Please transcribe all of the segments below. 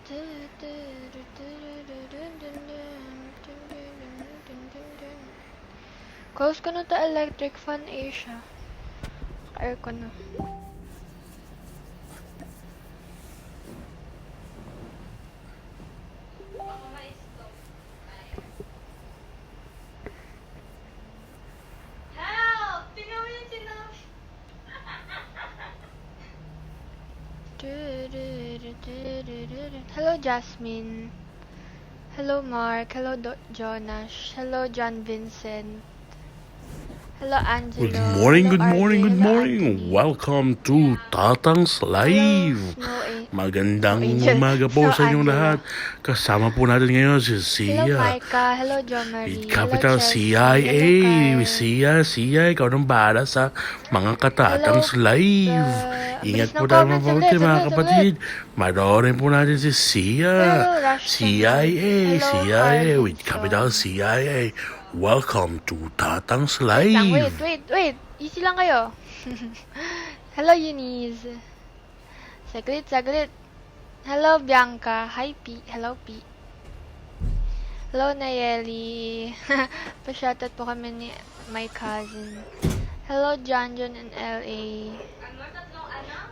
Close ko na to electric fan Asia. Air ko na. Hello Jasmine. Hello Mark. Hello Jonash. Hello John Vincent. Hello Angelo. Good morning, Hello good morning, RJ. good Hello morning. Anthony. Welcome to Tatang's Live. Magandang umaga po sa inyong lahat. Kasama po natin ngayon si Hello Sia. Micah. Hello Jo Marie. Capital Hello Chelsea. CIA. Hello Sia, ikaw nang bahala sa mga Katatang's Live. Ingat po tayo mga mabuti mga kapatid. Manoorin po natin si Sia. CIA with capital CIA. Welcome to Tatang's Live. Wait. Easy lang kayo. Hello Eunice. Saglit. Hello Bianca. Hi P. Hello P. Hello Nayeli. Pa-shoutout po kami ni my cousin. Hello John and LA.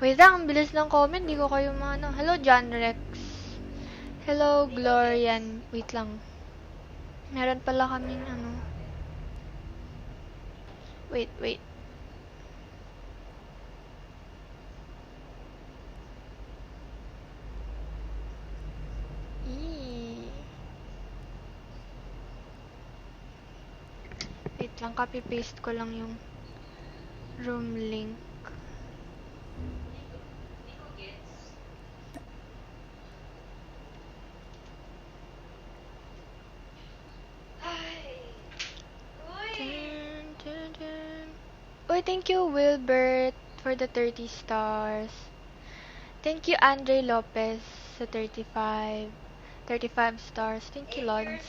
Wait lang, ang bilis ng comment. Di ko kayo maano. Hello John Rex. Hello Glorian. Wait lang. Meron pala kaming ano. Wait. Wait lang, copy-paste ko lang yung room link. Uy, thank you Wilbert for the 30 stars. Thank you Andre Lopez sa 35 stars. Thank you Lods.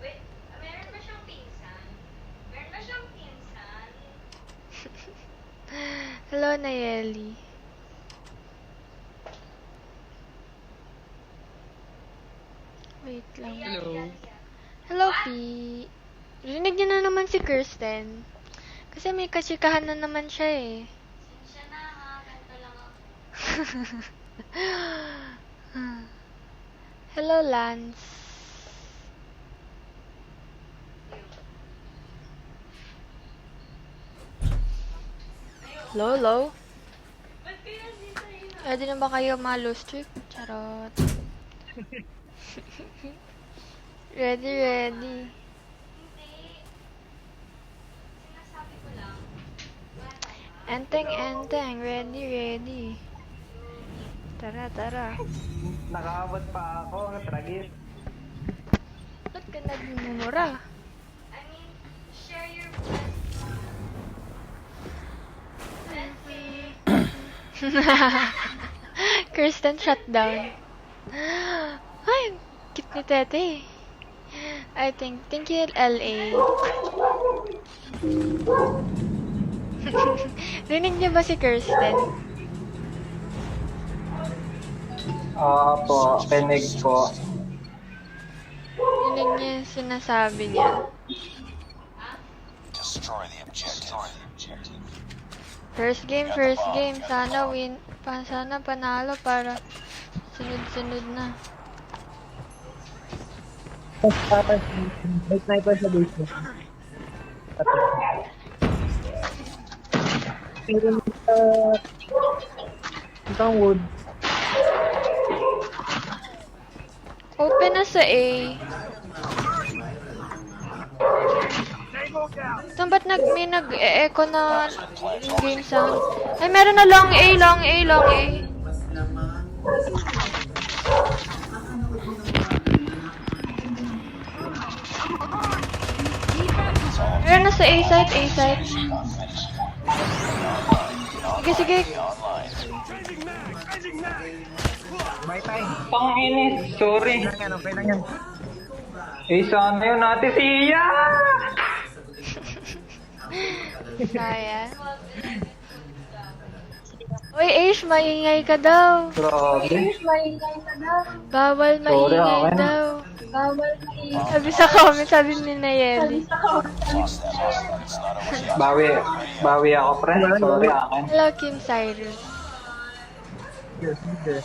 Wait, meron ba siyang pinsan? Hello Nayeli. Wait lang. Hello P. Rinig niyo na naman si Kirsten. Kasi may kasikahan na naman siya eh. Siya na ha, kanta lang ako. Hello Lance. Hello. Ba't kaya dito yun? Ready na ba kayo ma-lose streak? Charot. Ready. Hindi. Sinasabi ko lang. Enteng. Ready. Tara. Nakaabot pa ako, ang tragis. Ba't ka nagmumura? I mean, share your best. Kirsten shutdown. Ay, cute ni Tete. Thank you LA. Rinig niyo ba si Kirsten? Po, penig po. Rinig niyo yung sinasabi niya. Destroy the objective. First game. Sana win. Sana panalo para sunod-sunod na. May sniper sa basement. Pero itong wood. Open na sa A. Saan ba't may nag-e-echo na yung game sound? Ay, meron na long A. Meron na sa A site. Sige. May time. Panginis, sorry. Okay lang yan. Sana yun natin siya! Saya. Uy, Ace, maingay ka daw. Grabe. Bawal Sorry, maingay akin. daw. Sabi sa comment, sabi ni Nayeli. Bawi ako, pre. Sorry, akin. Hello, Kim Cyrus. Yes, yes.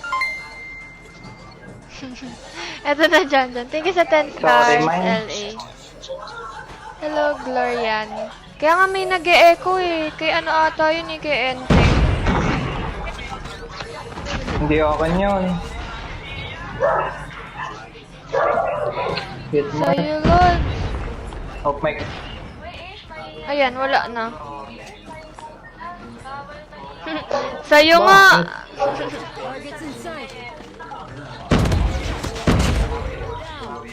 Eto na dyan. Thank you sa 10 Sorry, stars, mine. LA. Hello, Glorian. Kaya nga may nag-e-echo eh. Kay ano ata yun eh, kay Enteng. Hindi akin yun. Hit mo. Sa'yo, Lord. Oh, my. Ayan, wala na. Sa'yo nga.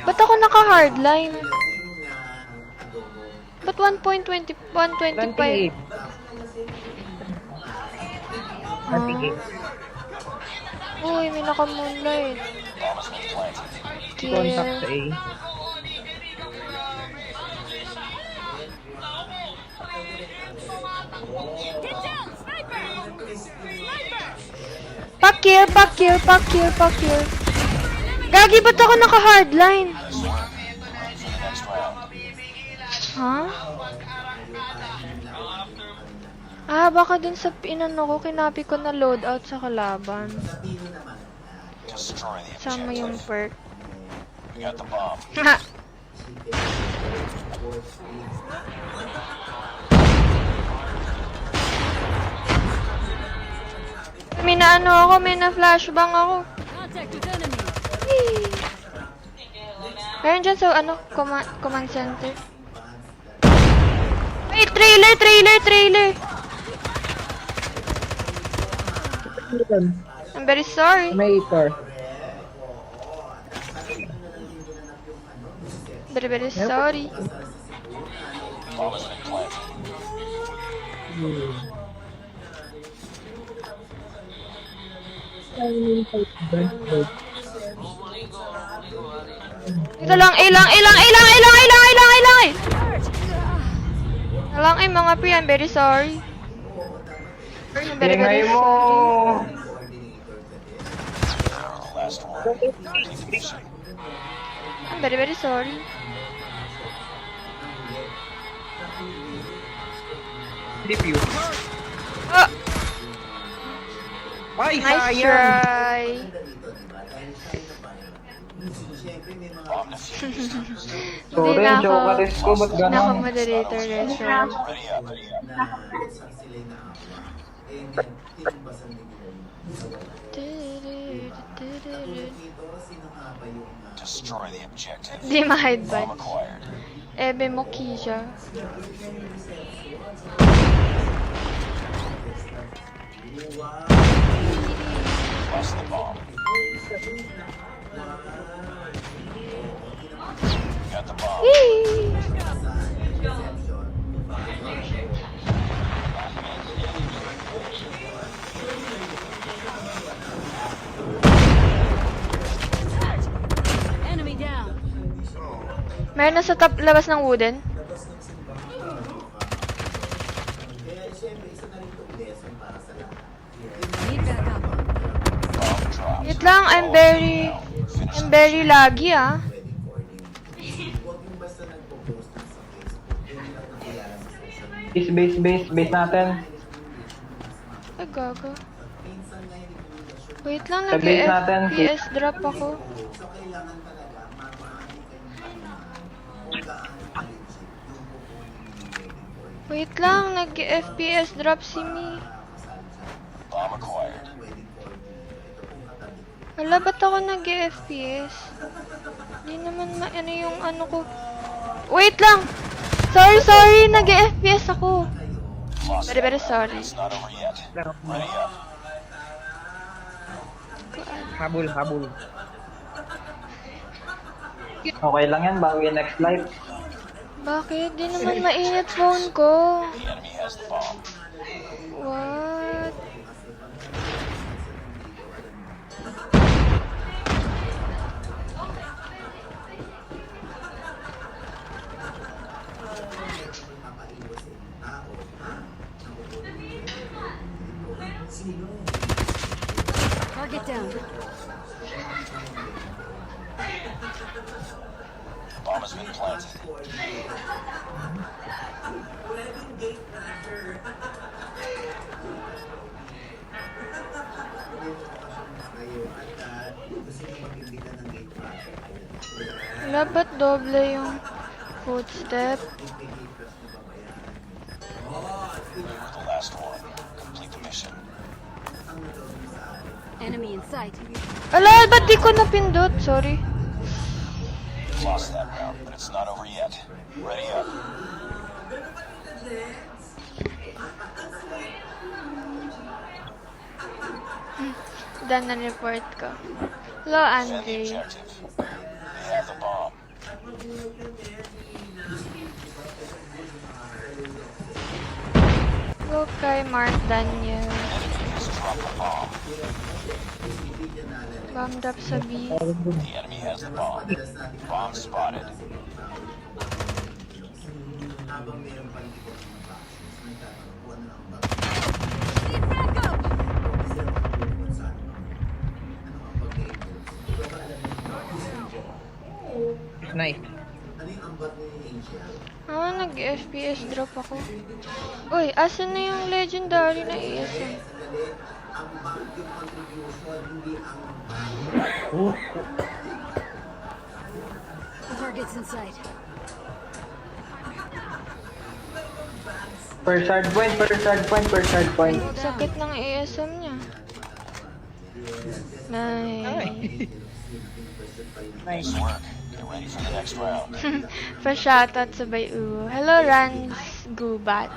Ba't ako naka-hardline? Ba't 1.20, 125? 28. 28. Uy, may naka-moonlight. Contact sa Kill. A. Pakil, pakil, pakil, pakil. Gagi, ba't ako naka-hardline? Ha? Ah, baka dun sa inano ko, kinapi ko na loadout sa kalaban. Sama yung perk. Ha! May na ano ako, may na flashbang ako. Whee! Meron dyan sa ano, command center. Ay, trailer, trailer, trailer! I'm very sorry. May car. Very, very sorry. Ito lang, ilang, ilang, ilang, ilang, ilang, ilang, ilang, ilang, mga pre, I'm very sorry. I'm very, very Ingay mo. sorry. I'm very, very sorry. Review. Oh, Ay, nice sayang. try. Sorry, Hindi na ako, jokeres ko. Ba't hindi na ako ganon? moderator, restaurant. Destroy the objective. Di ma-hide ba? Bomb acquired. Ebe mo, Kisha. Lost the bomb. Got the bomb. Whee! Enemy down. Meron na sa top labas ng wooden. Need backup. Bomb dropped. Wait lang, I'm very laggy ah. Base natin. Ay, gaga. Wait lang, Sa base natin. nag-FPS drop ako. Wait lang, nag-FPS drop si Mi. Bomb acquired. Wala, ba't ako nag-FPS? Hindi naman ano yung ano ko. Wait lang! Sorry, nag-FPS ako. Lost Very, that very round. sorry. It's not over yet. Ready up. Habol, habol. Okay lang yan, bawi next life. Bakit? Di naman mainit phone ko. The enemy has the bomb. What? Target down. Bomb has been planted. Wala ba't doble yung footstep? You were the last one. Complete the mission. Enemy in sight. Ala, ba't di ko napindot? Sorry. Lost that round, but it's not over yet. Ready up. Dan na report ko. Hello, Defend the Andre. objective. They have the bomb. Hello kay Mark Daniel. Enemy has dropped the bomb. Bomb drop sa B. The enemy has the bomb. Bomb spotted. Nice. Ah, nag-FPS drop ako. Uy, asan na yung legendary na ESM? Oh, Targets in sight. Per shard point, per shard point, per shard point. Sakit ng ESM niya. Nice. Nice work. Get ready for the next round. Pa-shoutout sabay uwo. Hello, Rans Gubat.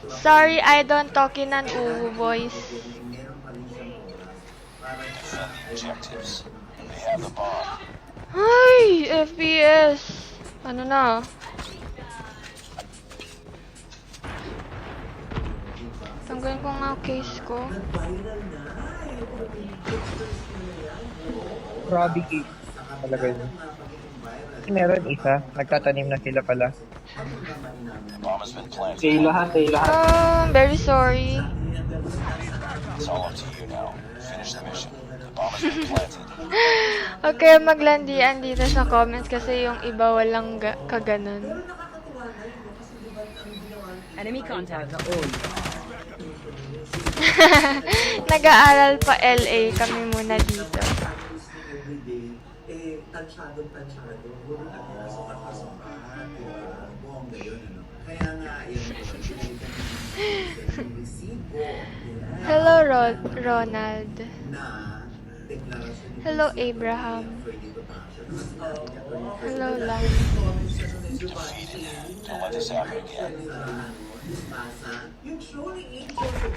Sorry, I don't talk in an uwo voice. Defend the objectives. They have the bomb. Ay, FPS. Ano na? Tanggalin ko nga case ko. Grabe cake. Talaga yun. Meron isa. Nagtatanim na sila pala. The bomb has been planted. Okay, lahat eh, lahat. Very sorry. It's all up to you now. Finish the mission. The bomb has been planted. Okay, maglandian dito sa comments kasi yung iba walang kaganon. Enemy contact. Nag-aaral pa LA kami muna dito. Hello, Ronald. Hello, Abraham. Hello, Lang. Defeated. Don't let this happen again.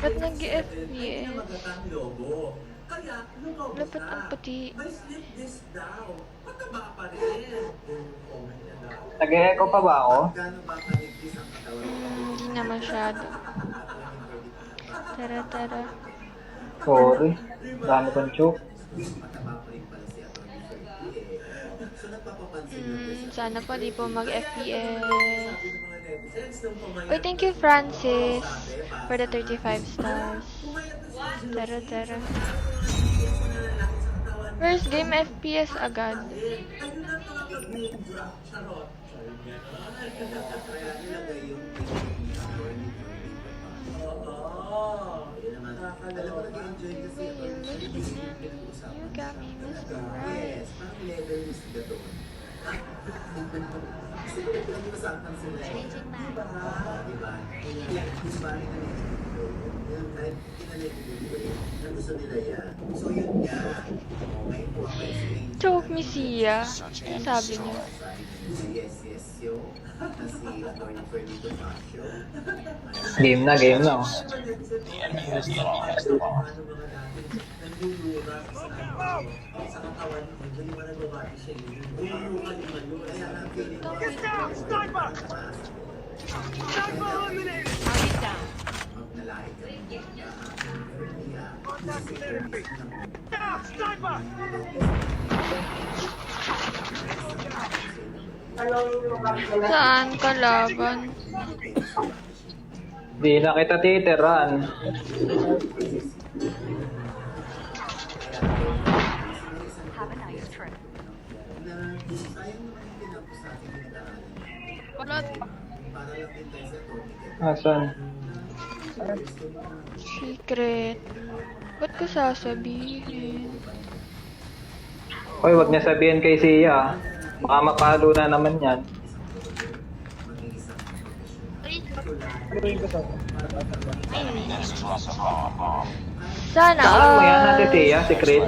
Ba't nag-FPS? Dapat ang puti. Nag-echo pa ba ako? Hindi na masyado. Tara, tara. Sorry. Dami kong choke. Sana po di po mag-FPS. Uy, thank you, Francis, for the 35 stars. Tara, tara. First game FPS agad. You got me mesmerized. Choke me siya. Search and Sabi niya. destroy. Game na, game na. The enemy has the bomb. Target down. Saan kalaban? Di na kita titiran. Wala. Asan? Secret. Ba't ko sasabihin? Hoy, wag niya sabihin kay Sia. Baka mapalo na naman yan. Sana, Saan mo yan, Ate Sia? Secret?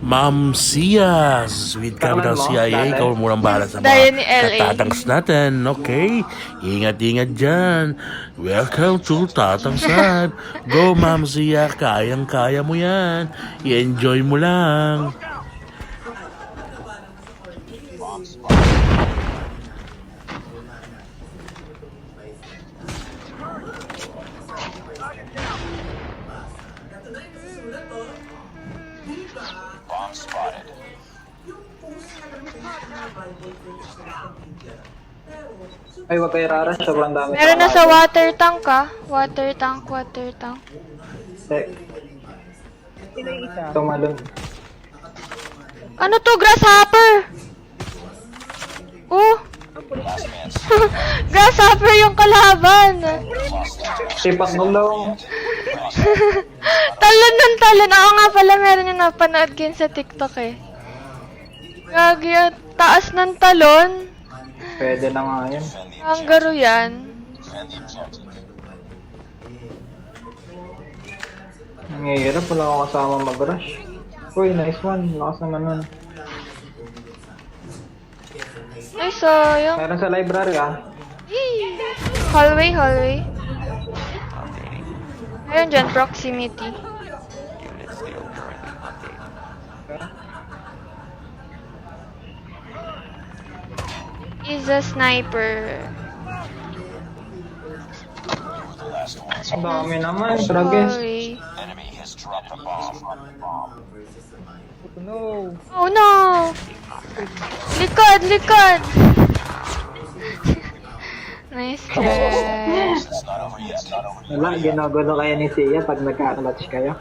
Ma'am Sia, sweet ka Tingnan ng mo, CIA, dati. ikaw munang bahala sa Dahil ni mga LA. katatangs natin, okay? Ingat-ingat dyan. Welcome to Tatang Side. Go, Ma'am Sia, kayang-kaya mo yan. I-enjoy mo lang. Bomb spotted. Ay, wag kayo raras. Sobrang dami. meron na sa water tank ah. Water tank, water tank. Sino yung isa? Tumalon. Ano to? Grasshopper! Oh! Last man Grasshopper yung kalaban! Sipak ng long. Talon ng talon. Ako nga pala meron yung napanood ko yun sa TikTok eh. Gagi yung taas ng talon. Pwede na nga yun. Ang garo yan. defend the objective. Ang hirap. Wala akong kasama mag-rush. Uy, nice one. Lakas naman nun. Ay, sayang. Meron sa library ah. Yee! Hallway, hallway. Ayun dyan, proximity. Is a sniper. The last one. Ang dami naman. Trages. Hallway. Enemy has dropped a bomb. Oh, no. Oh no! Likod, likod! Nice try. It's not over yet. It's not over yet. Wala, ginagulo kayo ni Sia pag nagka-clutch kayo.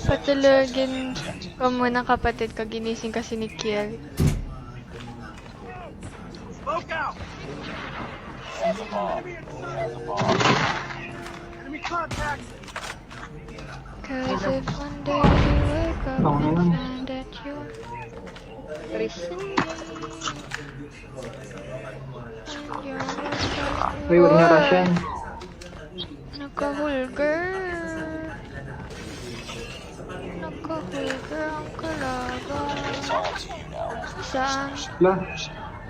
Patulogin ko muna kapatid ko, ginising kasi ni Kiel. Cause if one day you wake up Okay and lang. find that you listen Uy, wag niyo rush yan. Nakahulgar. Nakahulgar ang kalaban. It's all up to you now. Saan? Wala.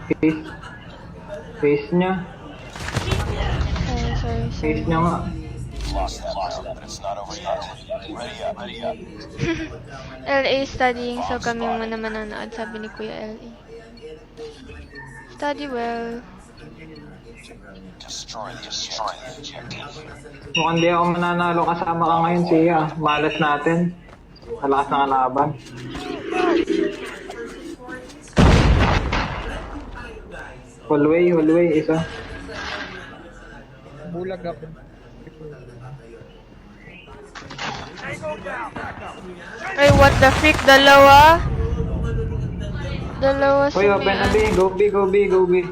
Face. Face niya. Sorry. Face niya nga. Lost that round, but it's not over yet. Ready up. Ready up. LA studying, so kami muna manonood, sabi ni Kuya LA. Study well. Destroy the objective. Mukhang di ako mananalo kasama ka ngayon, Sia. Malas natin. Malakas na kalaban. Hallway, isa. Bulag ako. Ay, what the freak? Dalawa? Dalawa Uy, open na sumian. B. Go B.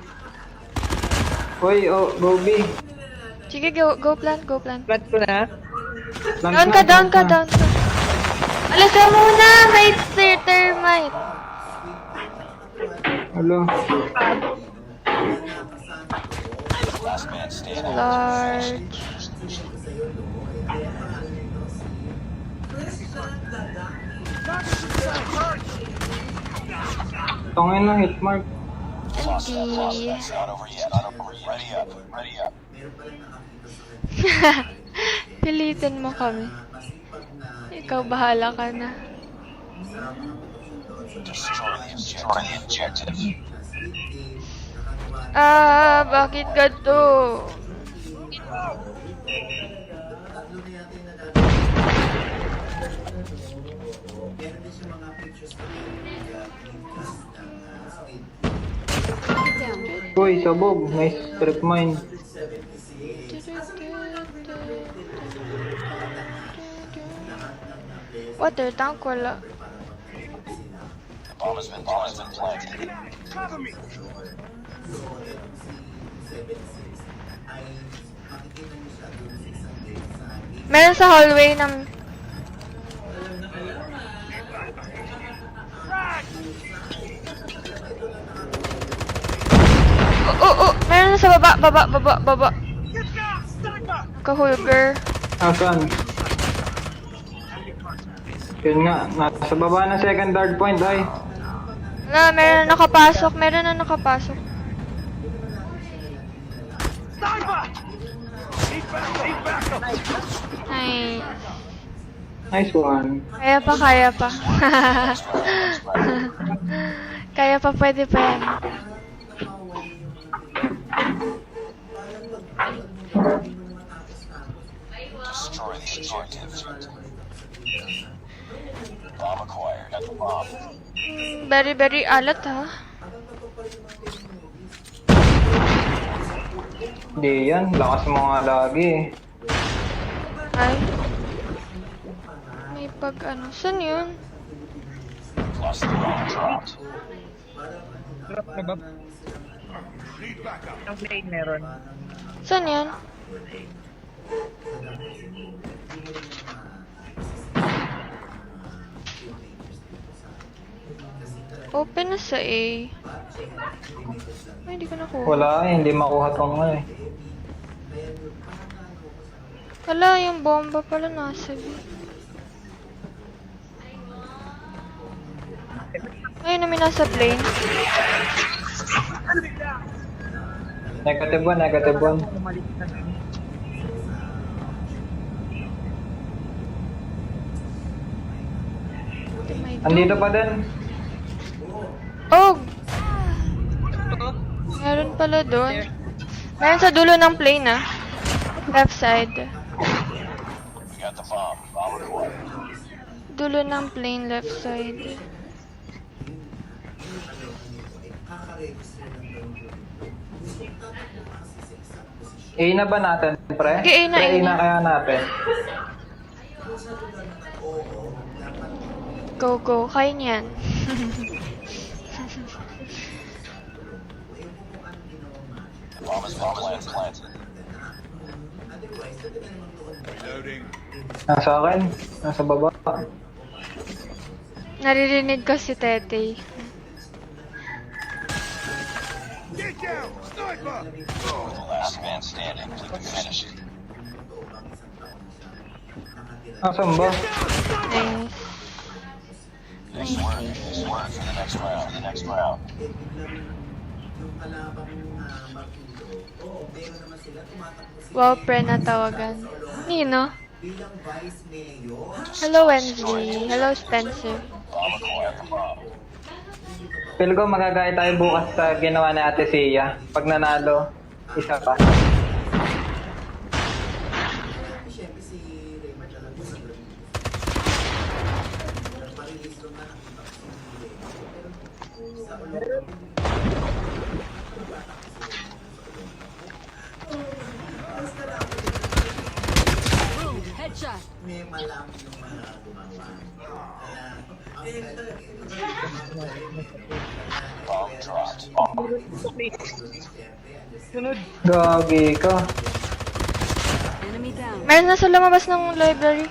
Uy, oh, go B. Sige, go plant. Plant ko na. Down ka. Alas ka muna! May termite! Hello. Last man standing. Large. Tongin na, hit mark. Hindi. It's not over yet. Not over yet. Ready up. Ready up. Pilitin mo kami. Ikaw bahala ka na. Destroy the objective. Bakit ganito? Target down. Uy, sabog. Nice strip mine. Water tank, wala. The bomb has been planted. Meron sa hallway ng... Meron sa baba. Kahulger. Asan? Yun nga, nasa baba ng second hard point ay. Wala, meron na nakapasok. Ay, Nice one. kaya pa. Kaya pa, pwede pa yan. Destroy the objective. Bomb acquired. Got the bomb. Very alat ha. Hindi yan, lakas mo nga lagi eh. Ay. May pag ano. Saan yun? Plus the bomb dropped. Drop na ba? Ang plane meron. Saan yan? Open na sa A. Ay, hindi ko nakuha. Wala eh, hindi makuha tong ano eh. Wala, yung bomba pala nasa B. Ayun namin nasa plane. Negative one. Umalis na lang. Andito pa din. Oh! Meron pala doon. Meron sa dulo ng plane ah. Left side. We got the bomb. Bomb acquired. Dulo ng plane, left side. A na ba natin, pre? Sige, A na, Pre, A na. kaya natin. Go. Kaya niyan. The bomb has been planted. Nasa akin, nasa baba. Naririnig ko si Tete. The last man standing. Finish it. Asan ba? Nice. Nice work for the next round. Wow, pre na tawagan. Nino? Hello, Wensley. Hello, Spencer. Bomb acquired. The bomb. Feel ko magagaya tayo bukas sa ginawa ni Ate Sia. Pag nanalo, isa pa. Boom. Headshot. Bomb dropped. Gagi ka. Enemy down. Meron na sa lumabas ng library.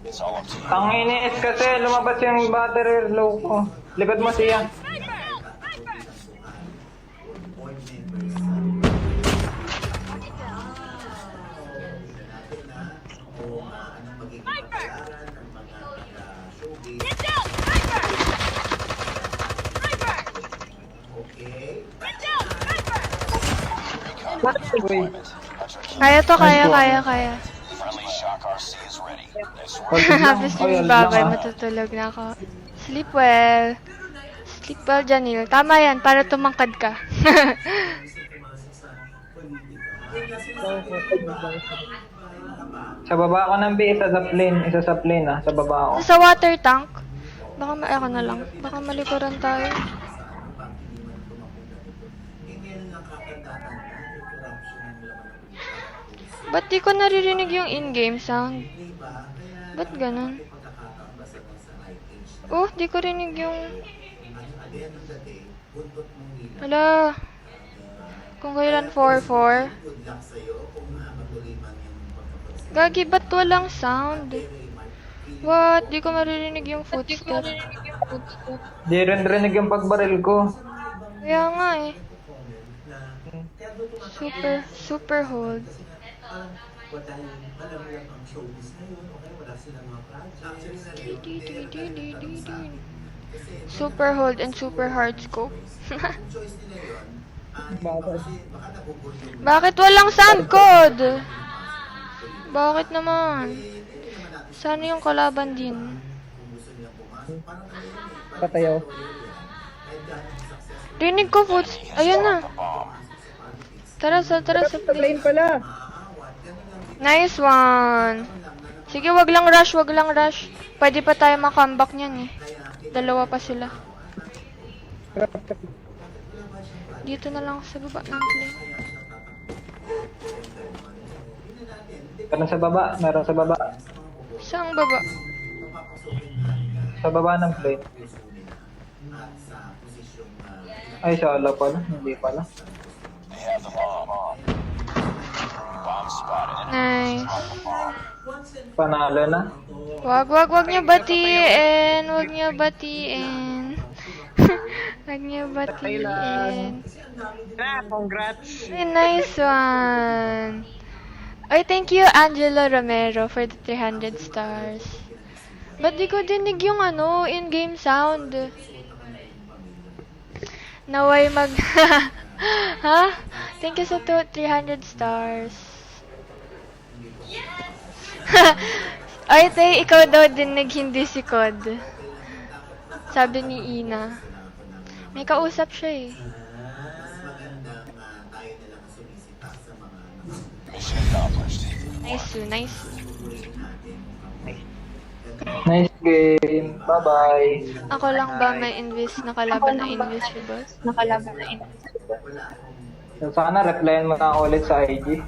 It's all up to you. Ang iniis kasi, lumabas yung battery low ko. Likod mo siya. Uy, Kaya to, kaya. Friendly Shock RC is ready. Nice work. Happy sleep, Ay, babay. alam, ah. Matutulog na ako. Sleep well. Sleep well, Janil. Tama yan, para tumangkad ka. Sa baba ako ng B, isa sa plane. Isa sa plane ah, sa baba ako. Sa water tank. Baka ako na lang. Baka malikuran tayo. Ba't di ko naririnig yung in-game sound? Ba't ganun? Oh, di ko rinig yung... Hala. Kung kailan 4-4. Gagi, ba't walang sound? What? Di ko maririnig yung footstep. Di rin rinig yung pagbaril ko. Kaya nga eh. Super hold. Super hold and super hard scope. Bakit walang sound code? Bakit naman? Sana yung kalaban din. Patayaw. Rinig ko foots. Ayun na. Tara sa Sa lane pala. Nice one. Sige, wag lang rush, wag lang rush. Pwede pa tayo makambak niyan eh. Dalawa pa sila. Dito na lang sa baba ng plane. Meron sa baba, meron sa baba. Saan baba? Sa baba ng plane. Ay, solo pala. Hindi pala. They have the bomb. Bomb spotted. Nice. Panalo na. Wag niyo batiin. Wag niyo batiin. Wag niyo batiin. Congrats. Ay, nice one. Ay, thank you, Angela Romero, for the 300 stars. Ba't di ko dinig yung in-game sound? Naway mag... Ha? Thank you sa 300 stars. Ay, tay, ikaw daw dinig, hindi si Cod. Sabi ni Ina. May kausap siya eh. Mission accomplished. Nice. Nice game. Bye-bye. Ako lang ba may nakalaban na invisible? So, sana replyan mo na ako ulit sa IG.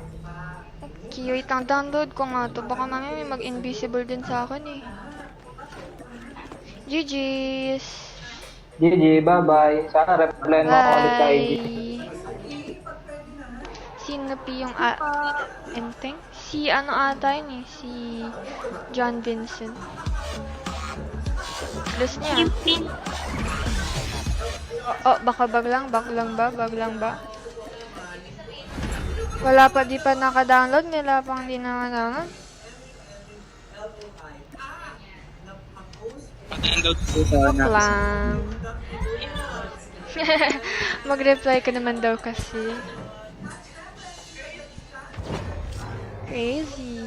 Okay, wait lang, download ko nga to. Baka mamaya may mag-invisible din sa akin eh. GG's! GG, bye-bye. Sana replyan mo ako ulit sa IG. Bye! Sino yung Enteng? Si ata yun eh, si John Vincent. Plus niya. Oh, baka bag lang ba? Wala pa, di pa naka-download, nila pang di naka-download. Joke lang. Mag-reply ka naman daw kasi. Crazy.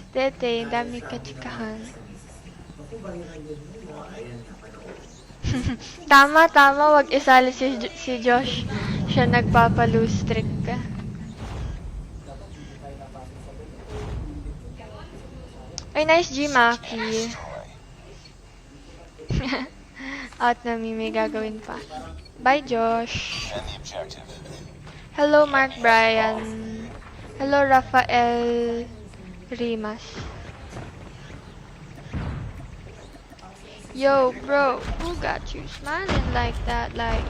Tete, dami ka chikahan. Tama, wag isali si Josh. Siya nagpapa-lose streak ka. Ay, nice G, Maki. Out na may gagawin pa. Bye, Josh. Defend the objective. Hello, Mark Bryan. Hello, Rafael Rimas. Yo, bro, who got you smiling like that? Like,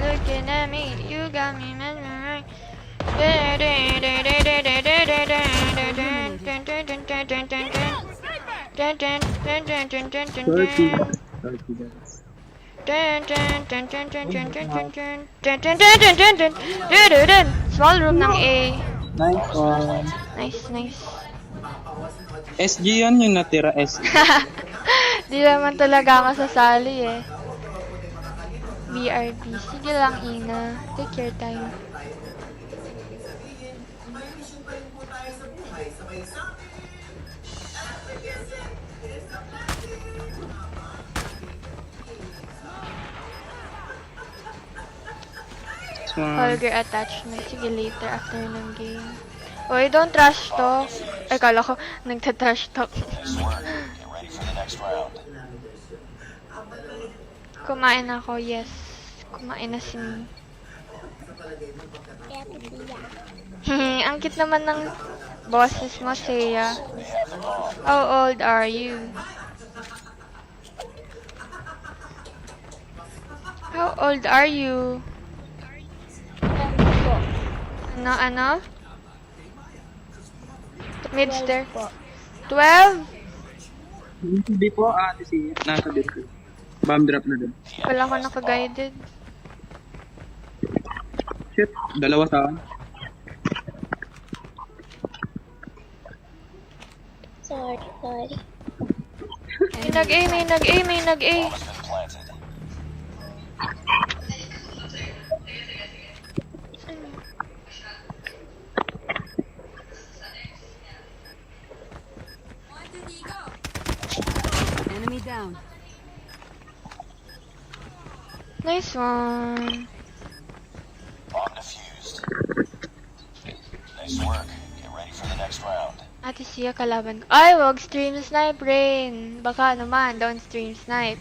looking at me, you got me mesmerized. Small room ng A. Nice one. Nice. SG yan yung natira SG. Di naman talaga ako sasali eh. BRB. Sige lang, Ina. Take your time. one. Vulgar attachment. Sige, later after ng game. Oy, don't trash talk. Ay, kala ko, nagtatrash talk. Nice work. Get ready for the next round. Kumain ako, yes. Kumain na si Mi. Ang cute naman ng bosses mo, Seiya. They have the bomb. How old are you? How old are you? Ano? Midster? 12? Hindi po, ate siya. Nasa dito. Bomb drop na din. Wala ko naka-guided. Shit, dalawa sa akin. Sorry. May nag-A. Bomb has been planted. Enemy down. Nice one. Bomb defused. Nice work. Get ready for the next round. Ate Sia, kalaban ko. Ay, wag stream snipe, Rain. Baka naman, don't stream snipe.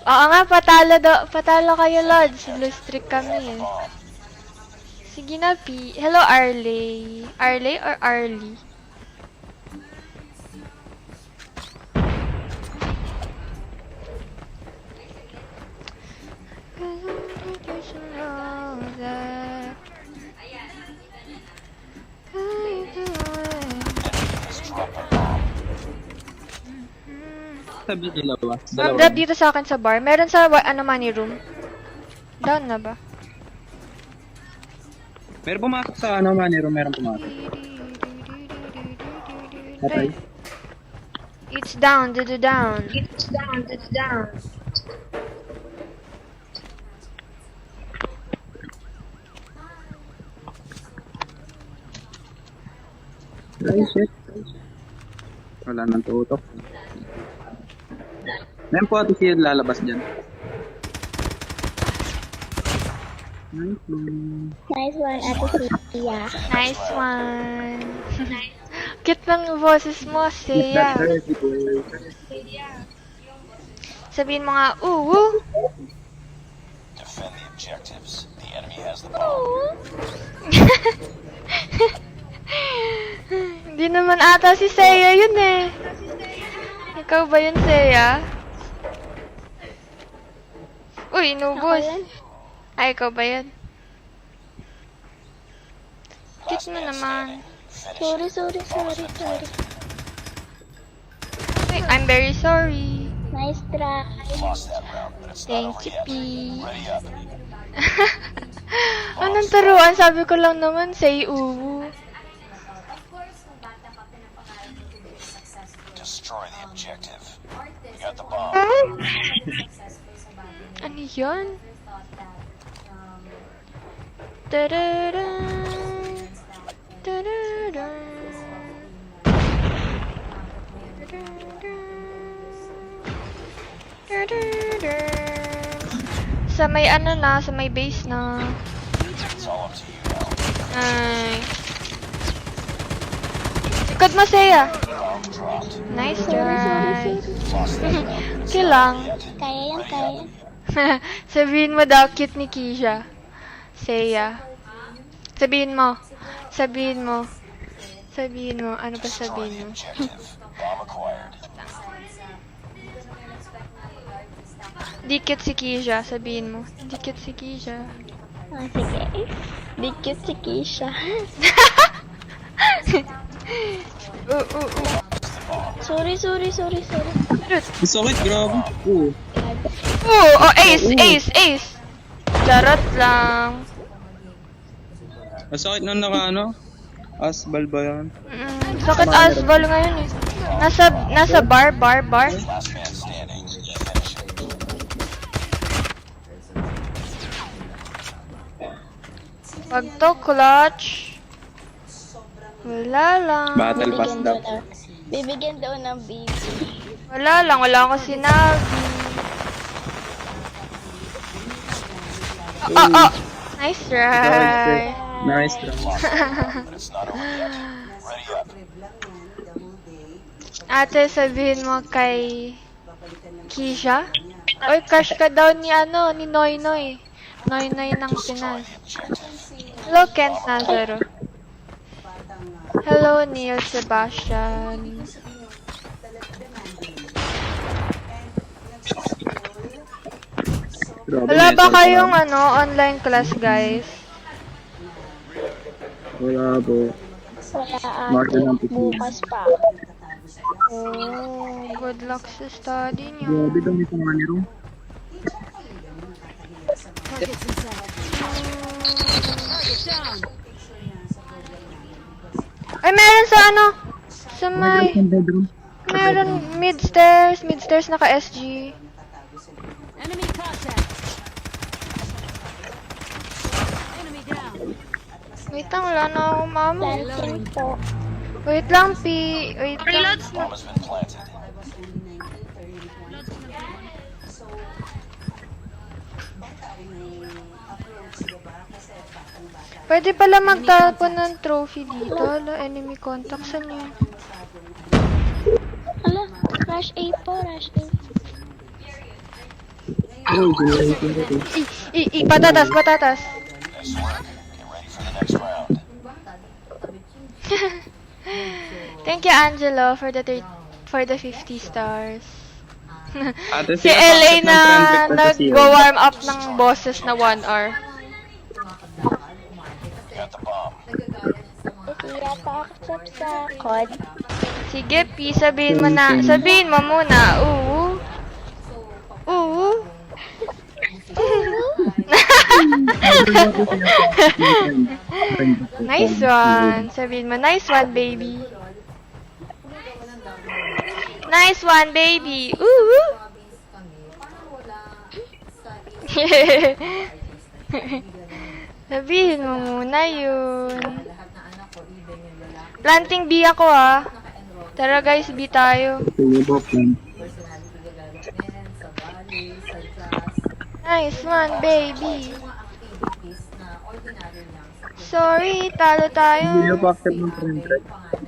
Oo nga, patalo kayo, Lods. Blue streak kami eh. Bomb. Sige na, P. Hello, Arley. Arley or Arlie? Has dropped a bomb. Sabi dalawa. Mag-drop dito sa akin sa bar. Meron sa money room. Down na ba? Meron pumasok sa manero, meron pumasok. Patay. It's down, down. Ay, shit. Wala nang tutok. Meron po ate siya lalabas dyan. Nice one, Ate Sia. Nice one. Cute ng boses mo, Seiya. Sabihin mo nga, uwu. Defend the objectives. The enemy has the bomb. Hindi naman ata si Seiya yun eh. Ikaw ba yun, Seiya? Uy, inubos. Ay, ikaw ba yun? Last Cute mo man naman. standing. Sorry. Uy, I'm very sorry. Nice try. Lost that round, but it's not Thank over you, yet. P. Ready up. Anong turuan? Sabi ko lang naman, say uwu. Destroy the objective. We got the bomb. Ano yun? Tadada. Tadada. Tadada. Sa may ano na, sa may base na. It's all up to you now. Ay. Likod mo, Seiya. Bomb dropped. Nice try. Lost that round. Okay lang. Kaya yan, kaya. Sabihin mo daw, cute ni Keisha. Seiya. Sabihin mo. Ano ba Destroy sabihin the mo? objective. Bomb acquired. Di cute si Keisha. Sabihin mo. Di cute si Keisha. Ah, sige. Di cute si Keisha. Sorry. Sakit, grabe. Oo. Oh, ace. Charot lang. Masakit na Asbal ba yan? Sakit asbal ngayon eh. Nasa bar. Last man standing. Finish it. Wag to, clutch. Wala lang. Battle pass daw. Bibigyan daw ng baby. Wala lang, wala akong sinabi. Nice try. Nice try. But it's not over yet. Ready up. Ate, sabihin mo kay Kisha? Oy, crush ka daw ni ni Noy Noy. Noy Noy ng Pinas. Hello, Kent Nazaro. Hello, Neil Sebastian. Grabe, Wala ba metal kayong pa. online class, guys? Wala po. Wala Martin ate. ang pipili. Bukas pa. Oh, good luck sa study niyo. Grabe daw may pangani ro. Targets in sight. Target down. Ay, meron sa sa may, Ang bedroom. meron mid-stairs naka SG. Enemy contact. Enemy down. Wait lang, wala na ako, mama. Planting po. Wait lang, P. Wait lang. Bomb has been planted. Pwede pala magtapon ng trophy dito. Hala, enemy contact. Saan yun? Ala, rush A po, rush A. Oh, generator na to. Patatas, patatas. Nice work. Get ready for the next round. Thank you, Angelo, for the 50 stars. Ate, Si LA na friend request siya. nag-warm up ng bosses na 1 hour. Got the bomb. Kaya pa-accept sa code. Sige, P, sabihin mo muna. Oo. Oo. Nice one. Sabihin mo, nice one, baby. Nice one, baby. Ooh. Sabihin mo muna yun. Planting B ako Tara guys, B tayo. Sige po, plan. Nice one, baby. Sorry, talo Hindi tayo. na po accept ng friend request.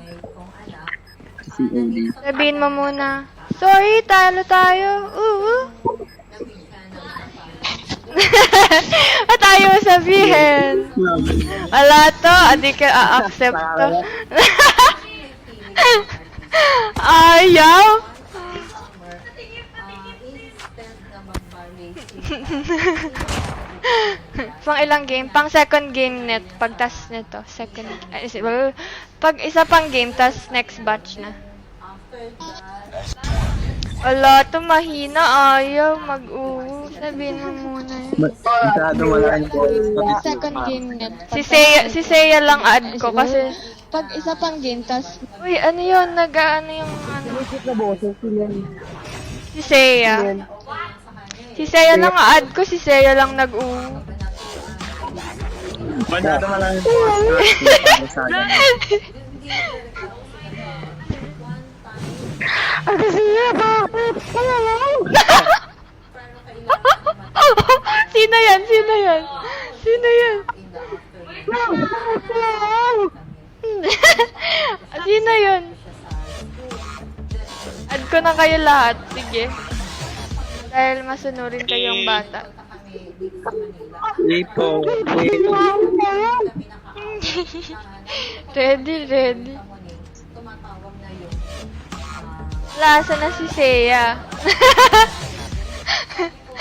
Si LA. Sabihin mo muna. Sorry, talo tayo. At ayaw mo sabihin. Wala to, hindi ka a-accept to. Ayaw. Pang ilang game? Pang second game net. Pagtas nito. Pag isa pang game, tas next batch na. Wala to, mahina. Ayaw. Mag-uwu. Sabihin mo muna yun. Masyado wala yung boses. Second game net. Si Seiya lang add ko kasi... Pag isa pang game, tas Uy, ano yun? Nag-ano yung ano? Si Seiya. Si Seiya lang add ko. Si Seiya lang nag-uwu. Masyado wala yung boses. Sino yan? Sino yan? Sino yan? Sino yun? Add ko na kayo lahat. Sige. Dahil masunurin kayong bata. Wait po. Wait po. Ready. Lasa na si Seiya.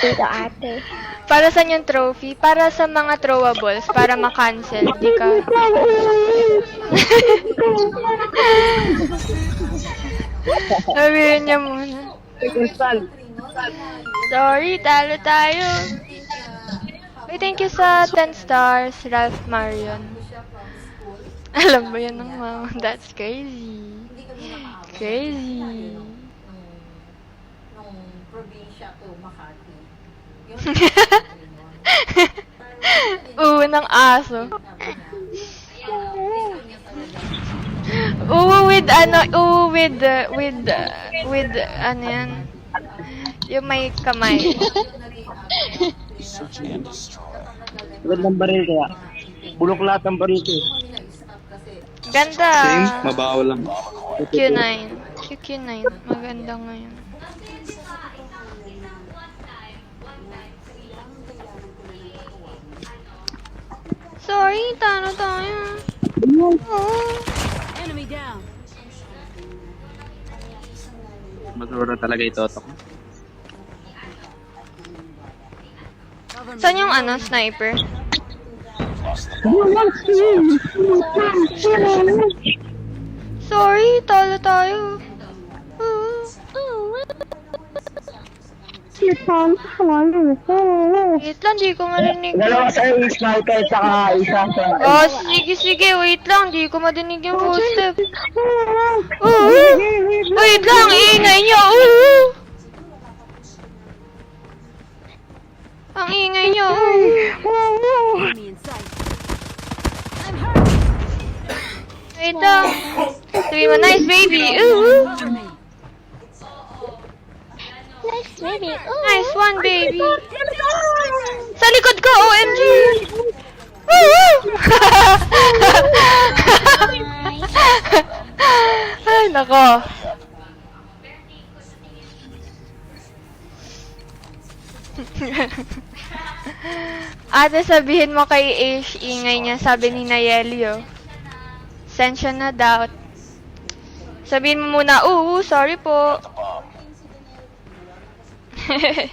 dito ate. Para saan yung trophy? Para sa mga throwables. Para ma-cancel. Di ka... Sabihin niya muna. Sorry, talo tayo. Wait, thank you sa 10 stars, Ralph Marion. Alam ba yan ng mama? That's crazy. Crazy. Ng aso. With ano yan? Yung may kamay. Search and destroy. Agad ng baril kaya. Bulok lahat ng baril ko eh. Ganda. Same, mabaho lang. Q9. QQ9. Maganda ngayon. Sorry, talo tayo. Oh. Enemy down. Masura talaga itotok. Saan yung ano, sniper? Sorry, talo tayo. Wait lang, di ko marinig. Dalawa sa sniper tsaka isa sa... Oh, sige, wait lang, di ko madinig yung footstep. Wait lang, iingay niyo. Ang ingay niyo. Enemy in sight. I'm hurt. Wait lang. Sabi mo, nice baby. Cover me. Nice baby. Ooh. Nice one, baby. Sa likod ko, OMG. Ay, nako. Ate, sabihin mo kay Ish, ingay niya, sabi ni Nayeli, oh. Sensya na doubt. Sabihin mo muna, sorry po. Get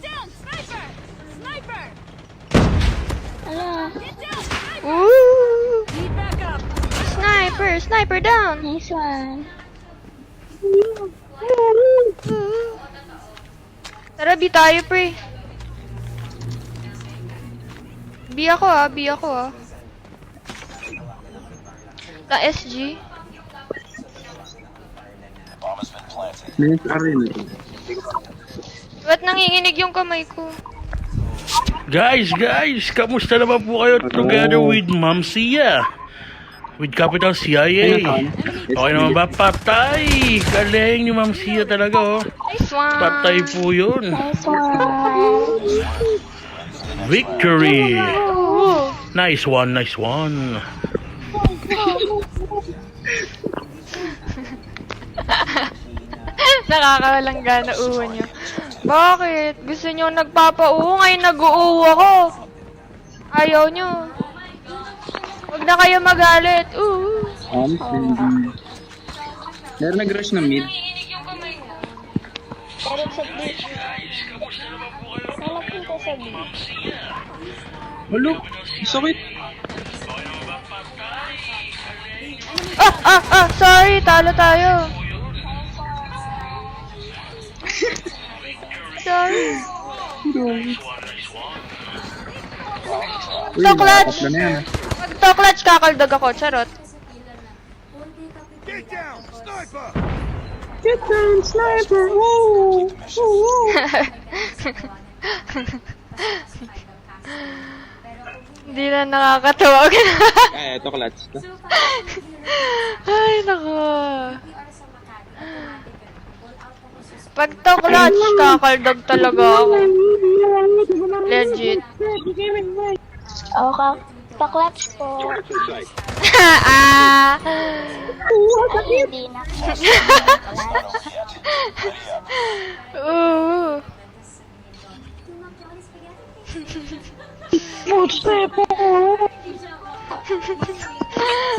down, sniper! Sniper! Ala, Ooh! Need backup. Sniper down! nice one. Tara, B tayo, pre. B ako ah. Ka-SG. Bomb has been planted. Minutes rin ito. Ba't nanginginig yung kamay ko? Guys, kamusta naman po kayo together with Ma'am Sia? With Capital CIA. Okay naman ba? Patay! Galing ni Ma'am Sia talaga, oh. Nice one! Patay po yun. Nice one. Victory! Ooh. Nice one. Nakakawalang gana uho nyo. Bakit? Gusto nyo nagpapauho, ngayon nag-uuho ako. Ayaw nyo. Huwag na kayo magalit. Meron nag-rush ng mid. Pero sa beach. Sana punta sa beach. Hello, sakit. Sorry, talo tayo. Sorry. Uy, Clutch! nakakapla na yan. Pag to clutch, kakaldog ako. Charot. Get down, sniper! Woo! Hindi na nakakatawa. Ay, ito clutch. Ay, nako. Pag to clutch, kakaldog talaga ako. Legit. Okay. Pa-clutch po. Ah. Ay, hindi na. Ooh.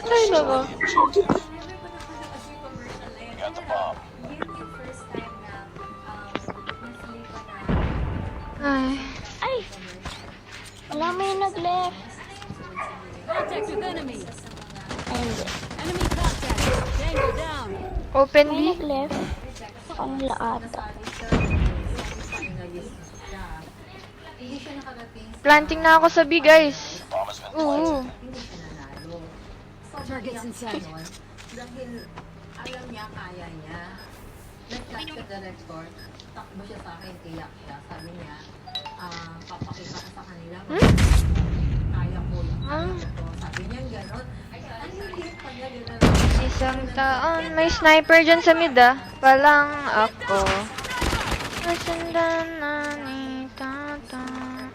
Ay, nako. Got the bomb. Ay. Ay! Wala mo yung nag-left. Contact with enemy. Ay, hindi. Enemy contact. Tango down. Open May B. nag-left. Ang laata. Planting na ako sa B, guys. Bomb has been Ooh. Targets in sight. Dahil alam niya, kaya niya. Nag-chat sa director, takbo siya sa akin, iyak siya. Sabi niya, papakita ko sa kanila, kaya ko yung kaya ko. Sabi niya gano'n. Ay, ang liit pa niya, gano'n. Isang taon. May sniper dyan sa mid ah. Palang ako. Nasundan na ni Tatang.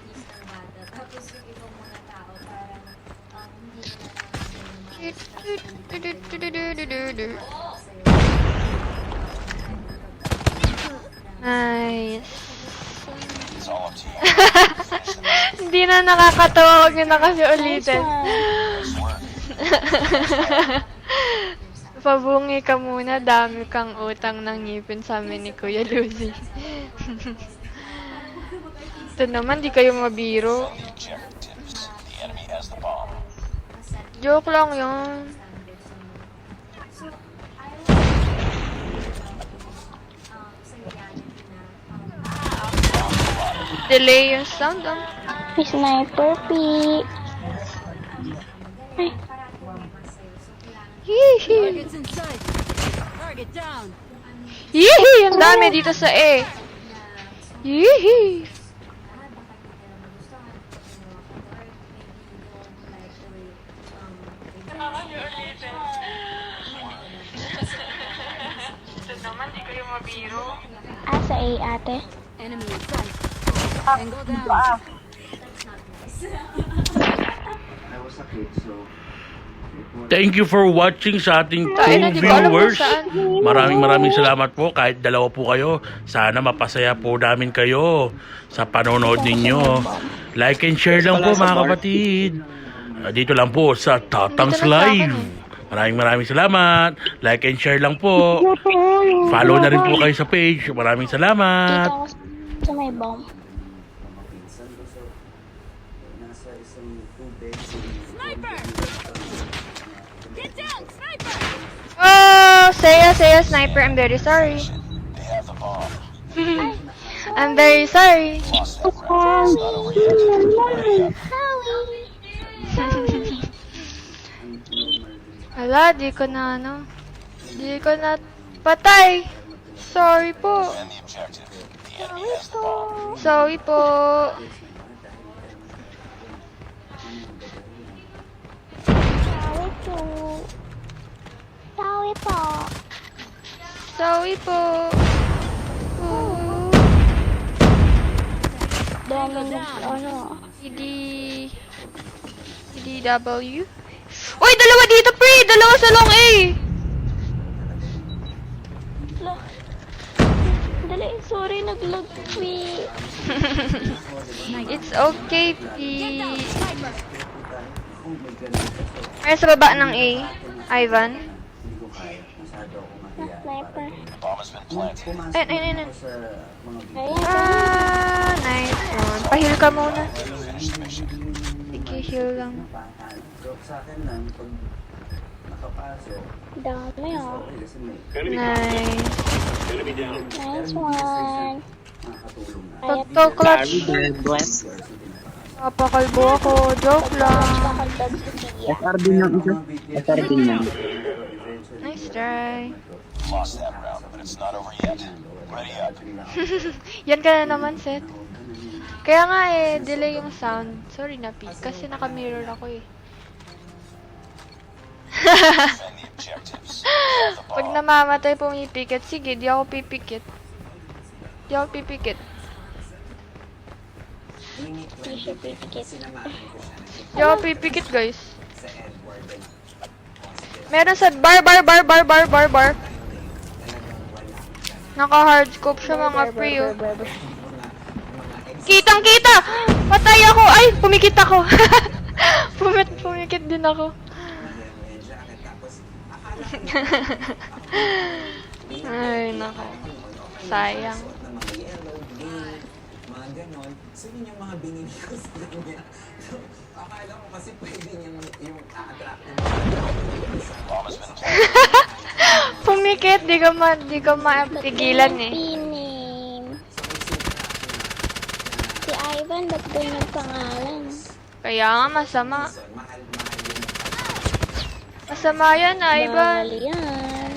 Nice. It's all up to you. Hindi na nakakatawa. Huwag nyo na kasi ulitin. Nice work. Pabungi ka muna. Dami kang utang ng ngipin sa amin ni Kuya Lucy. Ito naman, di kayo mabiro. The objectives. The enemy has the bomb. Joke lang yun. Delay yung sound, oh. May sniper, P. Ay, Hihi. Target's in sight. Target down. Hihi! Ang dami dito sa E. Hihi! Ito naman, di kayo mabiro. asa A, ate. Enemy in sight. Tango down. Thank you for watching sa ating Tayo na, 2 di ko alam kung viewers. saan. Maraming salamat po. Kahit dalawa po kayo, sana mapasaya po namin kayo sa panonood ninyo. Like and share lang po mga kapatid. Dito lang po sa Tatang's Dito na sa akin, Live. Maraming salamat. Like and share lang po. Follow na rin po kayo sa page. Maraming Dito salamat. ako sa may bomb. Sniper! Get down, sniper! Oh, Saya, sniper. I'm very sorry. They have the bomb. I'm very sorry. Lost that round. It's not over yet. Ready up. Hala, di ko na ano. Di ko na patay. Sorry po. Defend the objective. The enemy has the bomb. Sorry po. Tawi po. Tawi po. Sorry po. Ooh. Dami na, ano. EDW. Uy, dalawa dito, pre! Dalawa sa long A! Dali, sorry, nag-lag, P. It's okay, P. Ay, sa baba ng A. Ivan. Sniper. The bomb has been planted. Ayun. Ayan. Ah, nice one. Pahil ka muna. Finish the mission. Sige, heal lang. Dami, oh. Nice. Nice one. Pagto clutch. Papakalbo ako. Joke lang. Kakagdag si Tia. SR din yung isa. SR din yan. Nice try. Lost that round, but it's not over yet. Ready up. Yan ka na naman, Seth. Kaya nga delay yung sound. Sorry na, P. Kasi naka-mirror ako eh. Defend the objectives. They have the Pag bomb. namamatay, pumipikit. Sige, di ako pipikit. Di ako pipikit. Hindi siya pipikit. Di ako pipikit, guys. Meron sa bar. Naka-hardscope siya, mga pre, oh. Kitang-kita! Patay ako! Ay, pumikit ako. Pumikit din ako. Ay, nako. Sayang. Mga ganon. So yun yung mga binili ko sa kanya. So, akala ko kasi pwede yung a-attract Bomb has been planted. Pumikit, di ko mapigilan eh. P-name. Si Ivan, ba't ganyan pangalan? Kaya nga masama. Masama yan, Ivan. Bawal yan.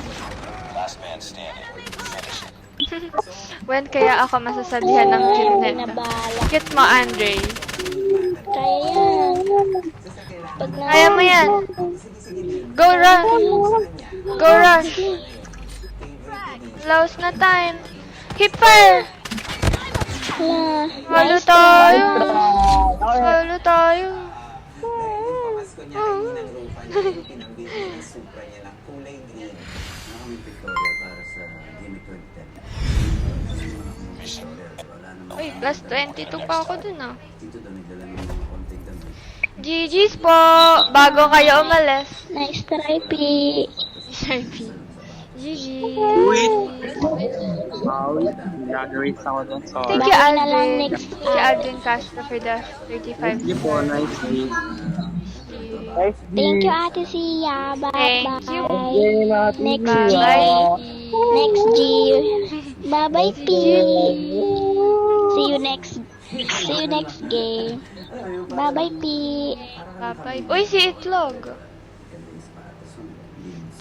Last man standing. Finish it. When kaya ako masasabihan ng cute net? Nabala. Cute mo, Andre. Kaya yan. Pag Kaya mo yan. Go run. Go rush. Louse na time. Hip fire. Yeah. Halo Nice tayo. try. Halo tayo. Dahil yung pamasko niya ay ninang Rufa niya, yung pinambili niya ng Supra niya na kulay green. Nakamit Victoria para sa Gimmick 2010. Uy, plus 22 pa ako dun ah. Dito daw nagdala ng mga konting damit. GG's po. Bago kayo umalis. Nice try, P. GG. Graduate ako doon. So, Thank you, Bye na lang Aldrin. next Thank you, Aldrin Castro for the 35. hindi po, nice day. Thank you, Ate Sia. Thank you. Bye-bye. Next G. Bye-bye. Next G. Bye-bye, P. See you next game. Bye-bye, P. Bye-bye. Uy, si Itlog.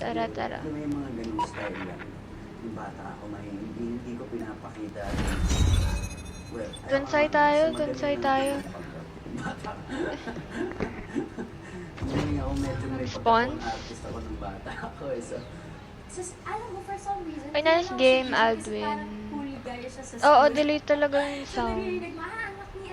Tara, tara. May mga ganung style lang. Yung bata ako, hindi ko pinapakita. Well, Tunsay tayo, tunsay tayo. hindi ako medyo may Spawn? artist ako ng bata ako eh. So, Alam mo, for some reason, Ay, nice game, Aldwin. Oo, delete talaga yung sound. Anak ni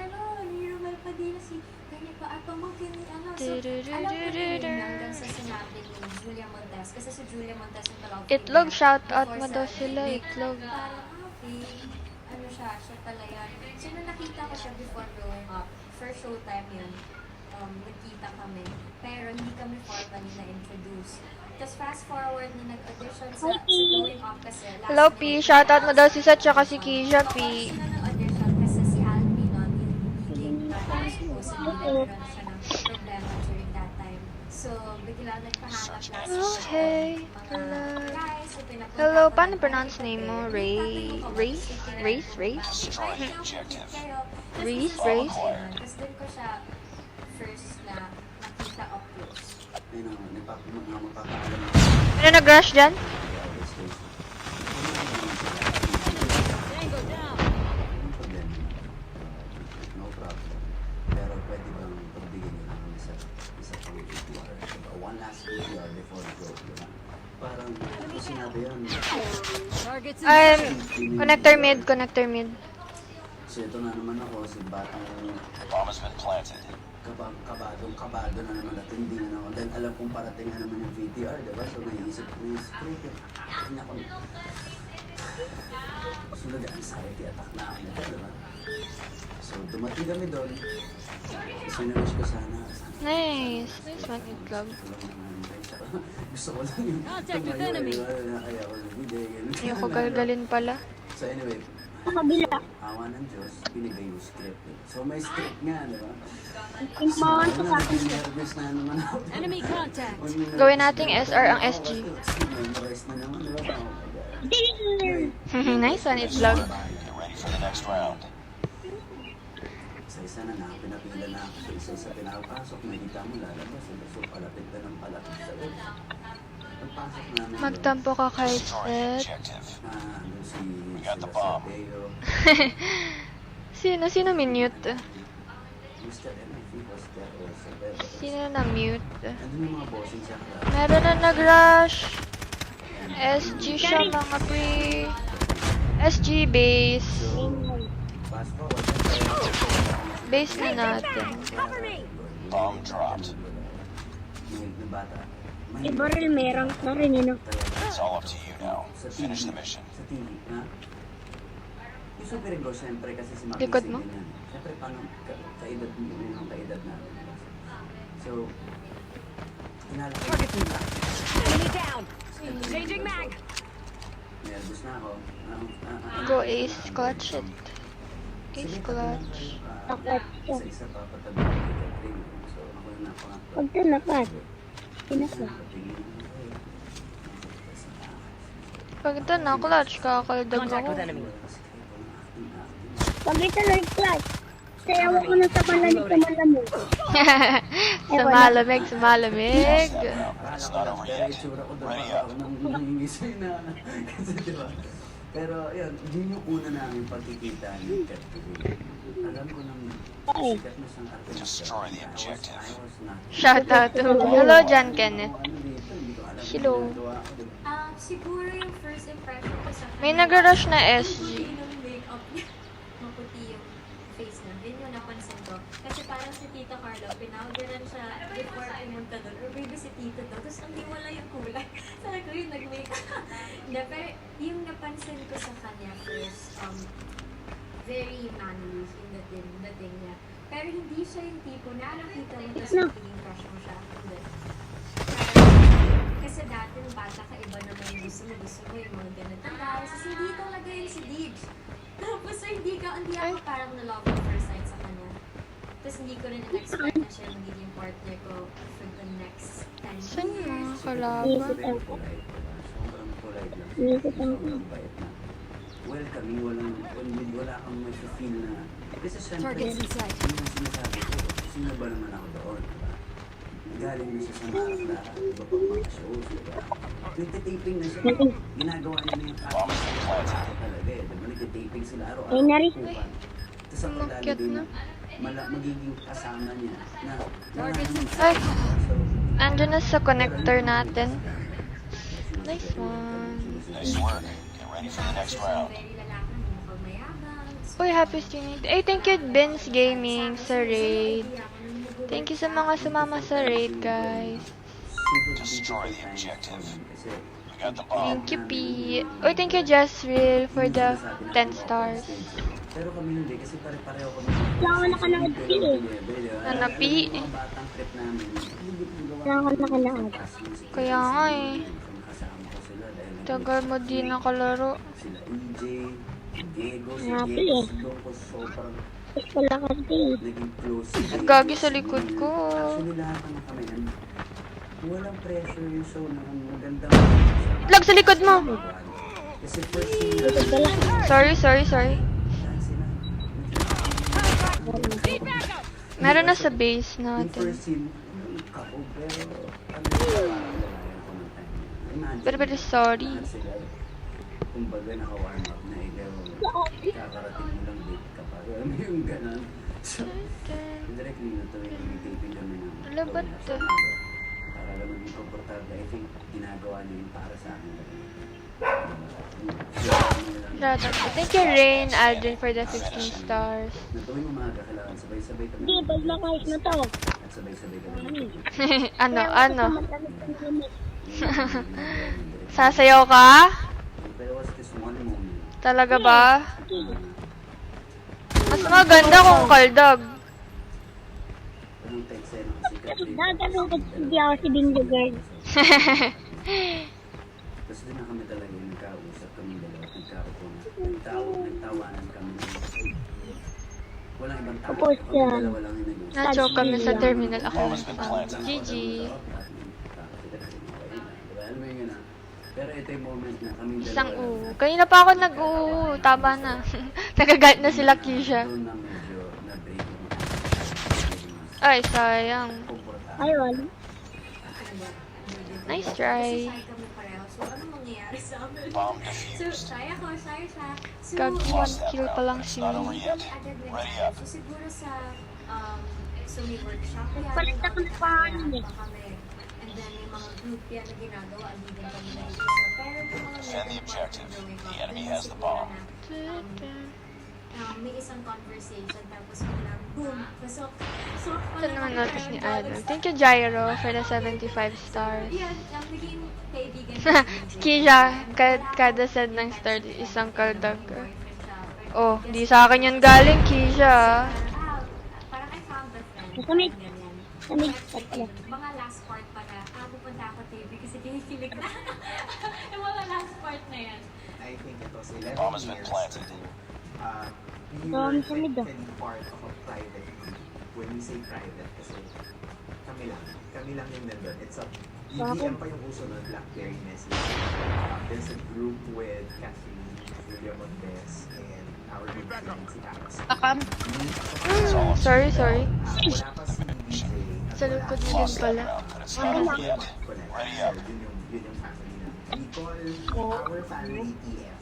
ni Romel Padilla, si ganyan pa at pamangkin ni So, alam ko rin hanggang sa sinabi ni Julia Montes. Kasi si Julia Montes yung talagang Itlog, shout out mo daw sila, Itlog. Parang, okay, siya pala yan. So, nung nakita ko siya before growing up, first showtime yun, nagkita kami. Pero hindi kami formally na-introduce. Tapos fast forward na nag-audition sa growing up kasi. Hello, P. Shout out mo daw si Sat tsaka si Keisha, P. Sila nag-audition kasi si Alpi nun, yung leading na supposedly nagkaroon siya ng problema during that time. So, bigla nagpahanap last Okay. mga guys. So, pinapunta Hello, ko paano ng- pronounce name mo? Race? destroy the objective. Race? Tapos doon ko siya first na nakita up close. Ayun ako, magpapaalam Ano nag-rush dyan? Tango down. No problem. Pero pwede bang pagbigyan nyo lang kami sa isa pang VTR? Diba? One last VTR before the go, diba? Parang, kung sinabi yan, Targets in Connector mid. so ito na naman ako, si batang bomb has been planted. Kabado na naman at hindi na naman. Dahil alam kong parating na naman yung VTR, diba? So naiisip ko yung script. Ay, naku. Sunod ang anxiety attack na ako nito, diba? So dumating kami doon. Sinuwish ko sana. Nice. Nice one, Itlog. Gusto ko lang yung Contact with enemy. Kaya ako nagbigay. Ayoko galgalin pala. So anyway, Kabila. awa ng Diyos, binigay yung script. So may script nga, di ba? Imawan ko sa akin. Nervous na naman ako. enemy contact. Gawin nating SR ang SG. Memorize na naman, di ba? Oh my God. Nice one, Itlog. Get ready for the next round. Isa-isa na pinapila na ako. So isa-isa pinapasok, nakita mo lalabas. So palapit na ng palapit sa loob. Pagpasok namin. Magtampo ka kay Destroy the Seth. objective. Doon si We got the bomb. Sino minute? Mr. MFE was there also. Pero Sino na mute? andun yung mga bossing sa harap. Meron na nag-rush. SG siya mga pre. SG base. Fast forward. Base na natin. Bomb dropped. May bata. Si Barrel may rank na rin, It's all up to you now. Finish the mission. Sa TV, ha? Yung super go, siyempre, kasi si Maki Likod mo? ganyan. Siyempre, paano kaedad mo yun ang kaedad natin. So, kinalaki. Enemy down. Changing mag. Nervous na ako. Go ace clutch it. Ace clutch. Isa-isa pa patabi ko kay Catherine. So, ako yung napangatlo. Pag tinapat. Tinapat. Pag ito na clutch, kakaldag ako. Pag ito na yung clutch. Sayawa ko na sa malamig. Sumalamig. It's not over yet. Ready up. Pero yun, yun yung una namin pagkikita ni Catherine. Alam ko nang sikat na siyang artista. Destroy the objective. Shout out to hello John Kenneth. Hello. Siguro yung first impression ko sa kanya. May nag-rush na Yung SG. puti ng makeup niya. Maputi yung face niya. Yun yung napansin ko. Kasi parang si Tita Carla, pinawagaran siya before pumunta doon. Or maybe si Tito doon. Tapos ang wala yung kulay. Sabi ko yung nag-makeup. Hindi, pero yung napansin ko sa kanya first, very manly yung dating niya. Pero hindi siya yung tipo na nakita mo tapos magiging crush mo siya. Hindi. Kasi dati nung bata ka, iba naman yung gusto mo yung mga ganito. Tapos hindi talaga yun si Deej. Tapos hindi ako parang na-love at first sight sa kanya. Tapos hindi ko rin in-expect na siya magiging partner ko for the next 10 years. Saan yung mga kalaban? Sobrang polite lang. Sobrang bait na. Welcoming, wala kang may feel na. Kasi syempre, Target in sight. yun yung sinasabi ko. Sino ba naman ako doon? Diba? Galing na siya sa Marakla, iba pang mga shows, diba? Nagtitaping na siya. Ginagawa niya na yung talaga eh. Diba? Nagtitaping sila araw-araw. Tapos ang pagdali doon, magiging kasama niya na wala naman siya. Ay! Andyan na sa connector natin. Nice one. Nice work. Get ready for the next round. Very lalaki, mukhang mayabang. Uy, happy streaming. Ay, thank you, Ben's Gaming, sa raid. Thank you sa mga sumama sa raid, guys. Destroy the objective. Thank you, P. Uy, thank you, Jasril, for the 10 stars. Pero kami hindi kasi pare-pareho kami. Wala ka nakalaad eh. Ano, P? Mga batang trip namin. Wala ka nakalaad. Kaya nga eh. Kasama ko sila dahil Tagal mo di nakalaro. sila EJ, Diego, si Happy Diego, eh. si Doko, sobrang Tapos wala ka din. naging close. Gagi sa likod ko. Actually lahat naman kami walang pressure yung show na maganda. Lag sa likod mo! Kasi first scene Sorry. sila. Meron na sa base Yung natin. first scene, kako, Pero sorry. lahat sila, kumbaga naka-warm up na kakarating mo lang date ka pa. Alam mo yung ganon. So, directly na tuloy yung taping kami ng Labat to. para lang maging komportable. I think ginagawa niyo yun para sa akin. Thank you, Rain Aldrin, for the 15 stars. Na tuwing umaga, kailangan sabay-sabay kami. Hindi, pag nakahit na to. At sabay-sabay kami. ano? Sasayaw ka? There was this one moment. Talaga ba? Mas maganda kung kaldag. Anong text sa'yo ng sikat din? Nagkalungkot hindi ako si Bingo Girl. Tapos doon na kami talaga yung nagkausap kami dalawa. Nagtawanan kami. Walang ibang tao. Tapos Kami yan. dalawa lang yung nag-usap. Na-choke kami sa terminal ako. GG. Alam mo yun ah. Pero ito yung moment na kami dalawa. Isang Kanina pa ako Tama na. Nagagalit na sila Kisha. Doon na medyo na-break yung Ay, sayang. Ay, wala. Nice try. Shy kami pareho. So, ano mangyayari sa amin? So, shy ako, shy siya. So, Gagi 1 kill pa lang si agad nag-shy. So, siguro sa, may workshop yan. Palit ako ng pangalan eh. kami. And then, yung mga group yan na ginagawa, hindi din kami nag-isa. Pero yung mga meeting part ng drawing club, dun yung siguro na, may isang conversation, tapos biglang, boom! Pasok! So, Ito naman notice ni Adam. Thank you, Gyro, for the 75 stars. yan, ang naging kaibigan Kisha, kada set ng star, isang kaldag. Oh, di sa akin yan galing, Kisha. Parang I found the friend. Nakamit. Ganyan. Kamig. Mga last part pa na, pupunta ako TV kasi kinikilig na. Yung mga last part na yan. I think it was 11 years ago. We Dami were kami doon. technically part of a private group. When we say private, kasi kami lang yung nandun. It's a, EDM pa yung uso ng Blackberry Message. There's a group with Catherine, Julia Montes, and our good friend si Carlos. Sorry. Wala pa si DJ. Sa likod mo din pala. Yun yung family na. We call our family EF.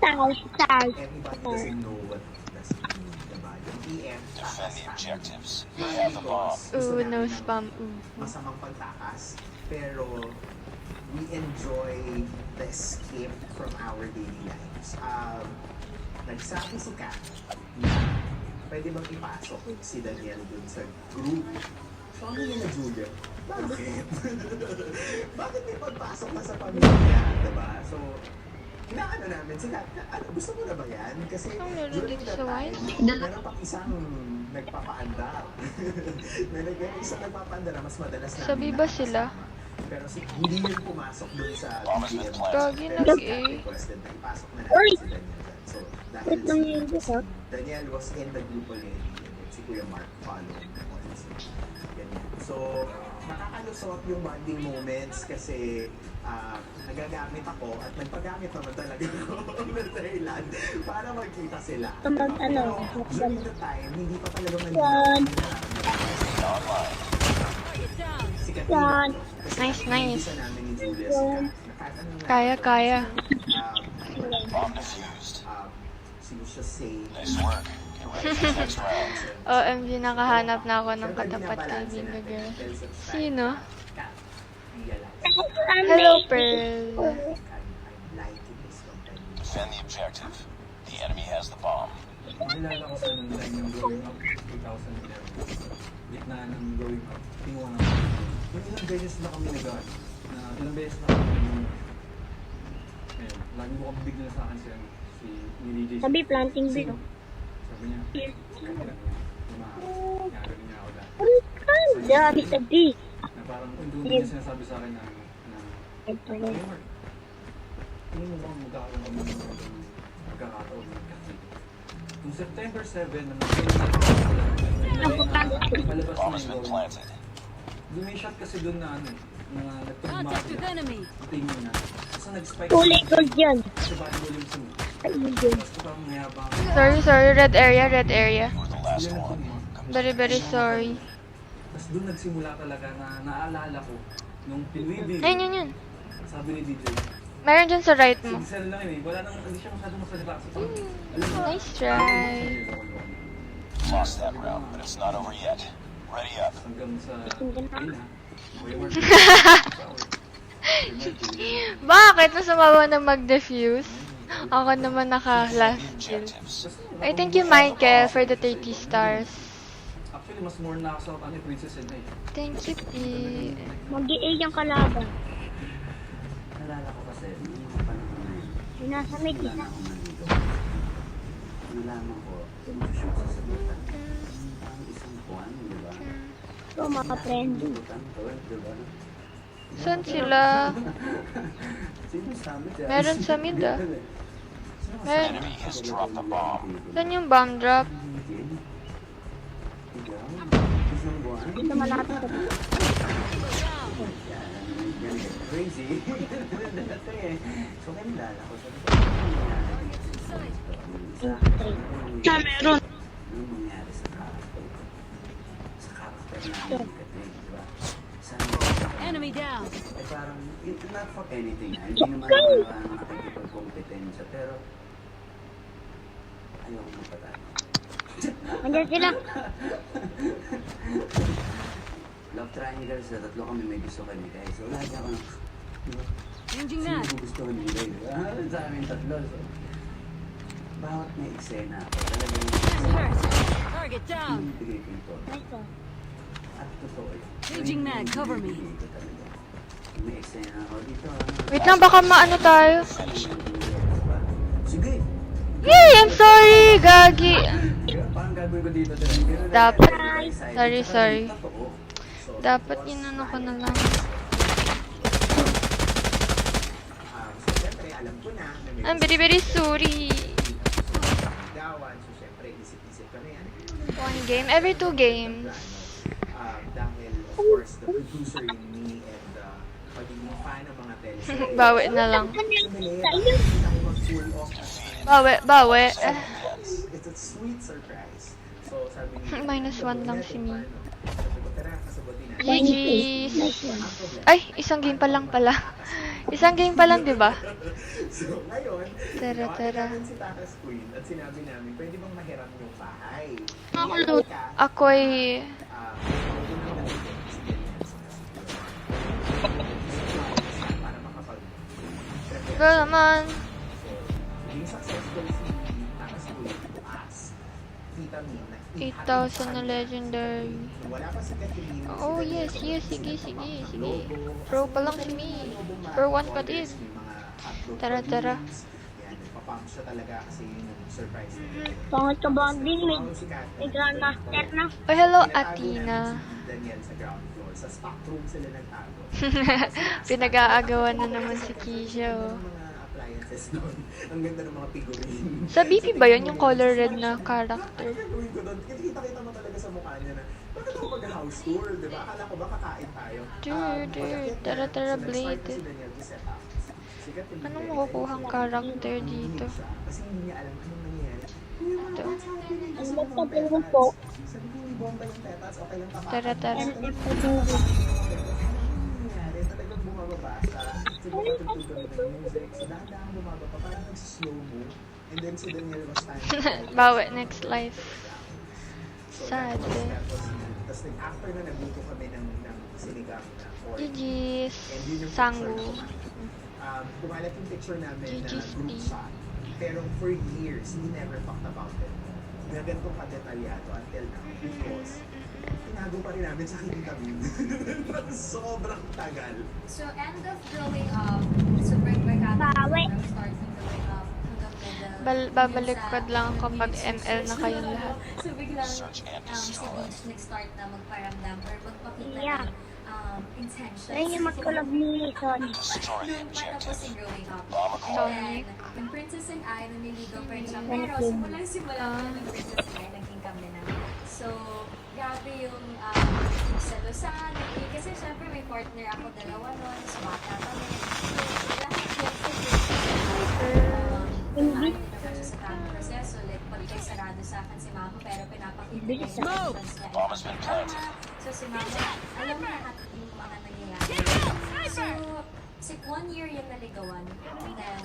And Stars. everybody doesn't know what does it mean, diba? Yung EF, Defend the objectives. Not because gusto No namin ng spam. masamang pagtakas, pero we enjoy the escape from our daily lives. Nagsabi si Kat na pwede bang ipasok si Daniel dun sa group. So, ano yun na Julia? Bakit? Bakit may pagpasok na sa pamilya, diba? So, inaano namin si Kat, gusto mo na ba yan? Kasi during that time, meron pang isang nagpapaandar. Meron isang nagpapaandar na mas madalas namin Sabi ba sila? pero hindi yun pumasok dun sa BGM. Gagi nag-A. Requested na ipasok na natin si Daniel dyan. So, dahil Daniel was in the group already. Si Kuya Mark following. Ganyan. So, nakakalusot yung bonding moments kasi nagagamit ako at nagpagamit naman talaga ako ng dahilan para magkita sila. Pero during the time, hindi pa talaga si Katina. Nice, nice. Isa namin ni Julia si Kat. Kaya, kaya. She was just saying, OMG, nakahanap na ako ng katapat kaibigan girl. Sino? Hello, Pearl. Defend the objective. The enemy has the bomb. Nalala ko sa nung time yung growing up 2011. Gitna ng growing up. Tingwa na yung ilang beses na kami na ilang beses na kami lagi mo kami bigla sa akin si DJ. Sabi planting bin. Sabi niya, kanya gagawin niya ako dahil. Dami sabi. Na parang doon niya sinasabi sa akin na Mark, tingin mo bang magkakaroon kami ng pagkakataon kasi kung September 7 na palabas na yung going. May shot kasi doon na na nagtugma siya. Tingin na. Kasi nag-spike. Kulay gold yan. Kasi bakit Williams mo? Tapos parang mayabang. Sorry, red area. Very, very sorry. Tapos doon nagsimula talaga na naalala ko nung pinwibig. Ayun. Sabi ni DJ. Meron dyan sa right mo. Sigsel lang yun eh. Wala nang, hindi siya masyadong masalita. Nice try. Lost that round, but it's not over yet. Ready up. Hanggang sa Bakit? Mas sumama na mag-defuse? Ako naman naka-last kill. I thank you, Michael, for the 30 stars. Actually, mas more na ako sa Princess and Thank you, P. Mag-i-A yung kalaban. Nalala ko kasi, nung mga panahon na yun, Nasa may wala dito. na akong nandito. Nalaman ko, mag-shoot sa sagutan. Parang isang buwan, di ba? So, mga friendly. Sagutan to, di ba? Saan sila? Sino sabi dyan? Meron sa mid, ah. Meron. Enemy has dropped the bomb. Saan yung bomb drop? Isang buwan? Dito malapit sa dito. Crazy. Dati eh. So, kaya nalala ko sa Meron. anong mangyari sa character ko? Sa character namin kasi, di ba? Enemy down. Eh parang, not for anything. Hindi naman ako nakikipag-competensya, pero ayoko na patay. Andiyan sila. Love triangle sa tatlo kami may gusto kami guys. So lagi ako na, di ba? Changing Sino mag. ko gusto kami guys? Sa amin tatlo. So, bawat may eksena ako, talagang Target down. bigay ko ito. Nice one. At totoo yun. Changing mag. Cover me. Bigay ko talaga. May eksena ako dito. Wait lang, baka maano tayo. Sige. Yay! I'm sorry! Gagi! Parang gagawin ko dito. Dapat. Sorry. Dapat inano ko na lang. So, syempre, alam ko na may I'm very, very sorry. gawan. So, syempre, isip-isip kami. One game, every 2 games. Dahil, of course, the producer in me and pagiging fan ng mga teleserye. Bawi na lang. Full off. Bawi. It's a sweet surprise. So, sabi niya, -1 lang si Me. sabi ko, tara, kasagutin natin. GG's. Ay, isang game pa lang pala. Isang game pa lang, di ba? So, ngayon, Tara. namin si Tata's Queen at sinabi namin, pwede bang mahiram yung bahay? Ako'y... Para Tagal naman. Being successful si Takas Kuya bukas. Kita mo na 8,000 na legendary. wala pa si Catherine. Oh, yes. Sige. Pro pa lang si me. Pro 1 pa din. Tara. Yan, nagpapump siya talaga kasi yun yung surprise niya. Pangat ka bonding, may grandmaster na. Oh, hello, Athena. Daniel sa ground floor. Sa stock room sila nagtago. Pinag-aagawan na naman si Keisha, oh. Mga appliances doon. Ang ganda ng mga figurine. Sa BP ba yun, yung color red na character? Ang gagawin ko doon, kita mo talaga sa mukha niya na, bakit ako mag-house tour, di ba? Akala ko ba kakain tayo? Tara, Blade. Anong makukuhang character dito? Kasi hindi niya alam anong nangyayari. Ito. Ang magpapin mo po. Sabi ko, hindi bomba yung tetas, okay lang tapakan. Tara. Talagang bumababa sa patutulog kami ng music. So dahan-dahan bumababa, parang nag-slow mo. And then si Daniel was standing. Bawi, next life. Sad. Tapos after na nagluto kami ng sinigang na pork. GG's. And yun yung Sangu. Kumalat yung picture namin na GG's. group shot. Pero for years, we never talked about it. Ganitong kadetalyado until now. Because tinago pa rin namin sa kami. Sobrang tagal. So, end of growing up, super barkada Bawi. from starting growing up hanggang middle. Babaliktad lang kapag ML na kayong lahat. So, biglang si Beach nag-start na magparamdam or magpakita Yeah. ng intention. Ayun yung mag-collab ni Sony. Nung bata po si growing up. And then, yung Princess and I, naniligaw pa rin siya. Pero simula pa ng Princess and I, naging kami na. So, grabe yung salusan. Kasi syempre may partner ako dalawa nun. So, bata kami. So, lahat yung ayun naman siya sa tamang proseso. Like, pag kay sarado sa akin si mama, pero pinapakita niya yung emotions niya. So, si mama, alam mo lahat yung mga nangyayari. So, 1 year yung naligawan. And then,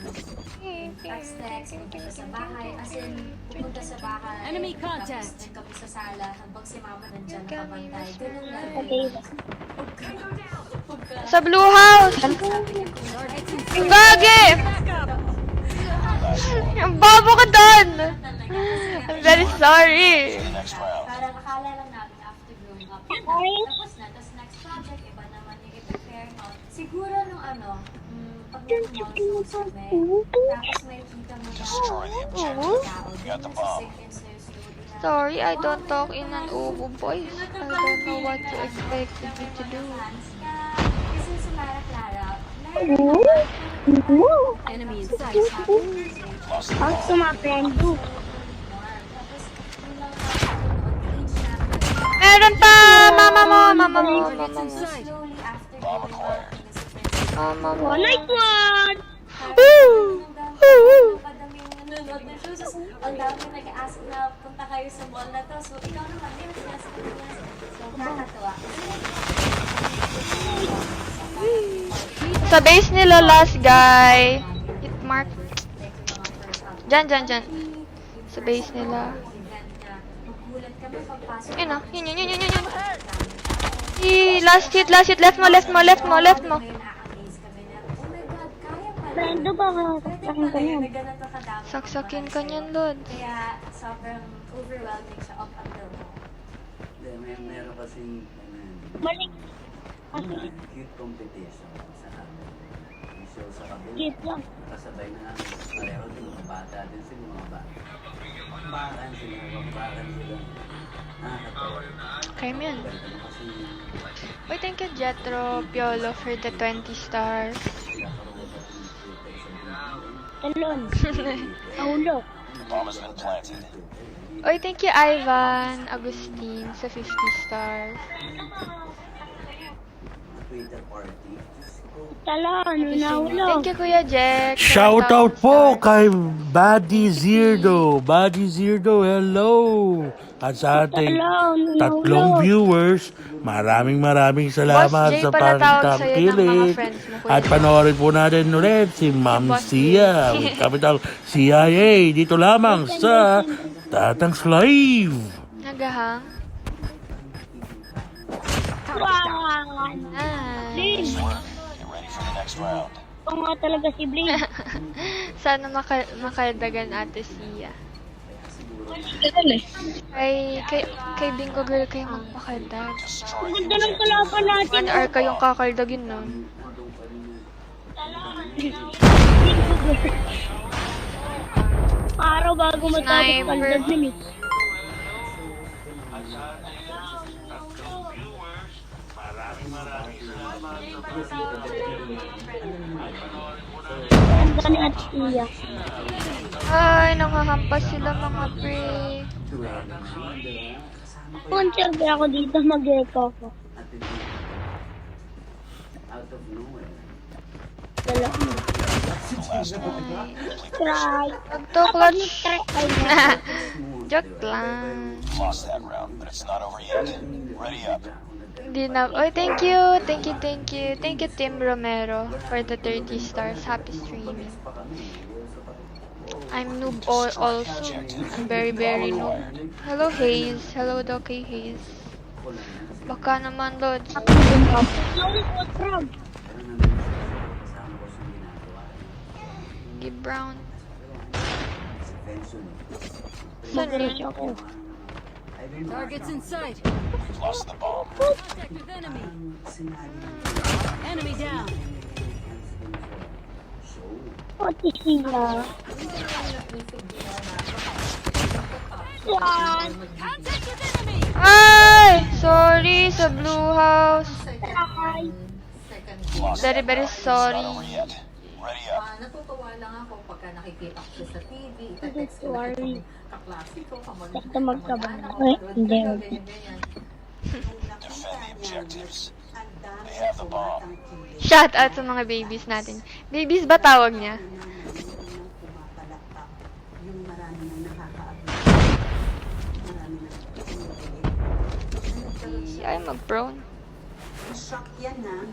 text, pupunta sa bahay. As in, pupunta sa bahay. Enemy Tapos, contact. nandun kami sa sala. Habang si mama nandyan nakabantay. Ganun lang. Sa Blue House! Ang gagi! Ang babo ka doon! I'm very sorry! Parang akala lang namin after growing up. Tapos na, tapos next project, iba naman yung i-prepare mo. Siguro nung pag nag-monsoons kami, tapos may kita mo na tao, nasa-sink in slowly na. Sorry, I don't talk in an ubo voice. I don't know what you expected me to do. Kasi si Mara Clara, Enemy in sight. Ang sumapendo. Meron pa! Mama mo! slowly after growing up, Mama mo. Oh, nice one! Woo! Padaming nanonood ng shows. Ang dami nag-ask na punta kayo sa mall na to. So, ikaw naman, yes. So, nakakatawa. Sa base nila last guy. Hit mark. Diyan. Sa base nila. Magulat kami pagpasok. Yun o. Yun. Last hit. Left mo. Ngayon, na-amaze kami na, oh my God, kaya pala. Friendo ba ka? Sakin ka niyan. Na ganito kadami. Saksakin ka niyan, Lord. Kaya, sobrang overwhelming siya up until now. Meron kasing Mali. cute competition sa amin. May show sa kabila. Cute lang. Kasabay na namin. Pareho din mga bata din sila, mga bata. Bakbakan sila. Nakakatawa. Kaya mo yan. Ganito kasi Uy, thank you, Jetro Piolo, for the 20 stars. Talon. Aulo. Bomb has been planted. Uy, thank you, Ivan Agustin, sa 50 stars. Twitter party. Talon. Naulo. Thank you, Kuya Jack. Shoutout po kay Buddy Zirdo. Hello! At sa ating tatlong viewers, maraming Boss salamat Jay, sa palatawag sa'yo ng mga pagtangkilik. friends mo, Kuya At panoorin po natin ulit si Ma'am Boss Sia Jay. with capital CIA dito lamang sa Tatang's Live. Nagahang. Wow. Nice. Blade. Get ready for the next round. Ito nga talaga si Blade. Sana makadagan ate siya. Kay Bingo Girl kayo magpakadag. Destroy Ganda ng kalaban natin. 1 hour kayong kakaldagin nun. Araw bago matapos kaldag yun eh. Ganda ni Ate Tia. Ay, nakahampas sila mga pre. Kung siyempre ako dito, mag-echo ako. Out of nowhere. Dala mo. Try. Magto-clutch. Try. Ay, Joke lang. Lost that round, but it's not over yet. Ready up. Hindi na. Oy, thank you. Thank you, thank you. Thank you, Tim Romero, for the 30 stars. Happy streaming. I'm noob also. I'm very, very noob. Hello, Hayes. Hello, Doc Hayes. Baka naman, Lods. Give Brown. Saan yun? Targets in sight. We've lost the bomb. Contact with enemy. Enemy down. Ate Tia. Yan. Contact with enemy. Ay! Sorry sa Blue House. Try. Very, very sorry. Not over yet. Ready up. Natutuwa lang ako pagka nakikita ko siya sa TV, ita-text ko lang Sorry. itong kaklase ko, Basta magkabang. Ay, hindi. Defend the objectives. They have the bomb. Shout out sa mga babies natin. Babies ba tawag niya? Yung marami nang nakakaabot. Marami nang Ay, mag-prone. shock yan na.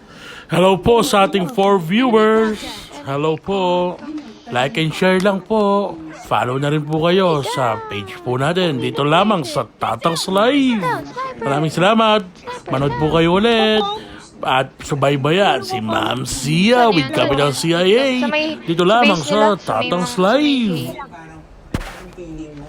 Hello po sa ating 4 viewers. Hello po. Like and share lang po. Follow na rin po kayo sa page po natin. Dito lamang sa Tatang Live. Maraming salamat. Manood po kayo ulit. At subaybayan si Ma'am Sia with capital CIA. Dito lamang sa Tatang Live. Parang feeling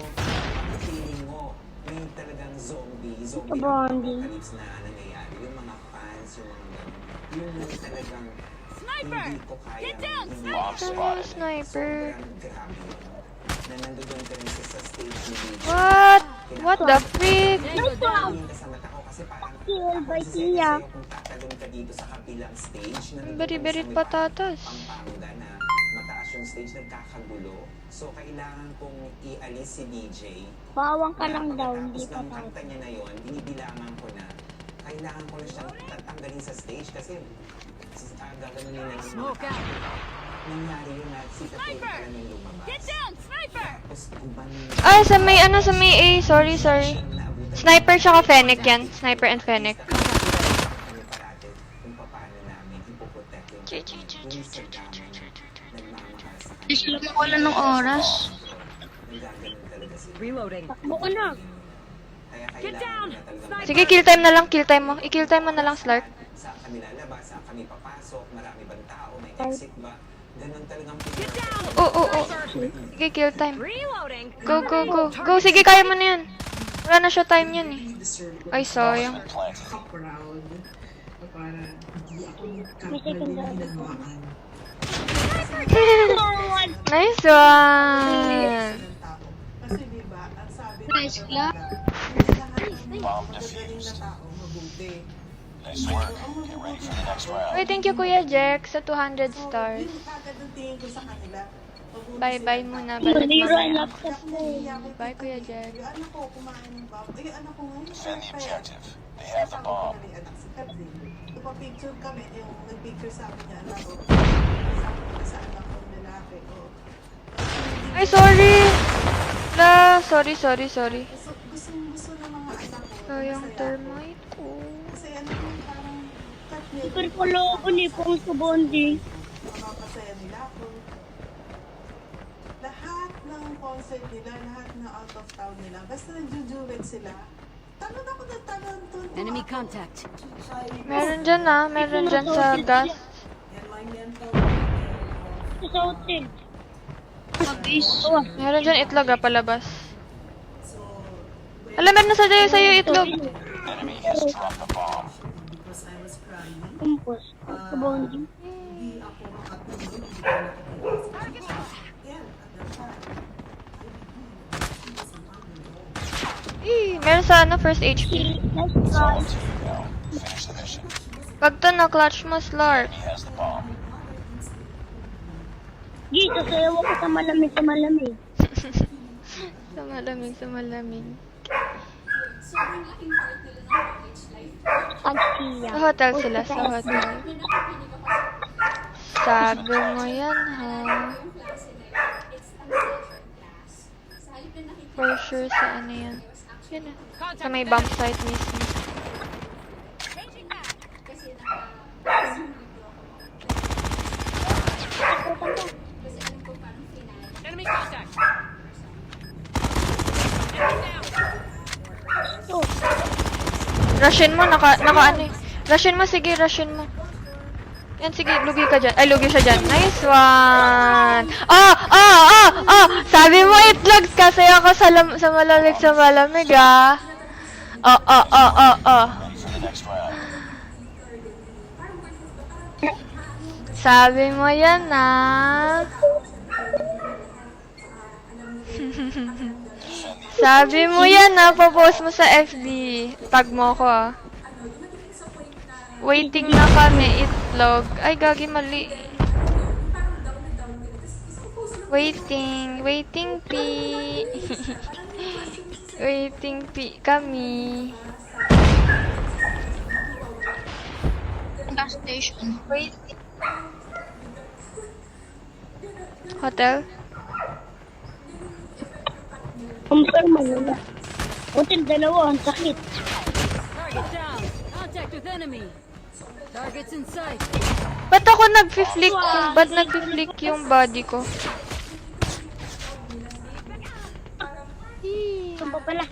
mo, may talagang zombie Bonding. apocalypse na nangyayari. Yung mga fans, yung mga ganun. Yun yung talagang hindi ko kaya. Bomb spotted. Sniper. Grabe yun. Na nandoon ka rin sa stage ni DJ. What? What the freak? Tango down. Sa mata ko kasi parang Kill by ako Tia. kung tatalon ka dito sa kabilang stage. Beri-berit patatas. Pampanga na mataas yung stage, nagkakagulo. So, kailangan kong ialis si DJ. Bawang ka lang daw, hindi Pagkatapos pa ng tayo. kanta niya na yun, binibilangan ko na kailangan ko na siyang tatanggalin sa stage kasi gaganunin na yung Smoke mga out. nangyari yun na si Tatang pa lang yung lumabas. Get down, sniper. Tapos guban Ay, sa may ano, sa may A. Sorry, sorry. Sniper tsaka Fennec yan. Sniper and Fennec. kami parati kung paano namin ipoprotect yung yung sadamang nagmamahal sa kanya. Hindi sila mawala ng oras. Nagaganon talaga sila. Reloading. Takbo ka na. Kaya kailangan na talagang Sige, kill time na lang. Kill time mo. I-kill time mo na lang, Slark. saan kami lalabas, saan kami papasok, marami bang tao, may exit ba? Ganun talagang Oo. Sige, kill time. Reloading. Go, go, go. Go, sige, kaya mo na yan. Wala na siya time yan eh. Ay, sayang. Planted. May second daw. Nice one! Kasi diba, ang sabi Nice clap. Bomb defused. Nice work. Get ready for the next round. Uy, thank you Kuya Jack sa 200 stars. agad ang tingin ko sa kanila. Bye-bye muna. Balik Zero ang mamaya. laptop ko. Bye, Kuya Jack. Yung anak ko, kumain ng bawang. Yung anak ko ngayon, Defend the objective. They have the bomb. Sabi ko anak si Kadri. Ipapicture kami, yung nagpicture sa akin niya, anak ko. Sabi ko sa anak ko lalaki. Ay, sorry! La, sorry. Gusto ng mga anak ko. Sayang termite ko. Kasi ano yung parang cut nila. Super polo ko ni Pong sa bonding. Makakasaya nila ako. Lahat ng concert nila, lahat ng out of town nila, basta nagjujuwet sila. Talon ako na talon. Enemy contact. Meron dyan meron dyan sa gas. And my mental Sa hotel. Mabis. Oh, Meron dyan itlog palabas. Alam, meron na sa'yo itlog. Enemy has dropped the bomb. kumpos. Kabonding. Meron sa first HP. Nice try. Finish the mission. Pag to na-clutch mo, Slark. He has the bomb. Dito, sayaw ako sa malamig. Sa malamig. Sobrang laking part nila ng college life. Pagsiya. Sa hotel sila, sa hotel. Sabi mo yan, ha? Yung klase na yun, it's a major class. Sa halip na nakikita For sure sa ano yan. Yan na. Sa may bomb site mismo. kasi naka-zoom libro ako. Kasi alam ko parang final. Enemy contact. Rushin mo, naka ano eh. Rushin mo, sige, rushin mo. Yan, sige, lugi ka dyan. Ay, lugi siya dyan. Nice one! Sabi mo itlog kasi ako sa malamig, ah. Ready for the next round. Sabi mo yan, ah. Sabi mo yan, ah. Popost mo sa FB. Tag mo ko, ah. Waiting na kami, itlog. Ay, gagi, mali. Waiting P. Waiting P kami. Gas station. Waiting. Hotel? Kumpar mo na. Hotel dalawa, ang sakit. Target down. Contact with enemy. Targets in sight. Ba't ako nag-flick yung body ko? Ito pa pala.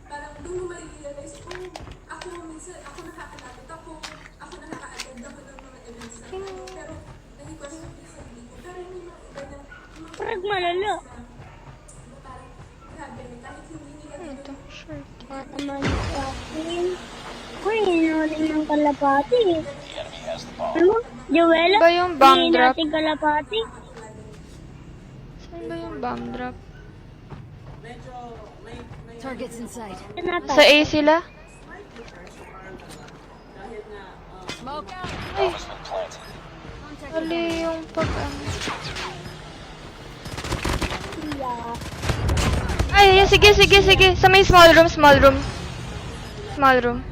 Parang doon mo marirealize, ako minsan, ako nakakalapit ako nakaka-attend ako ng mga events na pero nag-question ko sa sarili ko, pero may mga iba na Parang malala. parang grabe, kahit hindi nila Ito, short. Mataman sa akin. Uy, hinuling ng kalapati. The enemy has the bomb. Ano? Joella? Ba yung bomb Hingin drop? natin kalapati. Saan ba yung bomb drop? Targets in sight. Tinatay. Sa A sila? Smoke out. Ay, Has been planted. mali yung pag-ano. Ay, sige. Sa may small room.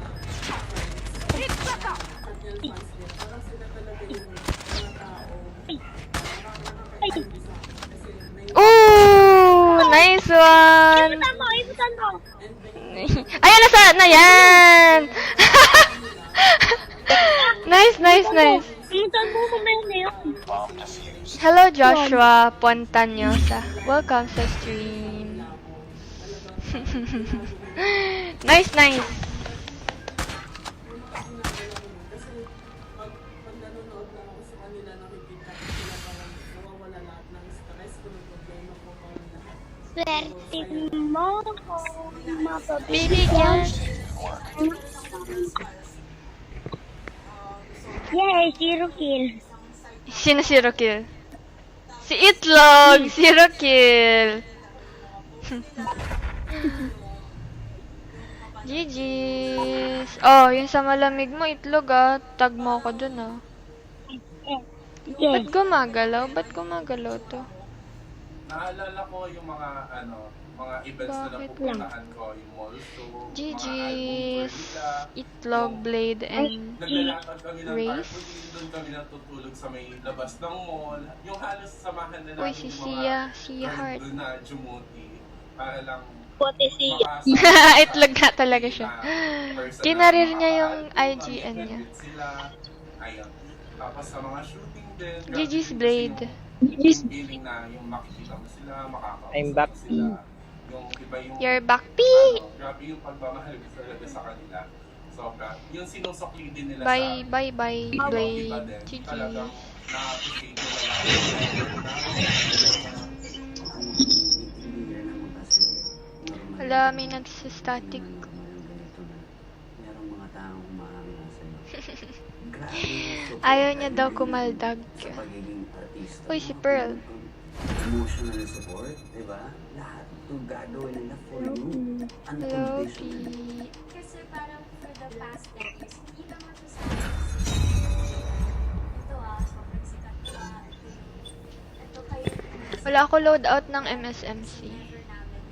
Ay, Ooh, nice one. ibutan mo. Ayan na yan. Nice. Ibutan mo kung meron na yun. Bomb defused. Hello Joshua Pontanyosa. Welcome sa stream. Nice. Swerte mo kung Bibigyan. Yay, 0 kill. Sino zero kill? Si Itlog! Zero kill! GG's! Oh, yung sa malamig mo, Itlog Tag mo ako dun Okay. Ba't gumagalaw to? Naalala ko yung mga mga events na Bakit napupuntahan ko, yung mall show, GG's! Itlog, Blade, and naglalakad kami ng Race? carpooling, doon kami natutulog sa may labas ng mall. Yung halos samahan na Uy, namin si yung mga Sia Heart. doon na Jumuti para lang Bote siya. Itlog na talaga siya. Kinarir niya yung IGN niya. Ayun. Tapos sa mga shooting din. GG's Blade. Yung feeling na yung makikita mo sila, makakausap I'm back. sila. Yung iba yung You're back, P! grabe yung pagmamahal ko talaga sa kanila. Sobra. Yung sinusukli din nila Bye, sa Blade. iba din. GG. Talagang Hindi yan naman kasi normal Wala, lang. may nagsistatic. Hindi naman yung ganito na merong mga taong humahanga sa'yo. Grabe yung support Ayaw na niya daw ibibigay kumaldag. sa pagiging artista Uy, mo. si Pearl. Emotional support, di ba? Lahat itong gagawin nila for you. Hello, Unconditional. P. Kasi parang for the past 10 years, hindi naman siya sa ito sobrang sikat pa. Ito kayo. Wala ako loadout ng MSMC. Never namin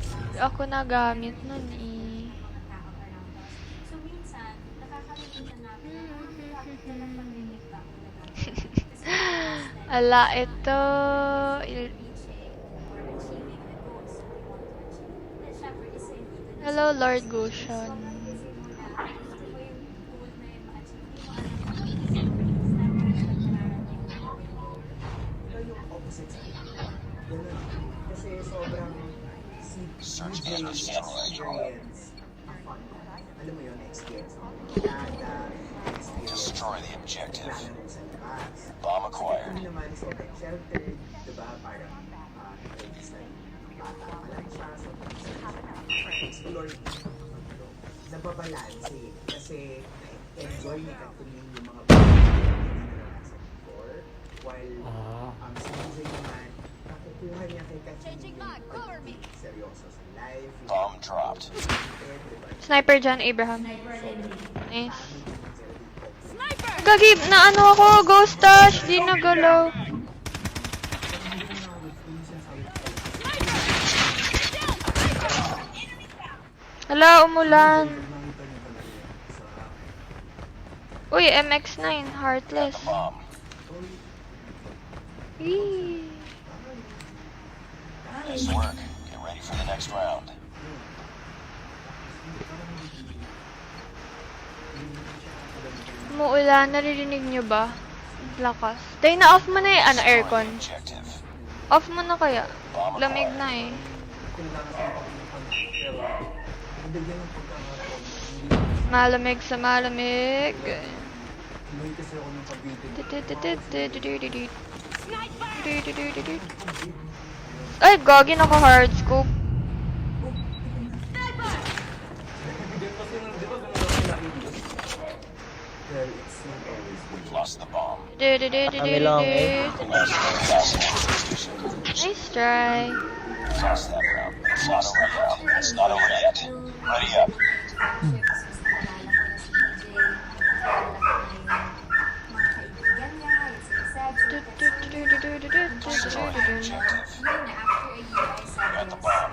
Hindi ako nagamit nun eh. mga tao around us. So minsan, nakakalimutan namin na bakit ka lang pag-inig ba ako nagagawa. Kasi Ala, ito. reaching or achieving the goals that we want to achieve. Then syempre, isa hindi ko na Hello, Lord Gushan. sobrang busy mo na gusto mo yung goal na yun ma-achieve. Hindi mo alam kung ano yung step by step nararating mo yung goal. Pero yung opposite side, ganun. Kasi sobrang si DJ experience a fun. Alam mo yun, experience ang plata, experience Destroy the objective. plano sa labas. Bomb acquired. Kung naman sobrang sheltered, diba? Parang register ng bata pa lang siya. So, explore nababalanse kasi enjoy ni Kathleen yung mga bagay na hindi naranasan before. While si DJ naman, nakukuha niya kay Kathleen yung pagiging seryoso sa life. yung Bomb dropped. diba? Sniper dyan, Abraham. Nice. Gagi, na ano ako, Ghost Dash, di nagalaw. Hala, umulan. Uy, MX9, Heartless. Bomb. Eee. Nice work. Get ready for the next round. Umuulan, naririnig nyo ba? Lakas. Tay na off mo na eh, ano, aircon. Objective. Off mo na kaya. Lamig na eh. Bigyan ng pagkakataon. Hindi Malamig sa malamig. May kasi ako ng pabitin. Ay, gagi, naka hard scope. Well, it's not always good. We've lost the bomb. Kami lang eh. Nice try. We've lost that round. It's not over yet. It's not over yet. Ready up. Destroy the objective. Got the bomb.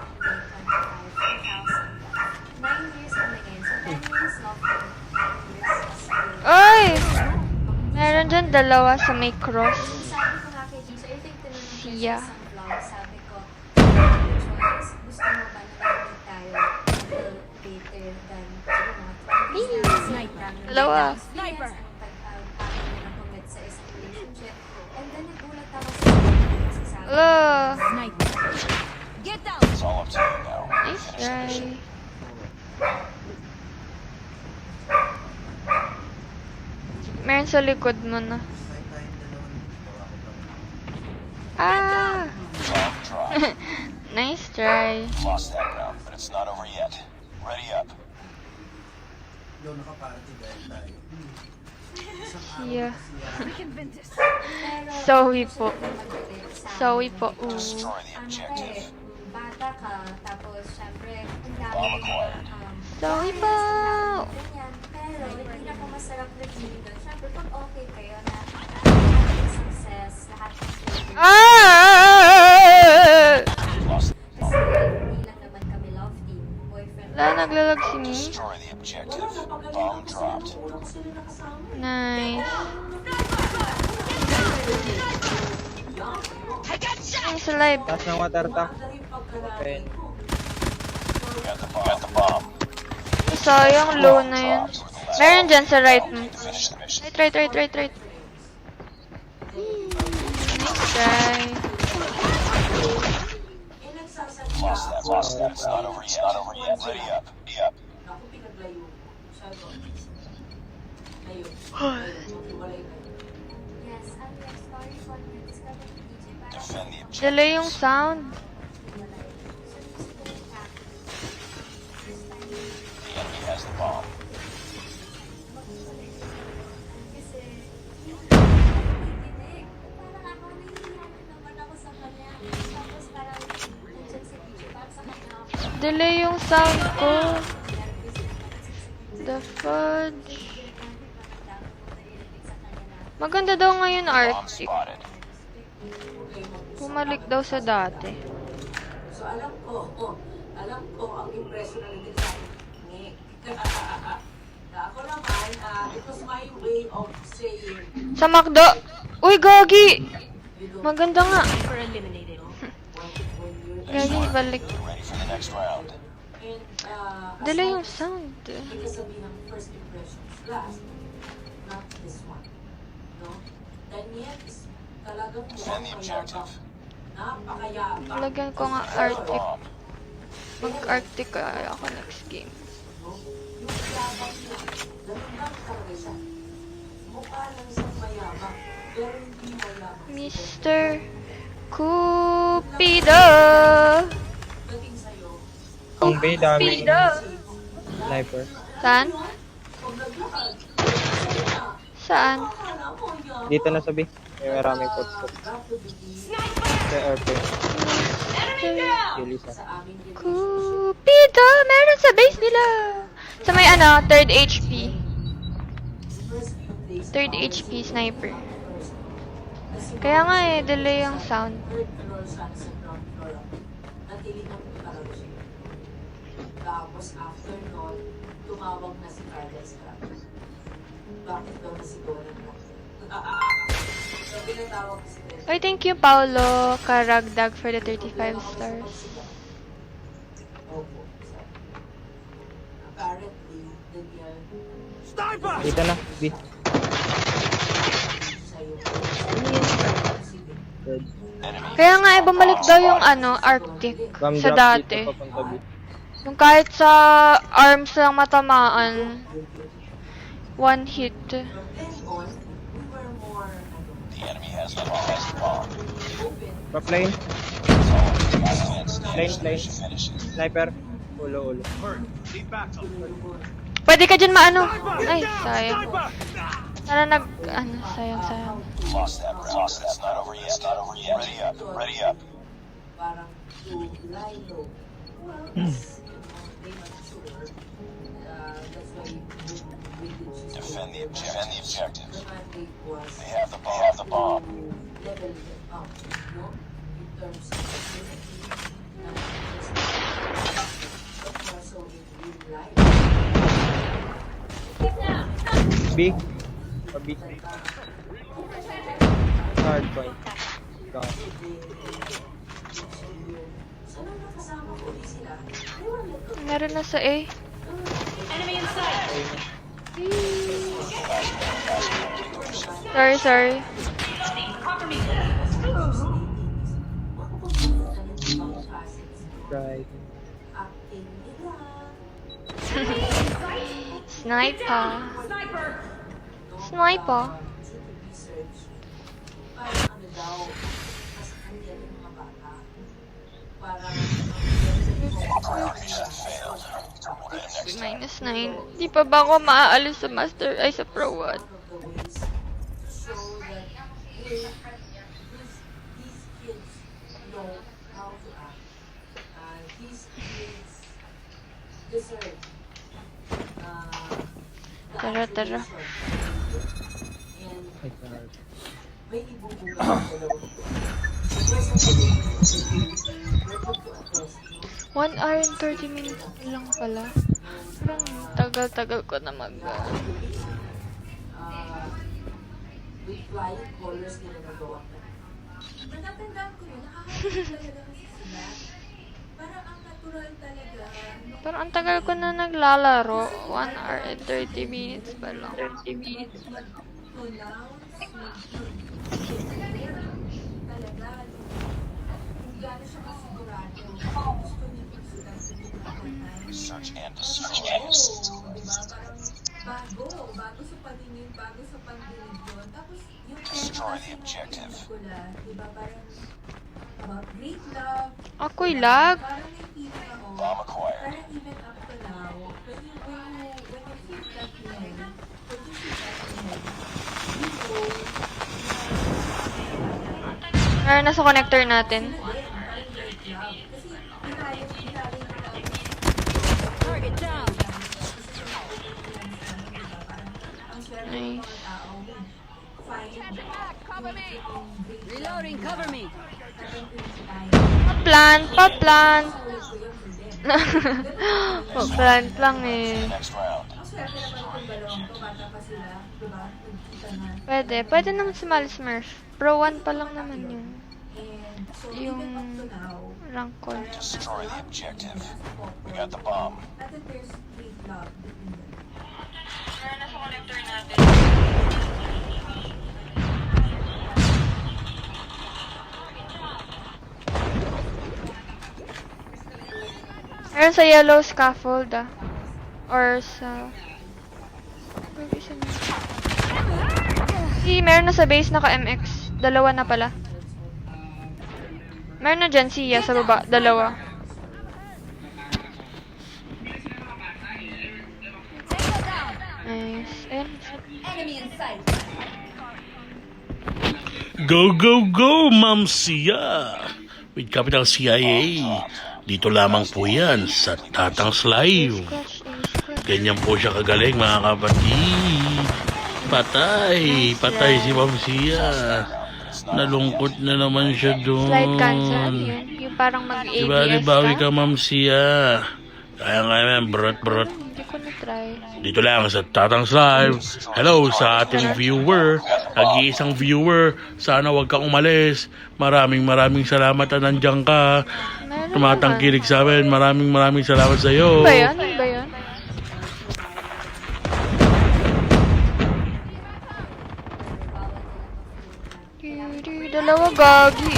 9 years kami ngayon. So 10 years love ko. 9 years. Ay! Meron dyan dalawa sa may cross. Sabi ko nga kay Jisoo, I think tinanong ko Siya. sa isang vlog, sabi ko, choice, gusto mo ba na nag-meet tayo until later than, siguro mga 20 years? Dalawa. Sniper! commit sa isang relationship. And then, nagulat ako sa sabi. Hello. Get down! It's all up to you now. Nice try. Meron sa likod mo na. Ah! Bomb dropped. Nice try. Lost that round, but it's not over yet. Ready up. Doon nakaparty dahil tayo. Yeah. We can win this. Sorry po. Sorry po. Ooh. Destroy the objective. Bata ka, tapos syempre, ang dami Bomb acquired. Sorry po. ganyan. Pero, hindi na po masarap na feeling doon. Syempre, pag okay kayo na lahat ng success, lahat ng failure, Ah! Lost. kasi hindi lang naman kami love team, boyfriend. Wala, naglalag si me. Destroy the objective. Bomb dropped. Nice. Nice alive. Taas ng water tank. Okay. Got the bomb. Sayang, low na yun. Meron dyan sa right mo. Finish the mission. Right. Nice try. Lost that. It's not over yet. Not over yet. Ready up. Be up. Yes, Delay yung sound. Delay yung sound ko. The fudge. Maganda daw ngayon, Arctic. Bumalik daw sa dati. So alam ko ang impression na nandito sa akin. Ako naman, it was my way of saying. Sa McDo. Uy, Gagi! Maganda nga. Gagi, balik. Delay yung sound. First impressions last, not this one. No? Daniel is talagang napakayabang. Lagyan ko nga Arctic. Mag-Arctic kaya ako next game. Yung yabang niya, lamang talaga siya. Mukha lang siyang mayabang, pero hindi mayabang. Mr. Cupido! Dating sa'yo, Ang B, dami. Cupido! Sniper. Saan? Saan? Dito na sa B. May maraming footsteps. Sa airplane. Yulisa. Cupido! Meron sa base nila! Sa may ano, 3rd HP. 3rd HP sniper. Kaya nga eh, delay yung sound. Tapos after nun, tumawag na si Carla Scrap. Bakit daw nasigaw ng rock? So pinatawag ko si Ted. Ay, thank you, Paolo Karagdag for the 35 stars. Opo. Apparently, Daniel, Dito na, B. sa'yo. Third. Kaya nga eh, bumalik daw yung ano, Arctic Bomb sa drop dati. dito papunta B. Yung kahit sa arms lang matamaan, one hit. Then on, we were more, Top lane. Lane. Sniper. Ulo. Pwede ka dyan maano. Ay, sayang. Sana sayang. Lost that. It's not over yet. Ready up. parang to lie low. Well, that's, they mature. That's why we did Defend the objective. The mandate was They have the bomb. to level them up, no? In terms of community, not just but also in real life. B. B. Hard point. Gone. Meron na sa A. Sorry. Right. Sniper. -9. Di pa ba ako maaalis sa master ay sa pro 1? Tara. One hour and 30 minutes lang pala. Parang tagal-tagal ko na mag... with flying colors nila nagawa ko. Natatandaan ko yun, nakakalit talaga kasi sila. Parang ang natural talaga. Parang ang tagal ko na naglalaro. 1 hour and 30 minutes pa lang. 30 minutes pa lang. Talaga, kung gano'n siya kasigurado, gusto niya pagsulat sa mga Search and destroy. Diba? Parang bago sa paningin, bago sa pandinig yun. Tapos yung Destroy the tema objective. kasi ng pelikula, di ba, parang about great love. Ako'y lag. Parang may feeling ako, Bomb acquired. parang even up to now, when you feel that end, when you feel that end, you know, Meron na sa connector natin. parang great love. Kasi pinalayang Target down. ang swerte ng Nice. mga tao, find Reloading, cover me. Pa-plant, pa-plant. Pa-plant lang eh. Next round. ang swerte naman itong dalawang to, bata pa sila, diba? Nagkita na. Pwede naman si Smurf. Pro 1 pa lang naman yung And so, yung even up to now, rank ko. Destroy the objective. We got the bomb. I think there's great love between them. Meron na sa connector natin. Meron sa yellow scaffold Or sa... meron na sa base naka-MX. Dalawa na pala. Meron na dyan siya sa baba. Dalawa. Nice. Ayan. Enemy in sight. Go, go, go, Ma'am Sia! With capital CIA. Dito lamang po yan sa Tatang's Live. Ganyan po siya kagaling, mga kapatid. Patay si Ma'am Sia. Nalungkot na naman siya doon. Slight cancer. Ano yun? Yung parang mag-ABS Diba, ka? ka, Ma'am Sia. Kaya, brot. Hindi ko na-try. Dito lang sa Tatang's Live. Hello sa ating viewer. Nag-iisang viewer. Sana wag kang umalis. Maraming salamat na nandiyan ka. Meron Tumatangkilik sa amin. Maraming salamat sa iyo. Ano ba yan? Ano ba yan? Dalawa gagi.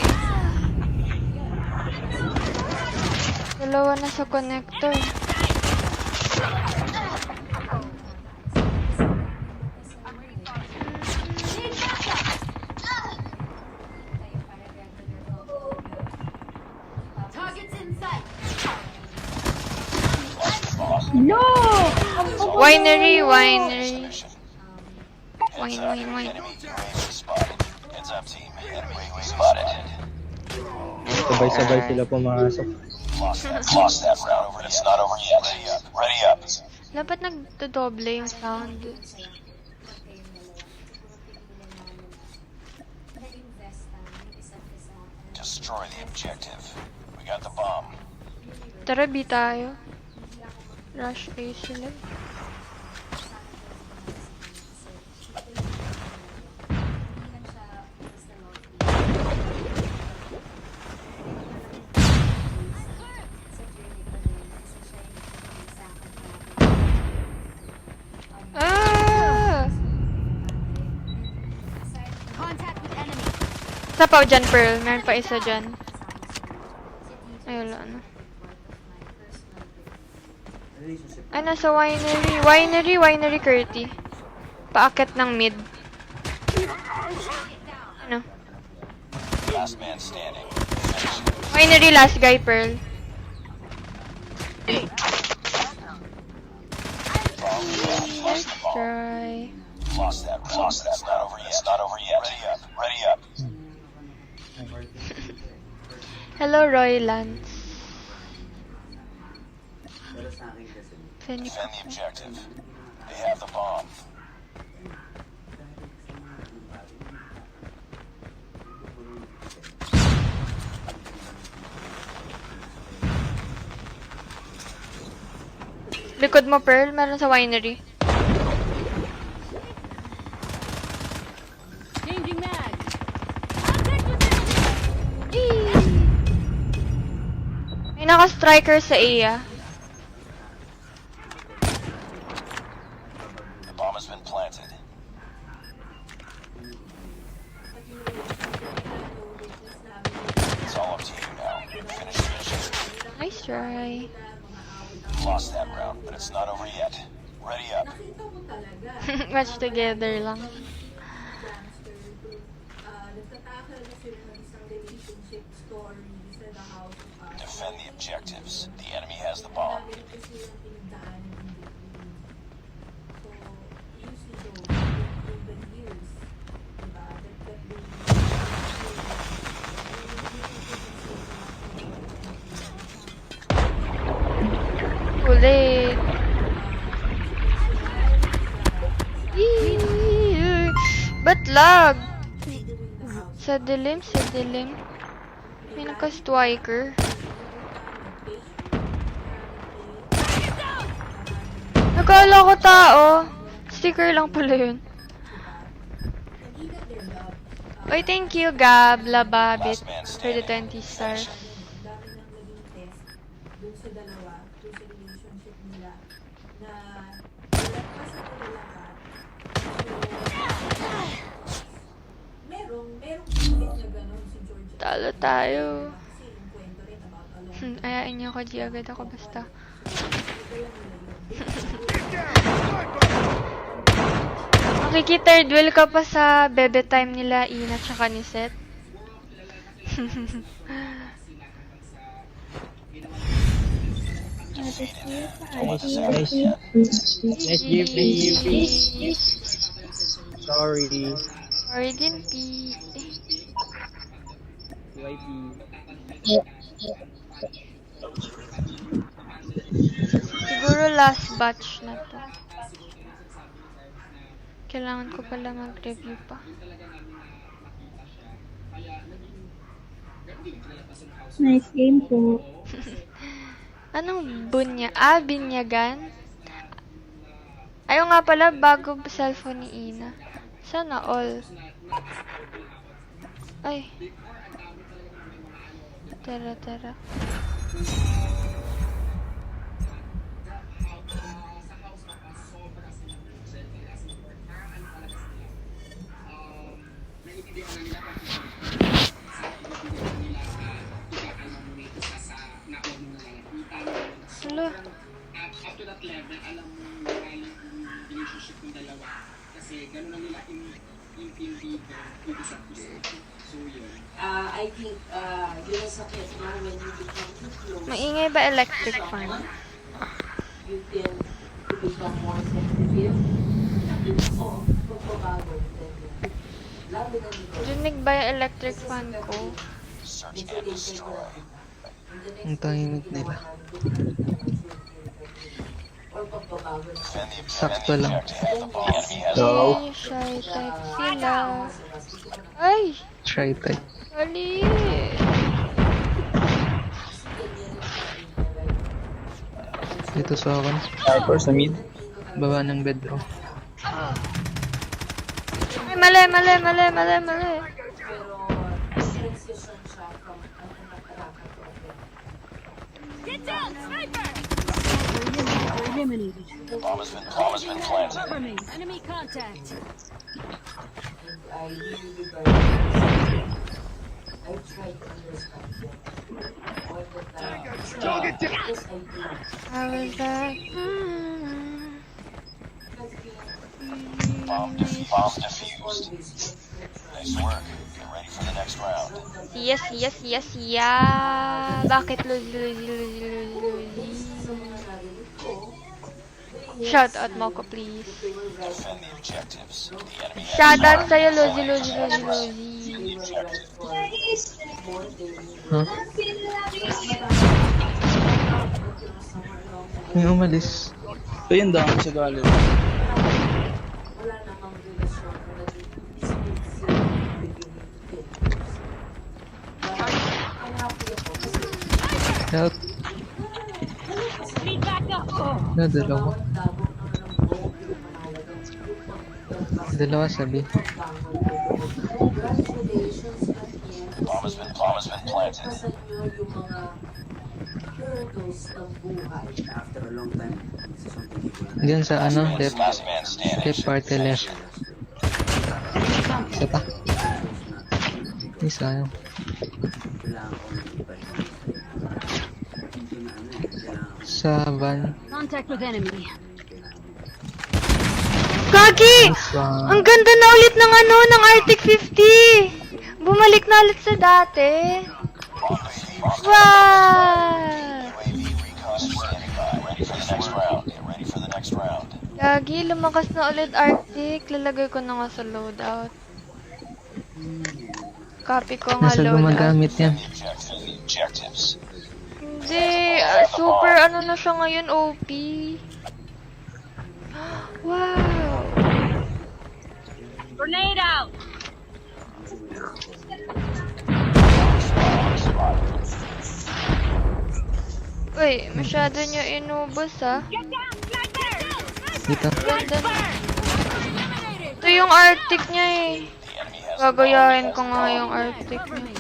Dalawa na sa connector. Targets in sight. No! Winery. Wine. Enemy UAV spotted. Heads up, team. Enemy UAV spotted. Sabay-sabay sila pumasok. Lost that round. It's not over yet. Ready up. Dapat nagdodoble yung sound. Destroy the objective. We got the bomb. Tara, B tayo. Rush A sila. Contact with enemy. Isa pa dyan, Pearl. Meron pa isa dyan. Ay, wala na. Ay, nasa winery. Winery, Curty. Paakit ng mid. Ano? Last man standing. Winery, last guy, Pearl. Let's try. Lost that. It's not over yet. It's not over yet. Ready up. Hello, Roy Lance. Defend the objective. They have the bomb. Likod mo, Pearl. Meron sa winery. Changing mag. May naka-striker sa A. The bomb has been planted. It's all up to you now. Finish the mission. Nice try. Lost that round, but it's not over yet. Ready up. nakita mo talaga. Watch together lang. Gangster to, nagtatakal na sila ng isang relationship story sa the house of us. Defend the objectives. The enemy has the bomb. Marami rin kasi yung pinagdaanan ng between. So, you see those in the years, diba, that they Ulit. Eee, ba't lag? Sa dilim, sa dilim. May naka-striker. Nakala ko tao. Sticker lang pala yun. Oy, thank you, Gab, Lababit, for the 20 stars. dun sa dalawa, dun sa relationship nila, na nalagpasan nila lahat. So, merong limit na ganun si George. Talo tayo. Kasi yung kwento rin about alone. Ayain niyo ako, G agad ako basta. Makiki-third wheel ka pa sa bebe time nila, Ina, tsaka ni Seth. Nice game, please. Sorry. Sorry din, P. YP. Siguro last batch na to. Kailangan ko pala mag-review pa. Nice game po. Anong bunya? Ah, binyagan? Ayaw nga pala, bago cellphone ni Ina. Sana all. Ay. Tara. Hello. Up to that level, alam mo yung relationship ng dalawa. Kasi gano'n lang nila yung isa't isa. So yun. I think, yun ang sakit mo when you become too close. Maingay ba electric fan? You tend to become more sensitive. Oo, magbabago. Lalo na nito. Dinig ba yung electric fan ko? Search and destroy. Ang tahimik nila. Sakto lang. Ay, shy type sila. Ay! Try type. Ali! Dito sa akin. Sniper sa mid. Baba ng bedroom. Ay, mali! Get down, sniper! Eliminated. Bomb has been planted. Cover me. Enemy contact. I try to understand them. All the time. Yes, I do. How was that? Bomb defused. Nice work. Get ready for the next round. Yes. Bakit Luzi? Shout out mo ko, please. Defend the objectives. The enemy has Shout out sa'yo, Luzi. Huh? May umalis. So yun daw sa galing. Wala namang relasyon na naging smooth sailing between 10 years. Ang happy ako kasi Help. Na dalawa. Dalawa sabi. Congratulations Daniel. Bomb has been planted. Pasan nyo yung mga hurdles ng buhay. After a long time, this is something you will Diyan sa ano, left. Last man standing. Left party left. Isa pa. Ay, sayang. kailangan ko ng iba. Hindi na ano, kailangan ko Sa van. Contact with enemy. Gagi! Ang ganda na ulit ng ng Arctic 50! Bumalik na ulit sa dati. Wow! Gagi, lumakas na ulit Arctic. Lalagay ko na nga sa loadout. Copy ko nga Nasa loadout. gumagamit yan. Hindi, super ano na siya ngayon, OP. Wow! Grenade out! Uy, masyado niyo inubos ah. Dito. Ganda na. Ito yung Arctic niya eh. Gagayahin ko nga yung Arctic niya.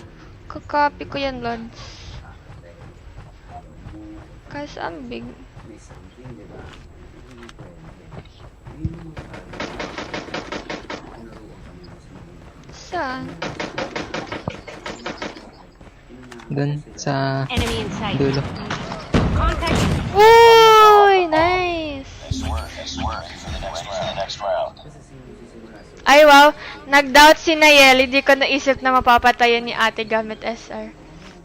Kakopy ko yan, Lods. Kasi ang big. Saan? Doon sa dulo. Uy! Nice! Ay wow! Nag-doubt si Nayeli. Di ko naisip na mapapatayan ni ate gamit SR.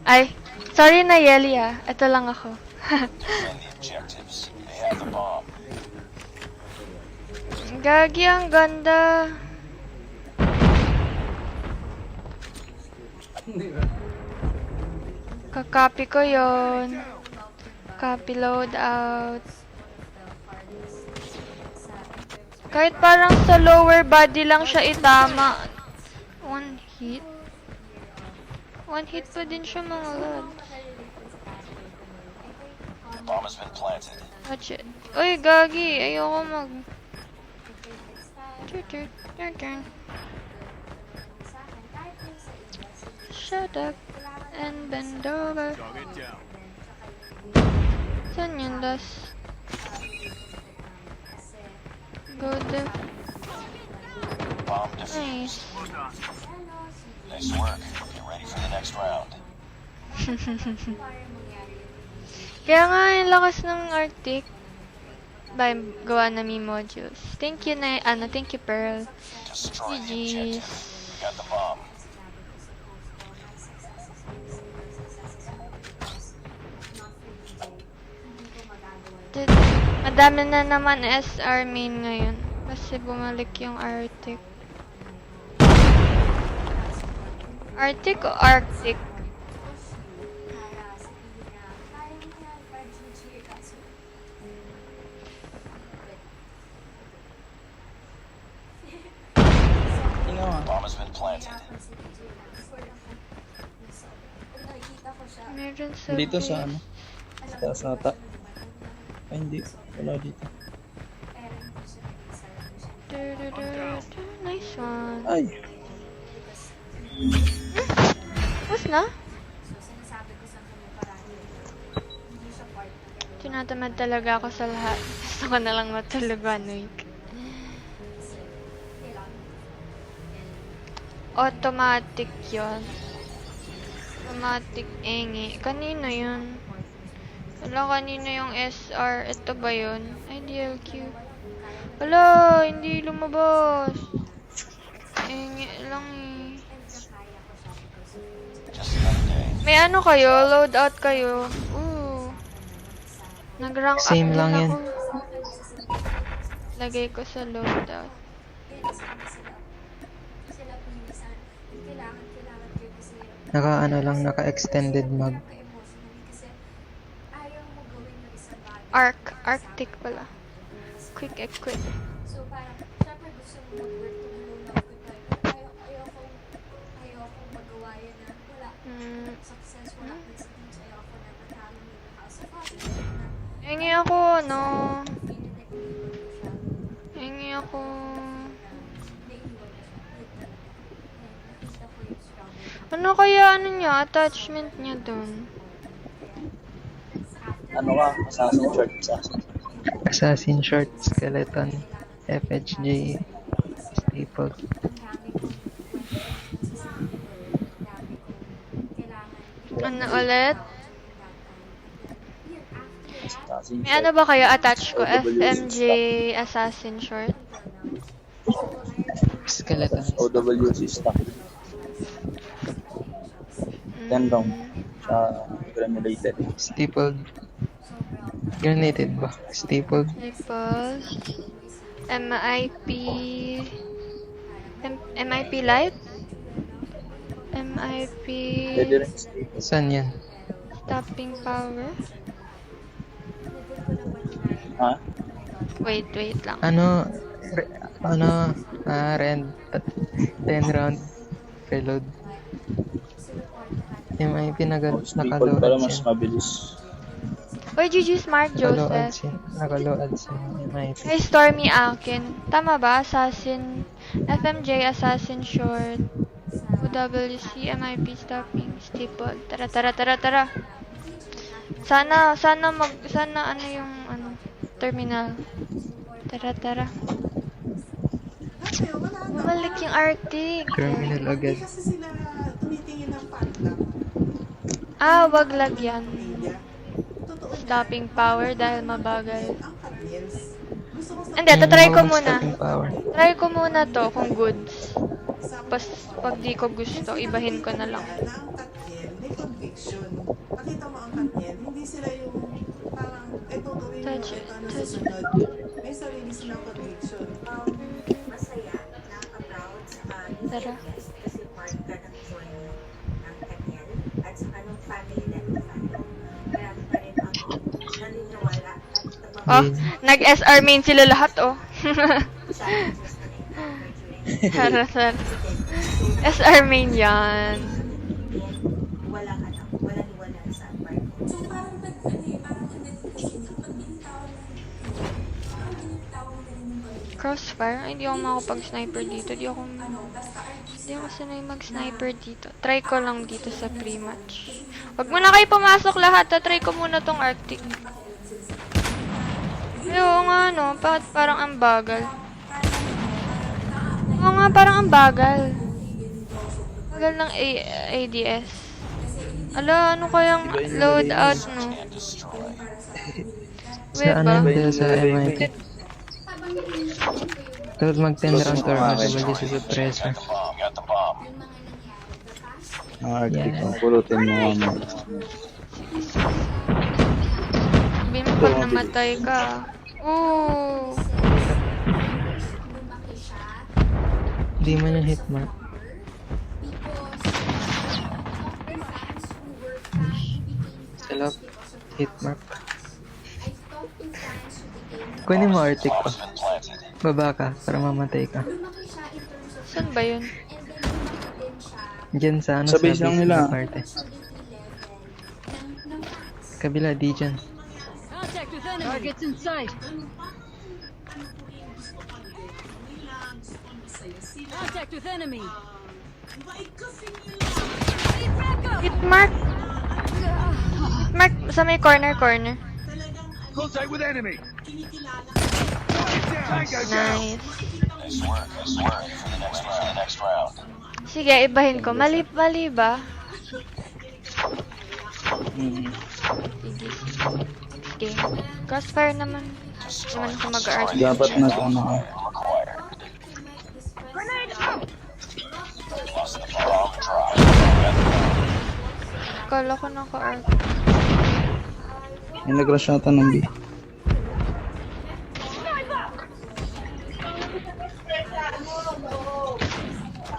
Ay, sorry Nayeli ah. Ito lang ako. Gagi, ang ganda. Kakopy ko yon. Copy loadout. Kahit parang sa lower body lang siya itama. One hit. One hit pa din siya mga lods. Watch it. Uy, gagi. Ayoko mag... Turn. Shut up and bend over. Saan yun, Das? Go there. Nice. Nice work. Get ready for the next round. Kaya nga, yung lakas ng Arctic. By gawa na mi modules. Thank you na, thank you Pearl. GG's. Got the bomb. Madami na naman SR main ngayon. Kasi bumalik yung Arctic. Arctic o Arctic? Bomb has been planted. Meron sa Dito sa ano? Sa taas nata. Ay, hindi. Wala dito. Nice one. Ay! Tapos na? Tinatamad talaga ako sa lahat. Gusto ko na lang matulog 1 week. Automatic yon. Automatic engi. Kanino yun? Wala, kanino yung SR. Ito ba yun? Ay, DLQ. Wala, hindi lumabas. Engi lang eh. May ano kayo? Loadout kayo? Ooh. Nag-rank up Same din lang yan. ako. Lagay ko sa loadout. Naka-extended mag. Arctic pala. Quick equip. So parang, syempre gusto mo mag-work tulong na ayoko magawa yan na wala. Success, wala prestige, ayoko na matalo mo yung house of fashion. Hingi ako, no? Hingi ako. Ano kaya niya? Attachment niya dun? Ano ka? Assassin short. Assassin short, skeleton, FHJ, staple. Ano ulit? May ano ba kayo attach ko? FMJ Assassin Short? Skeleton. OWC stock. 10 round. Granulated. Stapled. Granated ba? Stapled. Staples. MIP. MIP light? MIP. Pwede rin staple. Saan yan? Stopping power. Ha? Wait lang. Ano? Rend. 10 round. Reload. MIP Staple para nakalo-ads mas yan. mabilis. Uy, GG Smart Joseph. Nakalo-ads yan. MIP. Hey, Stormy Akin. Tama ba? Assassin. FMJ, Assassin Short. OWC, MIP, Stopping, Staple. Tara. Sana ano yung terminal. Tara. Bumalik yung Arctic. Terminal agad. Kasi sila tumitingin ng padlock. Wag lagyan. Stopping power dahil mabagal. Hindi, tatry ko muna. Stopping power. Try ko muna to kung goods. Tapos pag di ko gusto, ibahin ko na lang. Ng Katniel, may conviction. Pakita mo ang Katniel, hindi sila yung parang, eto gawin mo, eto na susunod. May sarili silang conviction. Masaya, nakaka-proud, Tara. kasi part ka ng journey ng Katniel at saka ng family na marami pa rin ang naniniwala at Nag-SR main sila lahat, oh. Tara. SR main yan. walang wala sa part ko. So parang Crossfire? Ay, hindi ako makapag-sniper dito. Hindi ako sanay mag-sniper dito. Try ko lang dito sa pre-match. Wag mo na kayo pumasok lahat. Try ko muna tong Arctic. Ay, oo nga, no. Parang ang bagal. Oo nga, parang ang bagal. Bagal ng ADS. Ala, ano kayang loadout, no? Sa ano ba sa MIP? Tapos mag-10 round or mag-WC sa suppressor. Arctic, ang pulutin mo mo. Sabi mo pag namatay ka. Ooh. Hindi man yung hitmark. Salap. Hitmark. Kunin mo Arctic pa. Baba ka para mamatay ka. Saan ba yun? Diyan sa ano Sa base lang nila. Parte. Kabila, di dyan. Contact with enemy. Targets in sight. Contact with enemy. Hitmark sa may corner. Contact with enemy. Nice. Nice work. For the next round. Sige, ibahin ko. Mali ba? Sige. Crossfire naman. Naman ko mag-art. Dapat ano ka. Kala ko naka-art. May nag-rush nata ng B.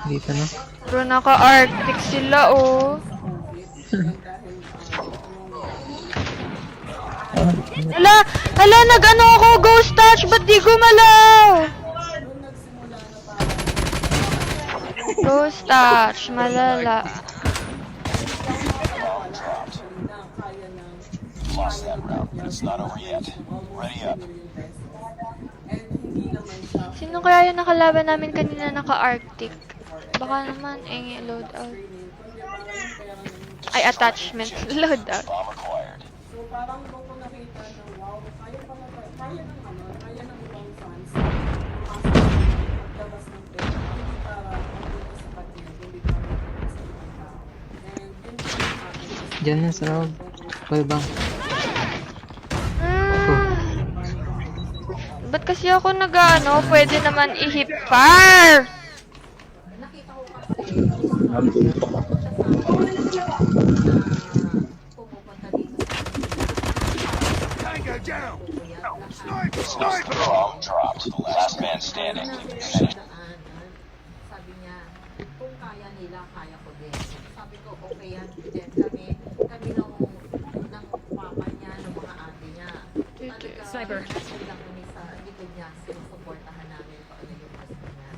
Dito na. Bro, naka-arctic sila, oh. Hala, nag-ano ako, ghost touch, ba't di gumalaw? Ghost touch, malala. Lost that round, but it's not over yet. Ready up. Sino kaya yung nakalaban namin kanina naka-arctic? Baka naman, loadout. Ay, attachment. Loadout. Bomb acquired. So parang doon ko nakita na wow, kaya ng ibang fans labas ng pera. Hindi para pagpunta sa Katniel, hindi para sa ibang tao. And yun din yung akin. Diyan na sa loob. Bang. Ba't kasi ako nag-ano? Pwede naman i-hip fire! Tango down. Sniper! Bomb dropped. Last man standing. Finish. Sabi niya, kung kaya nila, kaya ko din. Sabi ko, okay yan. Then kami ng papa niya, ng mga ate niya. Sniper. Lang kami sa likod niya, sinusuportahan namin kung ano yung gusto niya.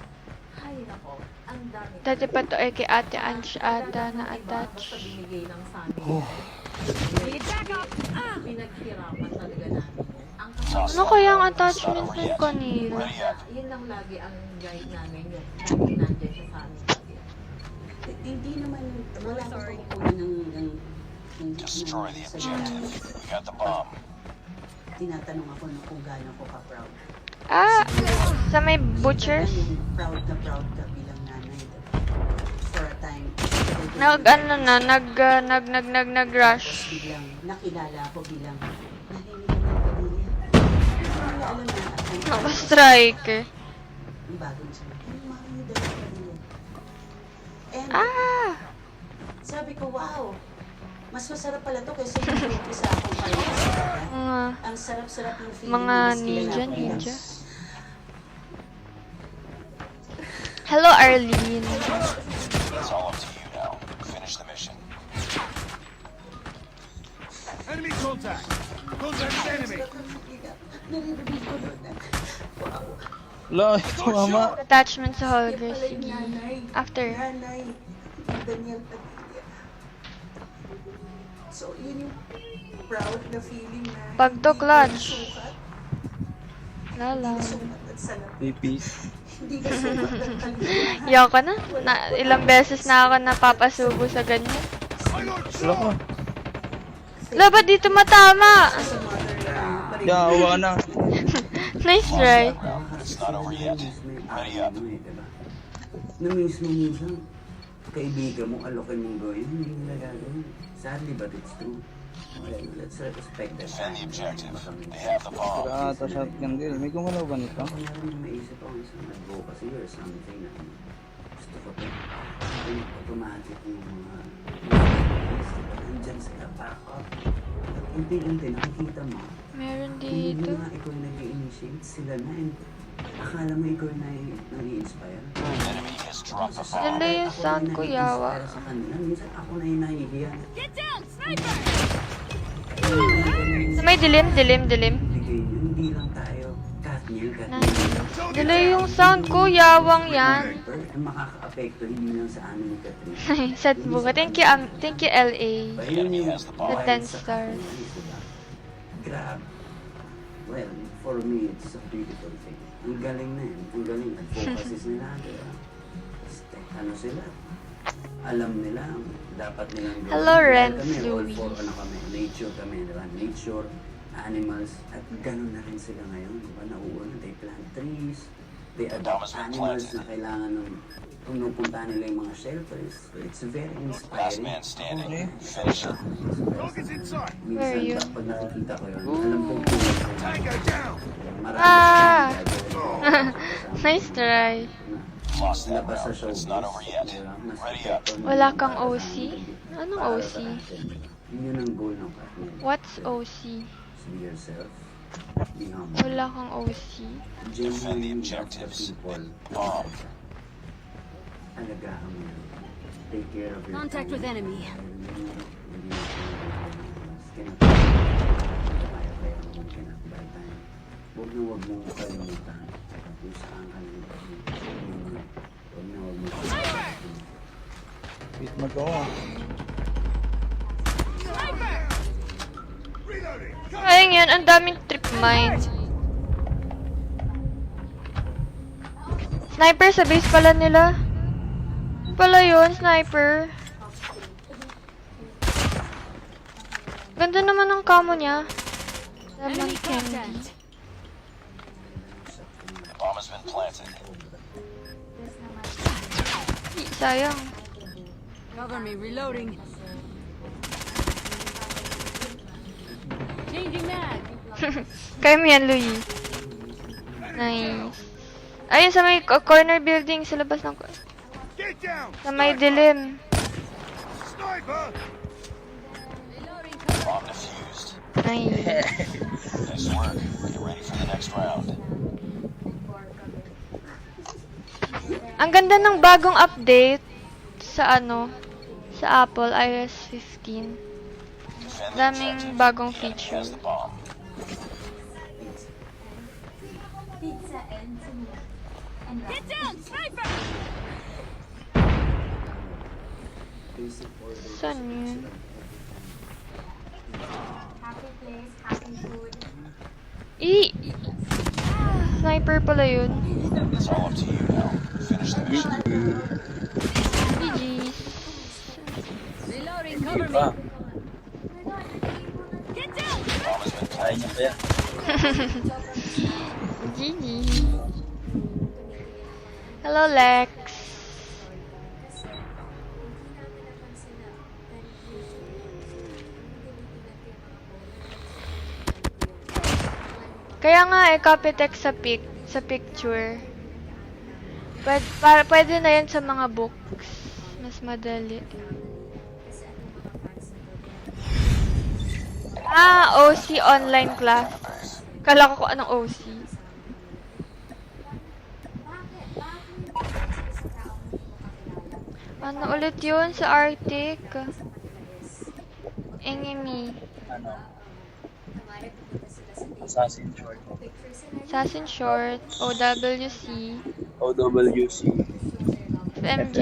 Hay nako, ang dami. Dati pa to ay kay Ate Ange ata na-attach. Basta binigay lang sa amin. Oh. Pinaghirapan talaga namin yan. Ang Ano kaya ang attachment ng kanila? yun lang lagi ang guide namin yun. Lagi nandiyan siya sa amin. Hindi naman, wala akong pagkukunan ng Destroy the objective. You got the bomb. tinatanong ako na kung gaano ko ka-proud. Ah! Sa may butchers? Proud ka bilang nanay. For a time. Nag-rush. Biglang nakilala ko bilang nahimik ng pamilya. Wala alam na. Naka-strike eh. Ang bagong siya. Ang mahal daw ng pamilya. And, sabi ko, wow, mas masarap pala to kaysa yung isa akong parang ang sarap-sarap ng feeling. Mga ninja. Hello, Arlene. It's all up to you now. Finish the mission. Enemy contact. Contact with enemy. Naririnig ko doon na, wow. Lo, mama. Attachment sa Holger. Yan pala yung nanay. After. Nanay. Daniel Padilla. So, yun yung proud na feeling na Pag to clutch. Lala. Pipis. hindi ka sumat ng kalimutan. Yaw ka na. Ilang beses na ako napapasubo sa ganyan. Wala ko. Laba dito matama. Yawa na. Nice try. It's not over yet. Ready up. Na-miss mo minsan, kaibigan mo, alokin mong gawin, hindi nila gagawin. Sadly, but it's true. Well, let's respect that. Defend the objective. They have the bomb. Saka ata shotgun din. May gumalaw ba nito? Ako na rin maisip ako isang advocacy or something na gusto ko to. Automatic yung mga nandyan sila, back up. At unti-unti, nakikita mo, Meron kung hindi dito. nga ikaw nag-i-initiate, sila na and akala mo ikaw na nag-i-inspire. Enemy has dropped the bomb. Ganda yung sound ko, yawa. Sa kanila, minsan ako na yung nahihiya. Get down, sniper! May dilim. Bigay nyo, hindi lang tayo. Katniel. Delay yung sound ko, yawang yan. Ang makaka-apekto, hindi lang sa amin ni Catherine. Set buka. Thank you LA. The 10 stars. Grab. Well, for me, it's a beautiful thing. Ang galing na yun. Ang galing. Advocacies nila. Diba? Ano sila? Alam nila. Dapat nilang gawin. Hello, Renz Kami, all Louis. for ano kami. Nature kami. Diba? Nature, animals. At ganun na rin sila ngayon. Diba? Nauuna. They plant trees. They adopt animals na kailangan ng pinupunta nila yung mga shelters. It's very Last inspiring. man standing. Finish it. Target's inside. Where are you? Minsan, pag nakikita ko yun, alam kong kung Tango down. Ah! Nice try. Lost that round, but it's not over yet. Ready up. Wala kang OC? Anong OC? Yun ang goal ng partner. What's OC? Be yourself. Be humble. Wala kang OC. Defend the objectives. Bomb. Alagaan mo yan. Take care of your Contact with enemy. Huwag na huwag mong kalimutan kung saan ka nang huwag na huwag mong kalimutan. Wait mo to. Ayun yun, ang daming trip mine. Sniper sa base pala nila. Pala yun, sniper. Ganda naman ang camo niya. Naman Enemy candy. contact. Bomb has been planted. Sayang. Cover me, reloading. Changing mag. Kaya mo yan, Louie. Nice. Ayun, sa may corner building sa labas ng... Get down! Sa may dilim. Sniper! Bomb defused. Ay. Nice work. Get ready for the next round. Ang ganda ng bagong update sa sa Apple iOS 15. Defend the Daming objective. bagong The enemy feature. has the bomb. Pizza and Get down, sniper! Saan yun? happy place, happy food. Sniper pala yun. It's all up to you now. Finish the mission. GG's. Reloading, cover me. Get down! Bomb has been planted. GG. Hello, Lex. Kaya nga copy text sa picture. Pwede na yan sa mga books. Mas madali. OC online class. Kala ko kung anong OC. Ano ulit yun sa Arctic? Enemy. Assassin short. Assassin short. OWC. OWC. FMJ.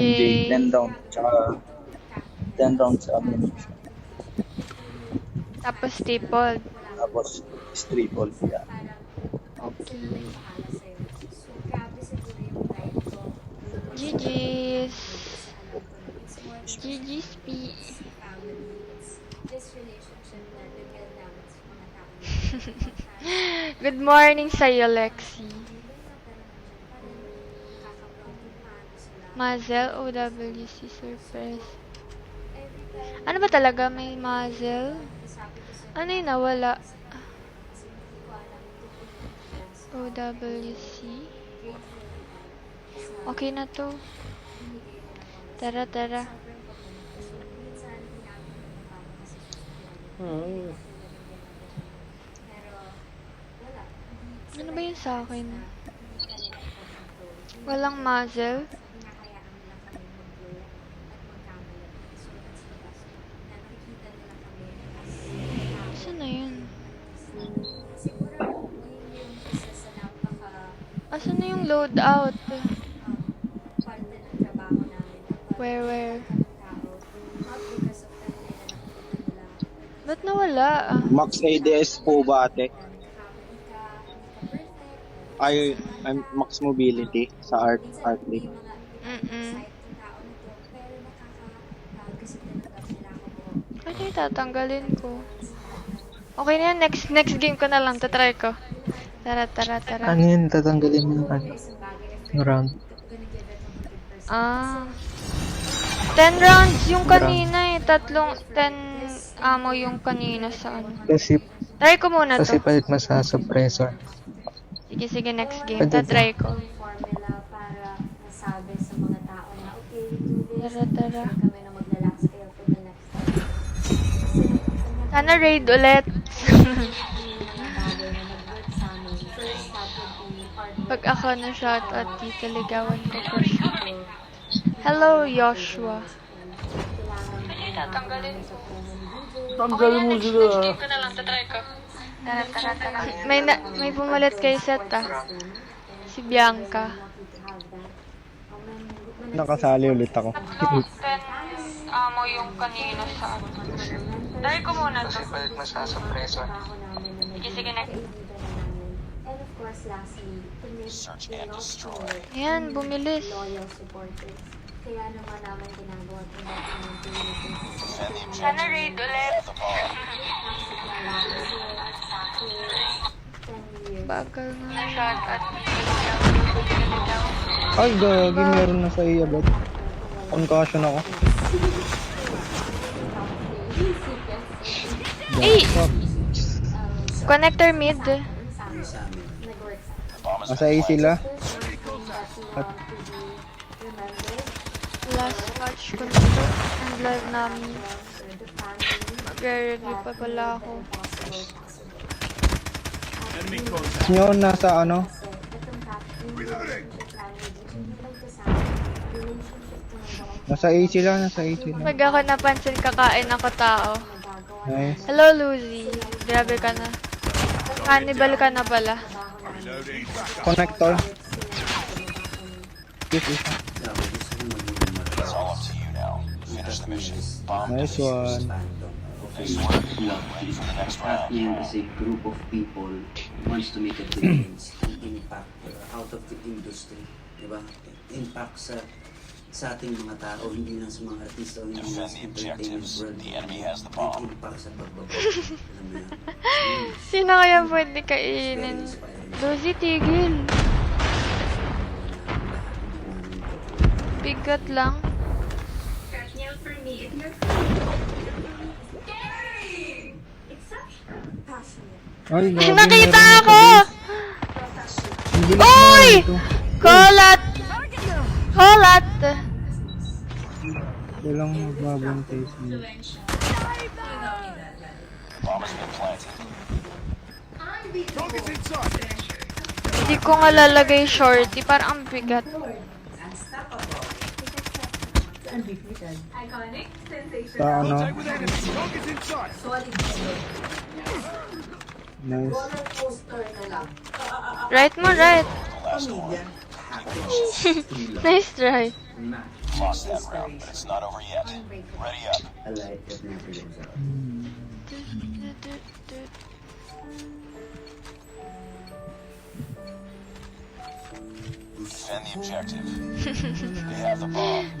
10 round. Tsaka 10 rounds ammunition. Tapos stapled. Tapos triple. Yeah. Okay. GG's. GG's P. Good morning sa'yo, Lexi. Mazel, OWC surprise. Ano ba talaga? May Mazel? Ano yung nawala? OWC. Okay na to. Tara. Ano ba yun sa akin? Walang muzzle? Saan na yun? Asan na yung loadout? Where? Ba't nawala? Max ADS po ba ate? Ay, max mobility sa Arctic. Ano yung tatanggalin ko? Okay na yan, next game ko na lang, tatry ko. Tara. Ano yun, tatanggalin mo yung round? 10 rounds yung kanina 10 ammo yung kanina sa Kasi Try ko muna to. Kasi palit mo sa suppressor. Sige, next game. Tatry ko. Formula para nasabi sa mga tao na, okay, do this. Tara. Kami na mag-relax kayo for the next time. Sana raid ulit. Pag ako na shoutout dito, ligawan ko po siya. Hello, Joshua. Tatanggalin ko. Tanggalin mo sila. Next game ko na lang. Tatry ko. Tara. May pumalit kay Seth Si Bianca. Nakasali ulit ako. 10 ammo yung kanina sa Try ko muna to. Kasi palit mo sa suppressor. Sige, next. And of course, lastly, to make the long Ayan, bumilis. loyal supporters. Kaya naman namin ginagawa itong documentation. Sana raid ulit. Bagal nga. Shoutout. Ay, gagi, meron na sa iya, bot. Concussion ako. Connector mid. Nasa A sila. Last watch ko nito. And live namin. Magre-review pa pala ako. Enemy contact. Nyo nasa ano? Nasa AC lang, nasa AC lang. Pag ako napansin, kakain ako tao. Nice. Hello, Lucy. Grabe ka na. Cannibal ka na pala. Reloading. Connector. This is It's all up to you now. Finish the mission. Bomb nice defused. one. Nice work. Ready for the next round. Yan is a group of people who wants to make a difference and impact out of the industry. Diba? Impact sa ating mga tao, hindi lang sa mga artista, hindi lang Defend sa the entertainment objectives. world. The enemy has the bomb. Impact sa pagbabago. Alam mo yan? Sino kaya pwede kainin? Lucy, tigil. Bigat lang. Ay, Ay, nakita ako! Uy! Kolat! Kolat! Walang magbabantay sa inyo. Bomb has been planted. Target inside. Hindi ko nga lalagay shorty. Parang ang bigat. Sa ano? Contact with enemy. Target inside. Nice. Roller coaster na lang. Right mo, right. Last one. Nice try. Lost that round, but it's not over yet. Ready up. A light that never goes out. Defend the objective. They have the bomb.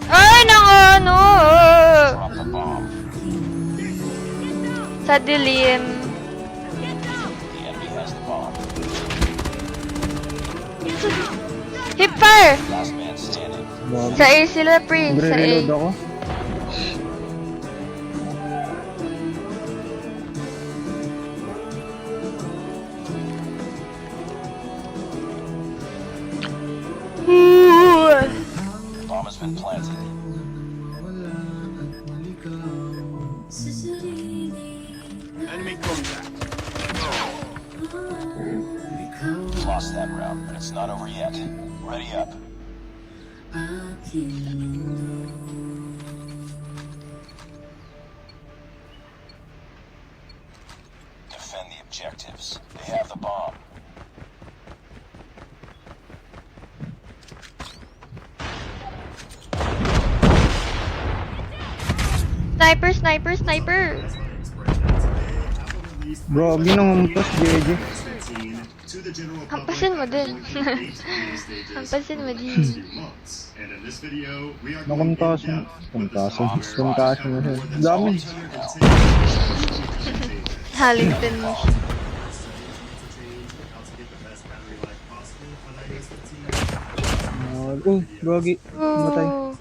Ay, nang ano! Drop the bomb. Sa dilim. The enemy has the bomb. Hipper! Last man standing. Sa A sila, Prince. Sa A. Nagre-reload ako. Bomb has been planted. Enemy contact. Lost that round, but it's not over yet. Ready up. Defend the objectives. They have the bomb. Sniper, sniper, sniper! Bro, ginamumtos, JJ. Hampasin mo din. Hampasin mo din. Nakuntasan. Kuntasan mo siya. Dami. Halington mo siya. Oh, gagi. Matay. Ooh.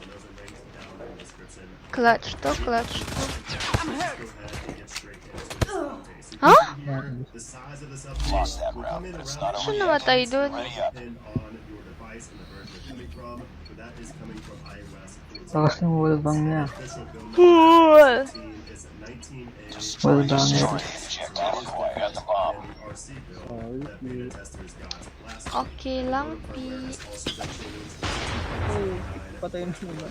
Clutch to, clutch to. Huh? Lost that round, but it's not over Siya yet. namatay dun. Ready up. Lakas ng wallbang niya. Cool! Wallbang niya. Destroy the objective. Acquired at the bomb. Okay lang, P. Patay na muna.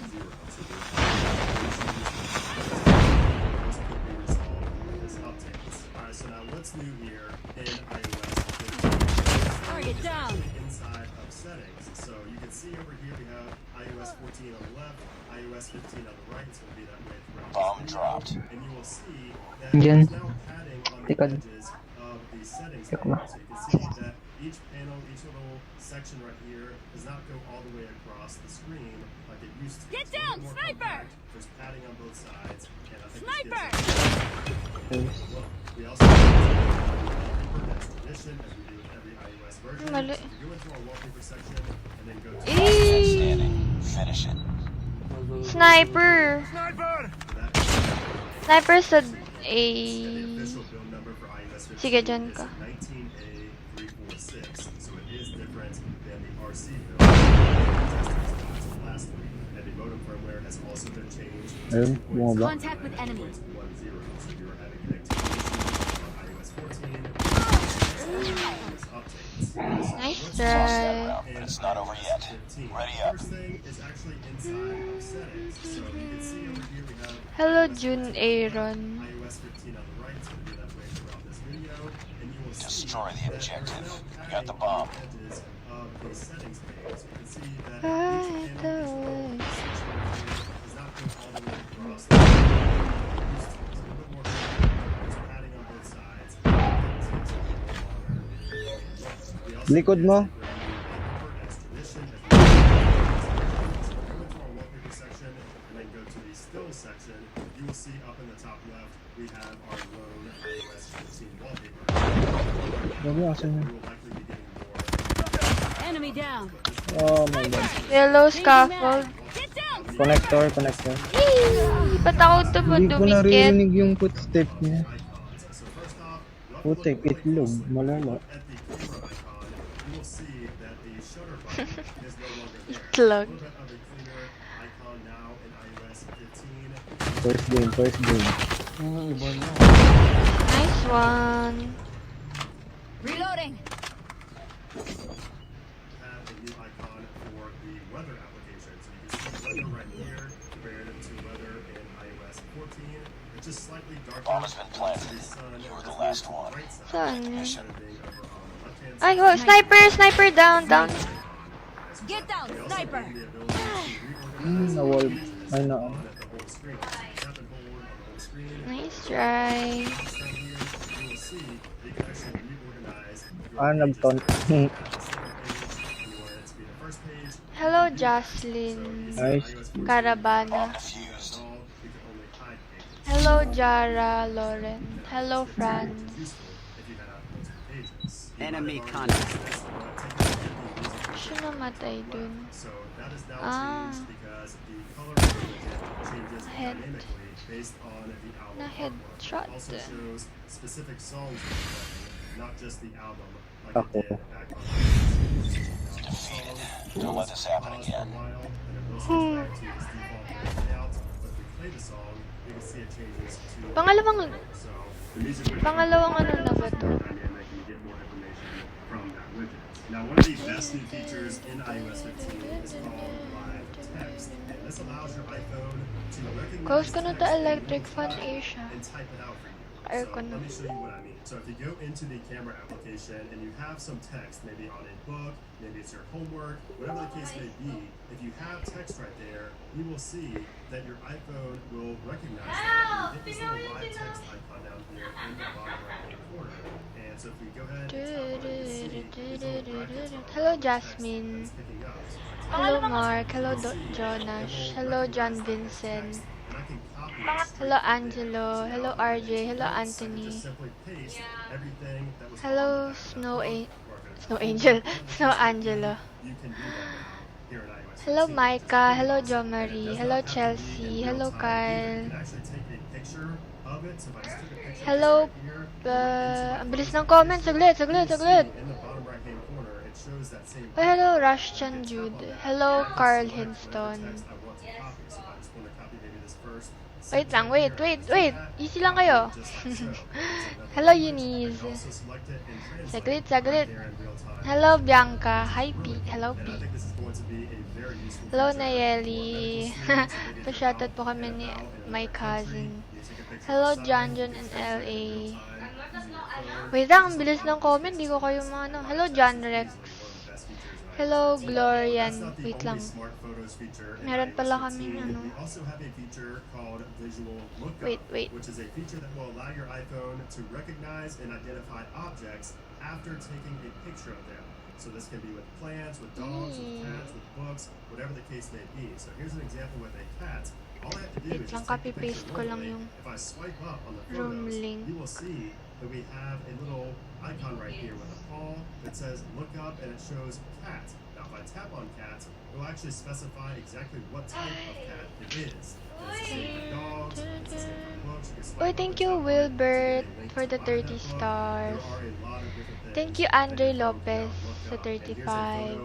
So now what's new here in iOS Target down. inside of settings. So you can see over here we have iOS 14 on the left, iOS 15 on the right. It's going to be that way throughout. Bomb dropped. And you will see that Diyan. it's now padding on the Teka. edges of the settings. Check mo. So you can see that each panel, each little section right here does not go all the way across the screen like it used to. Get It's a down, little more sniper! compact. There's padding on both sides. And I think this Sniper! gives it- Well, we also have wallpaper that's tradition, as we do with every iOS version. Mali. So you go into our wallpaper section and then go to Last man Eee! standing. Finish it. Sniper! Sniper! Sniper sa A. The official build number for iOS 15 Sige, dyan is ka. 19A346, so it is different than the RC build last week. And the modem firmware has also been changed to 2.0. Contact with enemy. So if you are having connectivity issues on iOS 14, updates. Nice try. It's not over yet. Ready up. First thing is actually inside of settings. So you can see over here we have Hello, June Aaron. iOS 15 on the right. It's going to be that way throughout this video. And you will Destroy see the that objective. there's no You got the padding on bomb. the edges of the settings page. So you can see that Right each away. is not going all the way across the board. It's a little bit more there's padding on both sides. Likod mo. Section, you will see up in the top left, we have our lone iOS 15 wallpaper. Grabe, asan We yun? will likely be getting more. Enemy down. Oh my god. Yellow scaffold. Connector. Ba't ako Hindi ko dumikit? naririnig yung footstep niya. Putik, itlog, malala. At the camera icon, you will see that the shutter button is no longer there. Itlog. A little bit of a cleaner icon now in iOS 15. First game. Nice one. Reloading. Have a new icon for the weather application. So you can see weather right here compared to weather in iOS 14. It's just slightly darker. Bomb has been planted. The sun You were is the last on one. the right side Saan? instead of being over on the left-hand Ay, side. oh, sniper, down. Get down, We also sniper. have the ability to reorganize Na-wall. Ay, na. on at the whole screen. Tap and hold on the whole screen. Nice try. Right here, you will see that you can actually reorganize your Ah, nagton. pages. You want it to be the first page. Hello, Jocelyn. Nice. Caravana. Defused. You can only hide pages. Hello, Jara Lauren. Hello, Franz. Useful if you have multiple pages. Enemy contact. Siya namatay dun. So that is now Ah. changed because the color of the widget changes Head. dynamically based on the album. Na headshot. It also shows specific songs that you're playing, not just the album like Ako. it did back on Defeated. Don't let this happen pause for a again. while, and it will switch back to its default layout. But if we play the song, you can see it changes to Pangalawang, so the music widget pangalawang ano na ba to? dynamic and you get more information from that widget. Now, one of the best new features in iOS 15 is called Live Text, and this allows your iPhone to recognize Close ko na to text electric in fan the Asia. and type it out for you. Aircon So na. let me show you what I mean. So if you go into the camera application and you have some text, maybe on a book, maybe it's your homework, whatever the case may be, if you have text right there, you will see that your iPhone will recognize that. You hit this little live text icon down here in the bottom right-hand corner. And so if we go ahead and tap on it, you can see these little brackets are Hello, the text Jasmine. that it's picking up. So if I type Hello, Mark. Hello, Jonash. Hello, John Vincent. and I can copy it straight Hello, from there. Angelo. Hello, RJ. Hello, Anthony. Just simply paste everything that was Hello, on that Snow document. Snow Angel. Snow Angelo. You can do that now here in iOS Hello, 15. Micah. Hello, Jo And it Marie. does Hello, not have to be Chelsea. in Hello, real time either. Kyle. You can actually take a picture of it. So if I just took a picture Hello, right here, ang bilis ng comment. Saglit. in the bottom right hand corner, it shows that same Oh, hello, Rushchan Jude. Hello, Carl Hinston. text I want to copy. So I just want to copy maybe this first Wait lang, wait. Easy lang kayo. Hello, Eunice. also select it and translate Saglit. there in real time. Hello, Bianca. Hi, P. Hello, And I P. think this is going to be a very useful Hello, feature. Nayeli. Pa-shoutout po kami ni my cousin. Hello, John and LA. Wait lang, ang bilis ng comment. Di ko kayo maano. Hello, John Rex. Hello, Glorian. Wait lang. Meron pala kaming ano. We also have a feature called Visual Lookup, Wait. which is a feature that will allow your iPhone to recognize and identify objects after taking a picture of them. So this can be with plants, with dogs, with cats, with books, whatever the case may be. So here's an example with a cat. All I have to do Wait is lang, just take the copy-paste picture ko lang normally. yung If I swipe up on the room photos, link. you will see that we have a little icon right here with a paw that says look up and it shows cat. Now if I tap on cat, it will actually specify exactly what type of cat it is. It's the same for dogs, it's the same for books. You can Oh, thank you, Wilbert, for the 30 stars. Thank you, Andre Lopez, sa 35.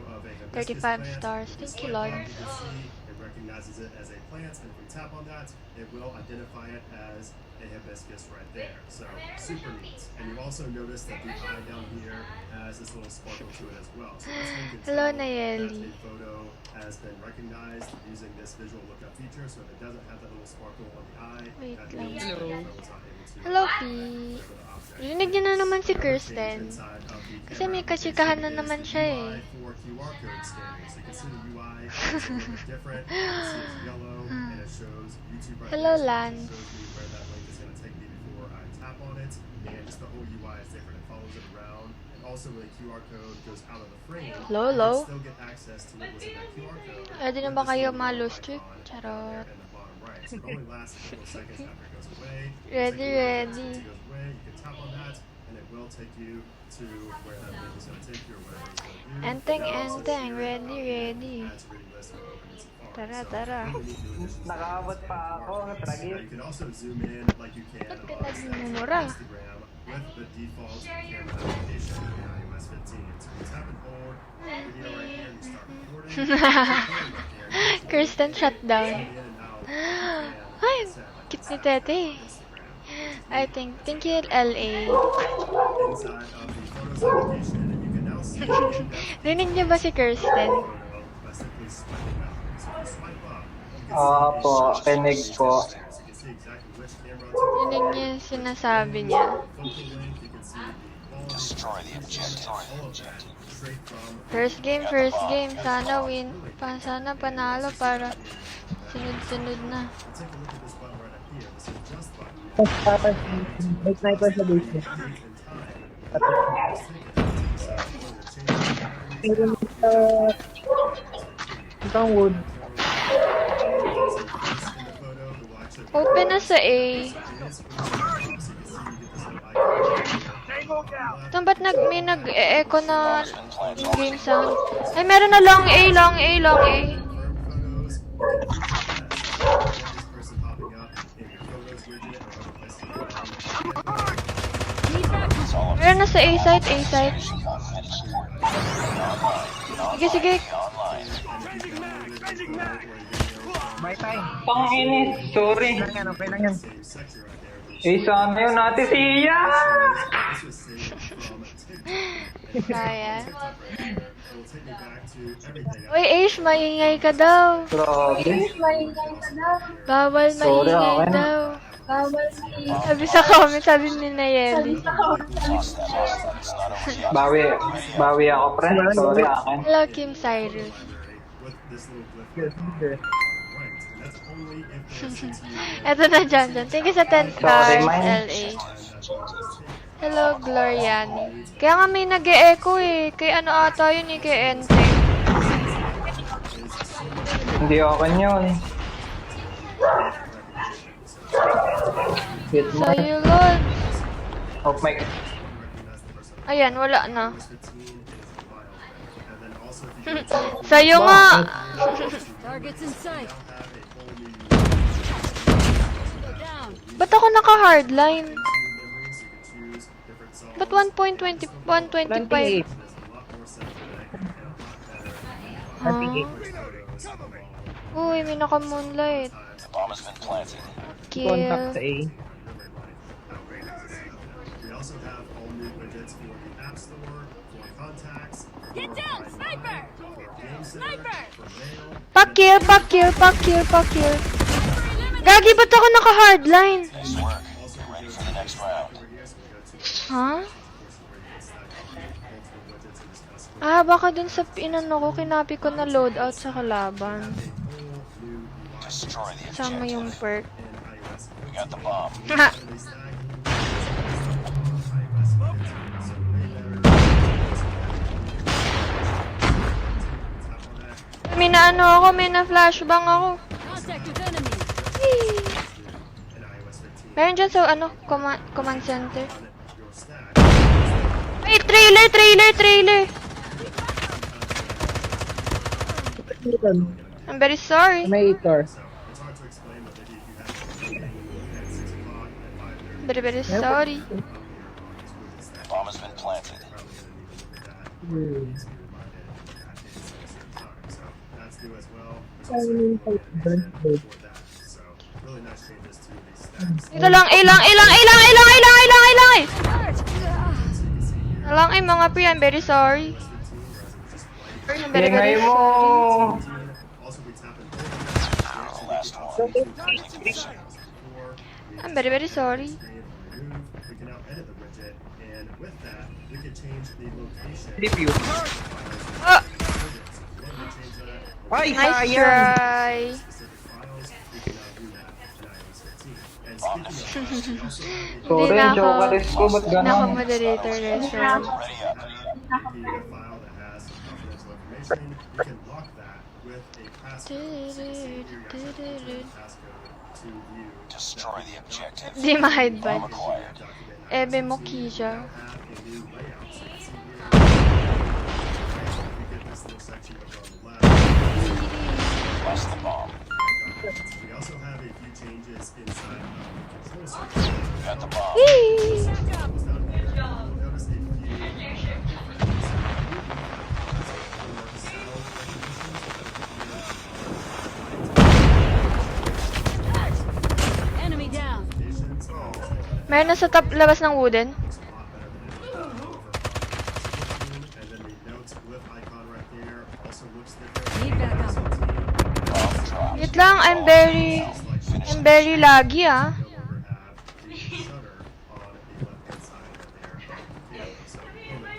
35 stars. Thank you, Lons. It recognizes it as a plant, and if we tap on that, it will identify it as a hibiscus right there. So super neat. And you also notice that the eye down here has this little sparkle to it as well. So that's how you can Hello, tell that Nayeli. a photo has been recognized using this visual lookup feature. So if it doesn't have that little sparkle on the eye, Wait that lang. means the photo was not able to Hello, P. Rinig niyo na naman si Kirsten. Kasi may kachikahan na naman siya eh. for QR code scanning. So you can see the UI is a little bit different. You can see it's yellow and it shows YouTube right Hello, there. So it Lance. shows me where that link is going to take me before I tap on it. And just the whole UI is different. It follows it around. And also when the QR code goes out of the frame, Lolo. you can still get access to what was in that QR code. Pwede na ba kayo ma-lost-trick? Charot. In the bottom right. So it only lasts a couple of seconds after it goes away. Ready, ready. Once it goes away, you can tap on that and it will take you to where that link is going to take you or whatever it's going to do. Enteng, enteng. Ready, ready. Tara, tara. Nakakabot pa ako, tragis. You can also zoom in like you can Ba't ka on nagmumura? Instagram with the default camera application in iOS 15. So you tap and hold the video right here and you start recording. Kirsten shutdown. Ay, cute ni Tete. I think, thank you, LA. Inside of the Photos application, and you can now see Rinig niyo ba si Kirsten? by simply swiping up. So if you swipe up, you can Opo, kinig po. so you can see exactly which camera took the Rinig niyo yung sinasabi niya. focal length, you can see the Destroy the objective. all of that straight from First game, first game. Sana win. Sana panalo para sunod-sunod na. take a look at this button right up here. This is just button. May sniper sa basement. Pero itong wood. Open na sa A. Ito ba't may nag-e-echo na yung game sound? Ay, meron na long A, long A, long A. Meron na sa A site, A site. Sige, sige. Bye time. Panginis, sorry. Okay lang yan, okay lang yan. Eh, sana yun natin siya! Kaya. Uy, Aish, maingay ka daw. Grabe. Bawal Sorry, maingay okay. daw. Sabi sa comment, sabi ni Nayeli. Bawi ako, pre. Sorry, akin. Hello, Kim Cyrus. Eto na dyan. Thank you sa 10 stars, LA. Hello, Gloriani. Kaya nga may nag-e-echo eh. Kay ano ata yun eh, kay Enteng. Hindi akin yun. Sa'yo, Lord. Oh my... Ayan, wala na. Sa'yo nga! Targets in sight. Ba't ako naka-hardline? Ba't 1.20, 125? Uy, may naka-moonlight. Kill. Contact sa A. We also have all new widgets for the App Store, for contacts, Get down, sniper! Sniper! Pakill, pakill, pakill, pakill. Gagi, ba't ako naka-hardline? Huh? Ah, baka dun sa inano ko, kinapi ko na loadout sa kalaban. Sama yung perk. We got the bomb. Ha! May na ano ako, may na flashbang ako. Contact with enemy. Yee! Meron dyan sa ano, command center. Ay, trailer, trailer, trailer! I'm very sorry. May car. very, very sorry. Bomb has been planted. That's new as well. There's also a animation for that. So really nice changes to the stats. Ito lang, A lang, A lang, A lang, A lang, A lang, A lang, A lang, A! Alang ay mga pre, I'm very sorry. I'm very, very Ingay mo! sorry. Also, we tap in Last one. Complete the mission. I'm very, very sorry. we can now edit the widget, and with that, we can change the location. Review. Oh! Ay, Nice sayang! try. Hindi na ako, Sorry, hindi na ako moderator, restaurant. Ready up. Destroy the objective. Di ma-hide Bomb ba? acquired. Ebe mo Kisha. Plus the bomb. We also have a few changes inside of the control center. Got the bomb. Whee! Notice a Enemy down. Meron na sa top labas ng wooden. Need backup. Wait lang, I'm very laggy ah.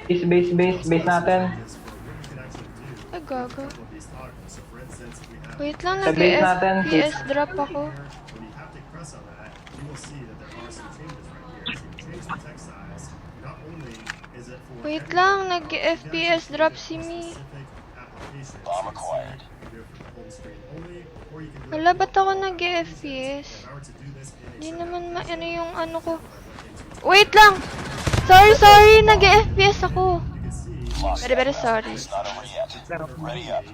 Base natin. Ay, gago. Wait lang, Sa base natin, nag-FPS drop ako. Wait lang, nag-FPS drop si Mi. Bomb acquired. Wala, ba't ako nag-FPS? Hindi naman ano yung ano ko. Wait lang! Sorry, nag-FPS ako. Lost Very, very that sorry. round. It's not over yet. Ready up.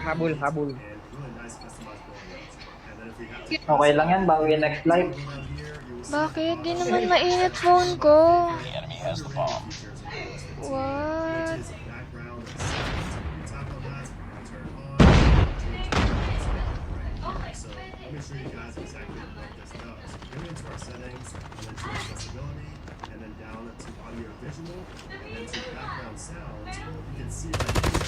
Habol. Okay lang yan, bawi next live. Bakit? Di naman mainit phone ko. The enemy has the bomb. What? So let me show you guys exactly what this does. Go into our settings, and then to accessibility, and then down to audio visual, and then to background sounds. You can see right here.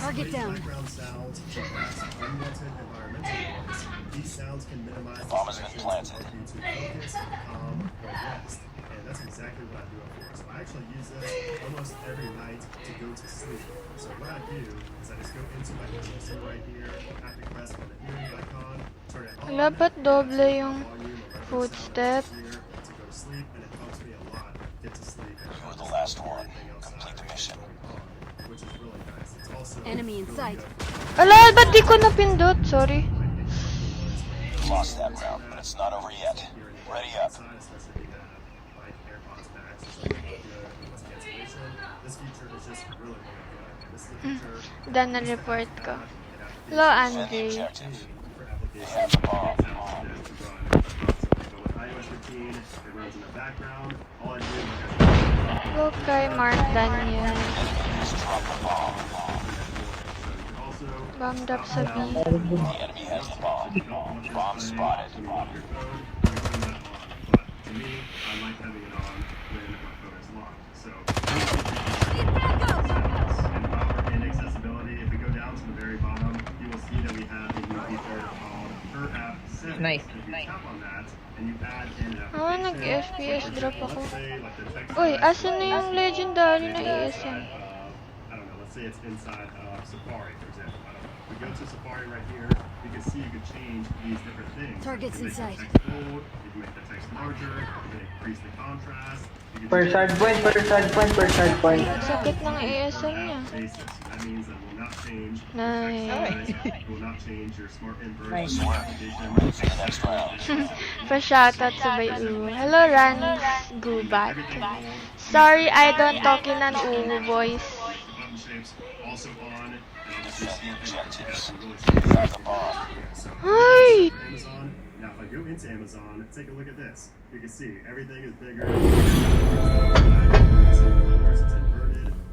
Target down. Background sounds, suppress unwanted environmental noise. These sounds can minimize Bomb has been planted. help you to focus, calm, or rest. And that's exactly what I do it for. So I actually use this almost every night to go to sleep. So what I do is I just go into my control right here, active press on the hearing icon, turn it on. Wala, ba't doble yung footstep? To go to sleep, and it helps me a lot get to sleep. You're the last one. Complete the mission. Which is really nice. It's also Enemy in sight. Ala, ba't di ko napindot? Sorry. Lost that round, but it's not over yet. Ready up. This feature is just really, really good. This is a feature Dan na report ko. Hello, Defend the Andre. objective. They have the bomb. with iOS 15, it runs in the background. All I do is Go kay Mark Daniel. Just drop the bomb. Bombed up sa B. The enemy has the bomb. Bomb spotted. to me, I like having it on when my phone is locked. So, and power and accessibility, if we go down to the very bottom, you will see that we have a new feature called Per App Settings. Nice. If you tap on that, and you add in an Ah, application, nag-FPS drop ako. let's say like the text Uy, message, asan na yung legendary na ESM? I don't know, let's say it's inside Safari, for example. I don't know. We go to Safari right here, you can see you can change these different things. Targets You can in make the sight. text bold, you can make the text larger, you can increase the contrast. You can Per do hard point, per hard point, per hard point. Sakit ng ESM niya. basis. That means that will not change Nice. will not change your smart inverse Nice. application. Ready for the next round. Pa-shoutout sa Bayu. Hello, Rans Gubat. Sorry, I don't talk in an uwu voice. Button shapes also on, and obviously Defend the smart inverse objectives. has some really They have the bomb. Ay! Amazon. Now if I go go into Amazon, take a look at this. You can see everything is bigger.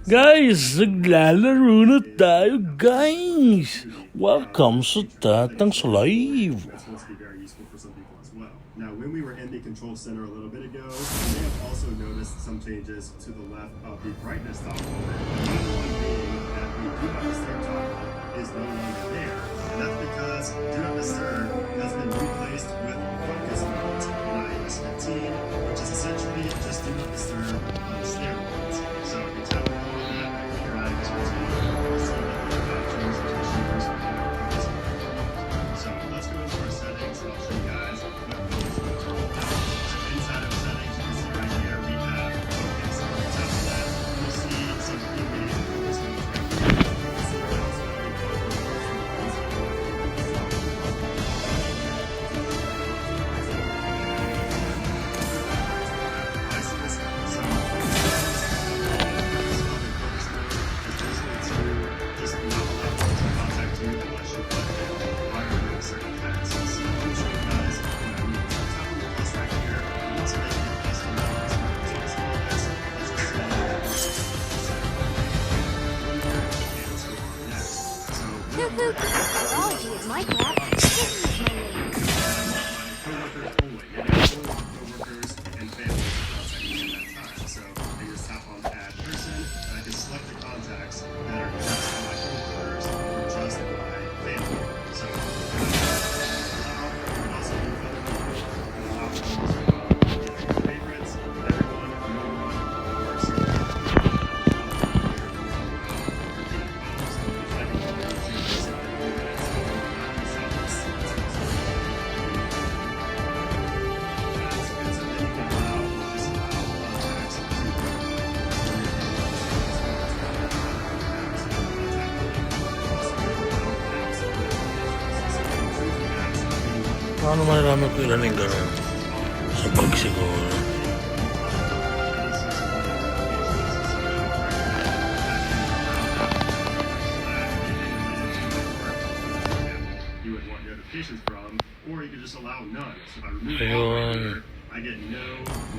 Guys, naglalaro na tayo, guys! Welcome sa Tatang's Live! That's supposed to be very useful for some people as well. Now, when we were in the control center a little bit ago, you may have also noticed some changes to the left of the brightness toggle. And the one being that we do not disturb toggle is no longer there. And that's because do not disturb has been replaced with focus mode in iOS 15, which is essentially just do not disturb on steroids. So if you tap on that your iOS 15, you'll see that the captions and shooters are focus mode. So let's go into our settings and I'll show you guys what focus modes are all about. So inside of settings, you can see right here we have focus. If you tap on that, you'll see some pre-made focus modes right here. You can see mouse mode, focus Virology is my craft. History is my name. coworkers only. Maybe coworkers and family contacting me at that time. So I just tap on add person and I can select the contacts that are just my coworkers or just my family. So you can also do other options from either your favorites, everyone, no one, or certain Paano malalaman ko ilan yung gano'n? Sa bag siguro. you would want notifications from, or you could just allow none. So if I remove all right Ayun. here, I get no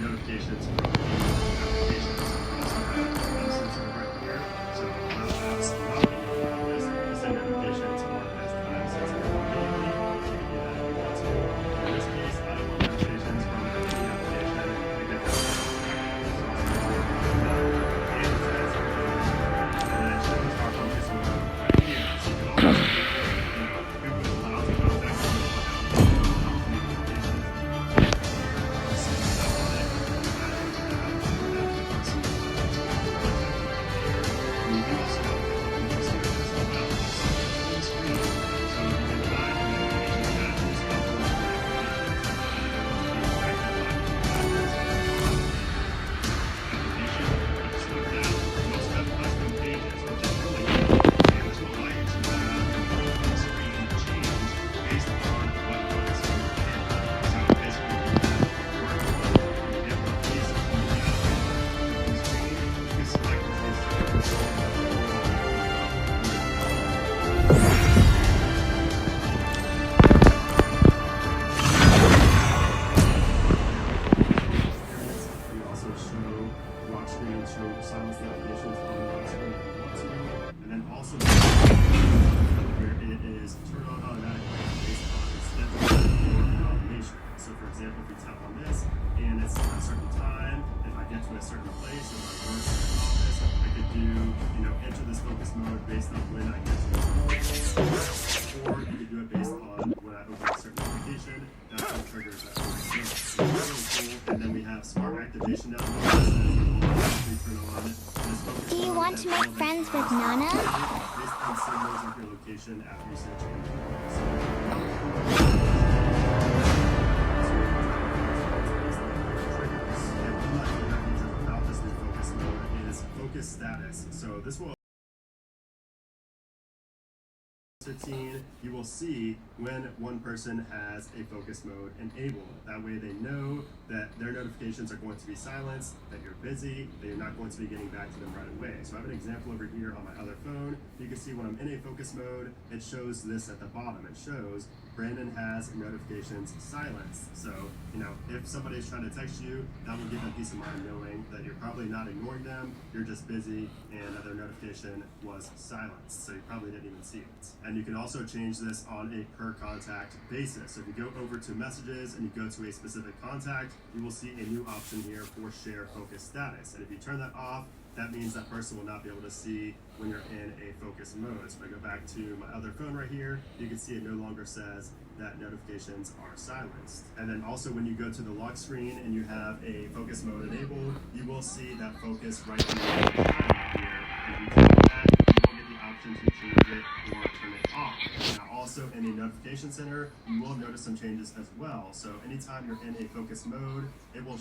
notifications from applications. Also have absence right here, so allow apps not being on this to send notifications or as time sets it immediately. You can do that if you want to. In this case, I don't want notifications from any application. I get that. So I'm going to and it says, and then it shows our focus mode right here. So you can also see Google allows you to contact you without notifications. You also show lock screen, show silence notifications on the lock screen if you want to, and then also where it is turned on automatically based on schedule or automation. So for example, if you tap on this and it's at a certain time, if I get to a certain place, if I work in an office, I could do, enter this focus mode based on when I get to a certain place. Or you could do it based on when I open a certain application, that's what triggers that focus mode. So it's really cool. And then we have smart activation down below that says turn on this focus Do you mode want as to well make as friends with Nana? based on symbols of your location after you search in the about this new focus mode is focus status. So this will 15, you will see when one person has a focus mode enabled. That way they know that their notifications are going to be silenced, that you're busy, that you're not going to be getting back to them right away. So I have an example over here on my other phone. You can see when I'm in a focus mode, it shows this at the bottom. It shows Brandon has notifications silenced. So, you know, if somebody's trying to text you, that will give them peace of mind knowing that you're probably not ignoring them, you're just busy, and that their notification was silenced. So you probably didn't even see it. And you can also change this on a per contact basis. So if you go over to messages and you go to a specific contact, you will see a new option here for share focus status. And if you turn that off, that means that person will not be able to see when you're in a focus mode. So if I go back to my other phone right here, you can see it no longer says that notifications are silenced. And then also when you go to the lock screen and you have a focus mode enabled, you will see that focus right here. And if you tap that, you will get the option to change it or turn it off. Now also in the notification center, you will notice some changes as well. So anytime you're in a focus mode, it will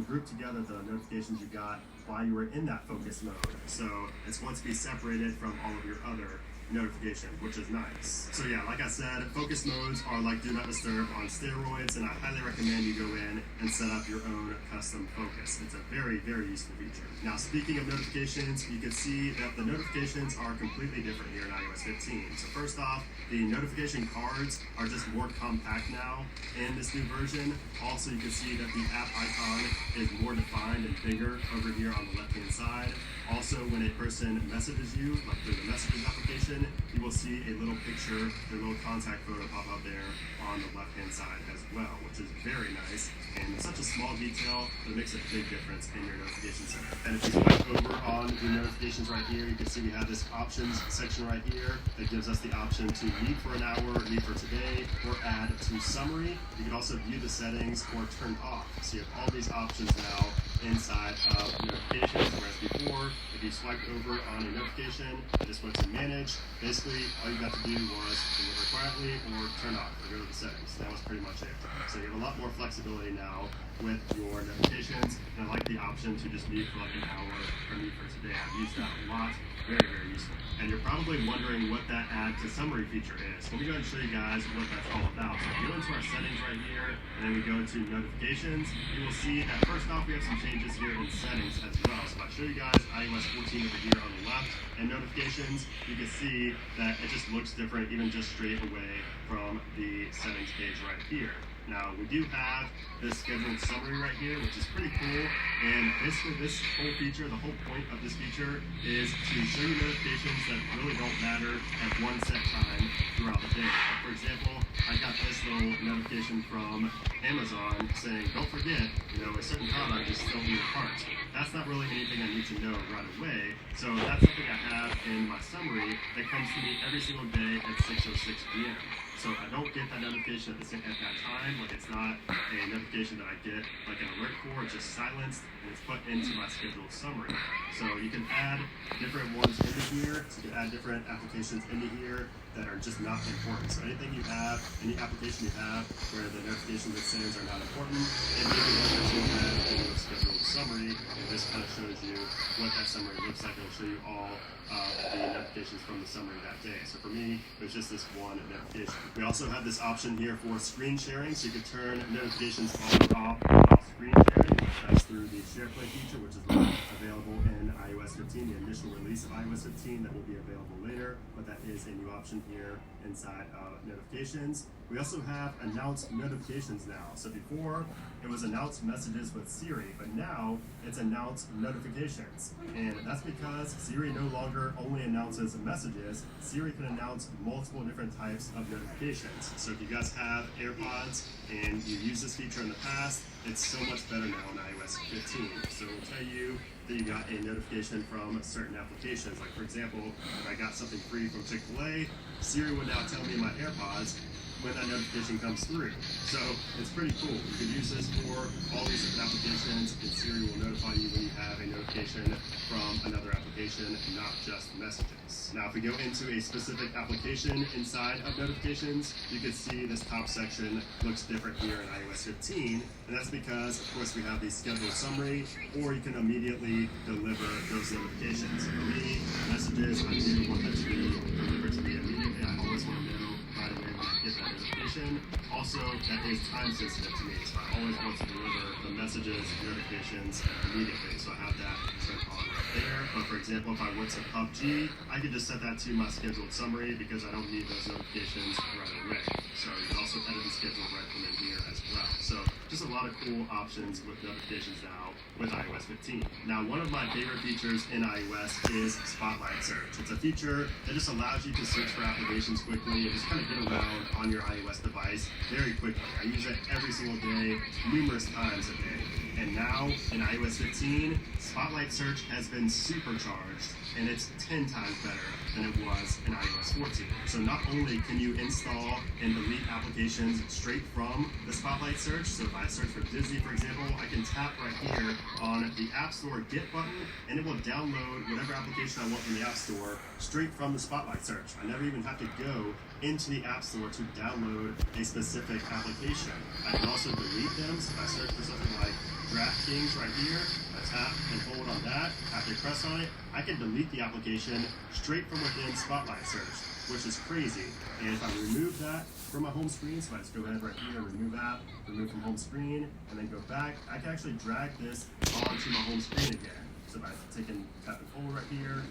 group together the notifications you got while you were in that focus mode. So it's going to be separated from all of your other notifications, which is nice. So yeah, like I said, focus modes are like do not disturb on steroids, and I highly recommend you go in and set up your own custom focus. It's a very, very useful feature. Now, speaking of notifications, you can see that the notifications are completely different here in iOS 15. So first off, the notification cards are just more compact now in this new version. Also, you can see that the app icon is more defined and bigger over here on the left-hand side. Also, when a person messages you, like through the messages application, you will see a little picture, their little contact photo pop up there on the left-hand side as well, which is very nice. And it's such a small detail that makes a big difference in your notification center. And if you swipe over on the notifications right here, you can see we have this options section right here that gives us the option to leave for an hour, leave for today, or add to summary. You can also view the settings or turn off. So you have all these options now inside of notifications, whereas before, if you swiped over on a notification and just went to manage, basically all you got to do was deliver quietly or turn off or go to the settings. That was pretty much it. So you have a lot more flexibility now with your notifications, and I like the option to just mute for like an hour or mute for today. I've used that a lot. Very, very useful. And you're probably wondering what that add to summary feature is. Let me go ahead and show you guys what that's all about. So if we go into our settings right here, and then we go to notifications, you will see that first off, we have some changes here in settings as well. So if I show you guys iOS 14 over here on the left, and notifications, you can see that it just looks different even just straight away from the settings page right here. Now, we do have this scheduled summary right here, which is pretty cool. And basically, this whole feature, the whole point of this feature is to show you notifications that really don't matter at one set time throughout the day. Like for example, I got this little notification from Amazon saying, don't forget, a certain product is still in your cart. That's not really anything I need to know right away. So that's something I have in my summary that comes to me every single day at 6:06 p.m. So I don't get that notification at that time. Like it's not a notification that I get like an alert for. It's just silenced and it's put into my scheduled summary. So you can add different ones into here. So you can add different applications into here that are just not important. So anything you have, any application you have where the notifications it sends are not important, it may be better to add in your scheduled summary. And this kind of shows you what that summary looks like. It'll show you all the notifications from the summary that day. So for me, it was just this one notification. We also have this option here for screen sharing, so you can turn notifications on or off screen sharing. That's through the SharePlay feature, which is available in iOS 15, the initial release of iOS 15 that will be available later, but that is a new option here inside of notifications. We also have announced notifications now. So before, it was announced messages with Siri, but now it's announced notifications. And that's because Siri no longer only announces messages, Siri can announce multiple different types of notifications. So if you guys have AirPods and you used this feature in the past, it's so much better now in iOS 15. So it will tell you that you got a notification from certain applications. Like for example, if I got something free from Chick-fil-A, Siri would now tell me in my AirPods when that notification comes through. So it's pretty cool. You can use this for all these different applications, and Siri will notify you when you have a notification from another application, not just messages. Now, if we go into a specific application inside of notifications, you can see this top section looks different here in iOS 15, and that's because, of course, we have the scheduled summary, or you can immediately deliver those notifications. For me, messages, I do want that to be delivered to me immediately. I always want to know right away when I get that notification. Also, that is time sensitive to me, so I always want to deliver the messages, notifications immediately, so I have that turned on right there. But for example, if I went to PUBG, I could just set that to my scheduled summary because I don't need those notifications right away. So you can also edit the schedule right from in here as well. So just a lot of cool options with notifications now with iOS 15. Now, one of my favorite features in iOS is Spotlight Search. It's a feature that just allows you to search for applications quickly and just kind of get around on your iOS device very quickly. I use it every single day, numerous times a day. And now in iOS 15, Spotlight Search has been supercharged, and it's 10 times better than it was in iOS 14. So not only can you install and delete applications straight from the Spotlight Search, so if I search for Disney, for example, I can tap right here on the App Store Get button, and it will download whatever application I want from the App Store straight from the Spotlight Search. I never even have to go into the App Store to download a specific application. I can also delete them, so if I search for something like DraftKings right here, I tap and hold on that. After I press on it, I can delete the application straight from within Spotlight Search, which is crazy. And if I remove that from my home screen, so I just go ahead right here, remove app, remove from home screen, and then go back, I can actually drag this onto my home screen again. So if I take and tap and hold right here,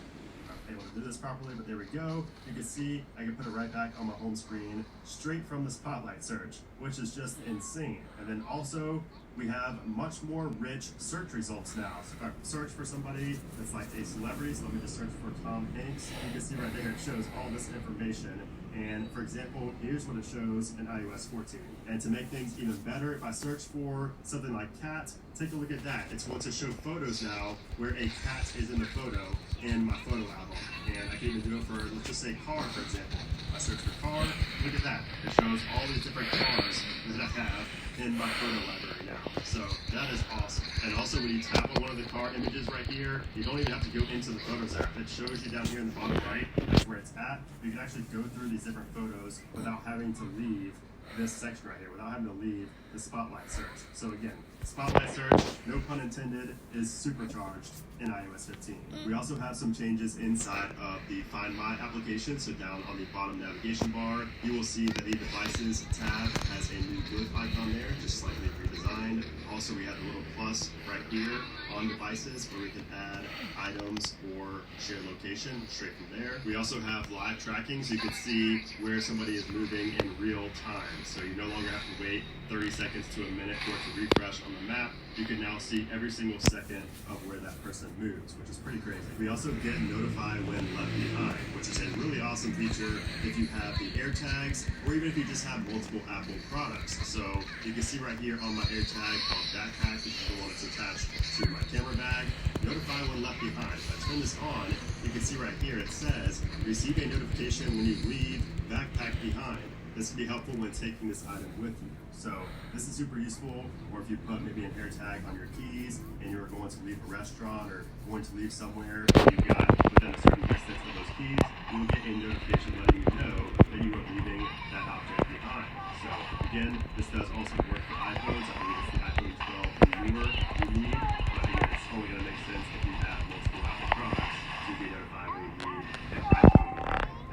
I'm able to do this properly, but there we go. You can see I can put it right back on my home screen straight from the Spotlight Search, which is just insane. And then also, we have much more rich search results now. So if I search for somebody that's like a celebrity, so let me just search for Tom Hanks, you can see right there it shows all this information. And for example, here's what it shows in iOS 14. And to make things even better, if I search for something like cat, take a look at that. It's going to show photos now where a cat is in the photo in my photo album. And I can even do it for, let's just say car, for example. If I search for car, look at that. It shows all these different cars that I have in my photo library now. So that is awesome. And also when you tap on one of the car images right here, you don't even have to go into the Photos app. It shows you down here in the bottom right, that's where it's at. You can actually go through these different photos without having to leave this section right here, without having to leave the Spotlight Search. So again, Spotlight Search, no pun intended, is supercharged in iOS 15. We also have some changes inside of the Find My application. So down on the bottom navigation bar, you will see that the Devices tab has a new glyph icon there, just slightly redesigned. Also, we have a little plus right here on Devices where we can add items or share location straight from there. We also have live tracking, so you can see where somebody is moving in real time. So you no longer have to wait 30 seconds to a minute for it to refresh on the map. You can now see every single second of where that person moves, which is pretty crazy. We also get Notify When Left Behind, which is a really awesome feature if you have the AirTags, or even if you just have multiple Apple products. So you can see right here on my AirTag called Backpack, which is the one that's attached to my camera bag, Notify When Left Behind. If I turn this on, you can see right here it says, receive a notification when you leave Backpack behind. This can be helpful when taking this item with you. So this is super useful, or if you put maybe an AirTag on your keys and you're going to leave a restaurant or going to leave somewhere and you've got within a certain distance of those keys, you will get a notification letting you know that you are leaving that object behind. So again, this does also work for iPhones. I believe it's the iPhone 12 and newer you need, but again, it's only going to make sense if you have multiple Apple products to be notified when you leave an iPhone.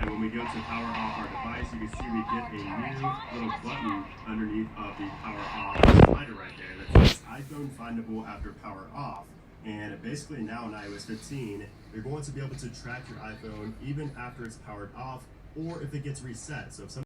And when we go to power off our device, you can see we get a new little button underneath of the power off slider right there that says iPhone findable after power off. And basically now in iOS 15, you're going to be able to track your iPhone even after it's powered off or if it gets reset. So if something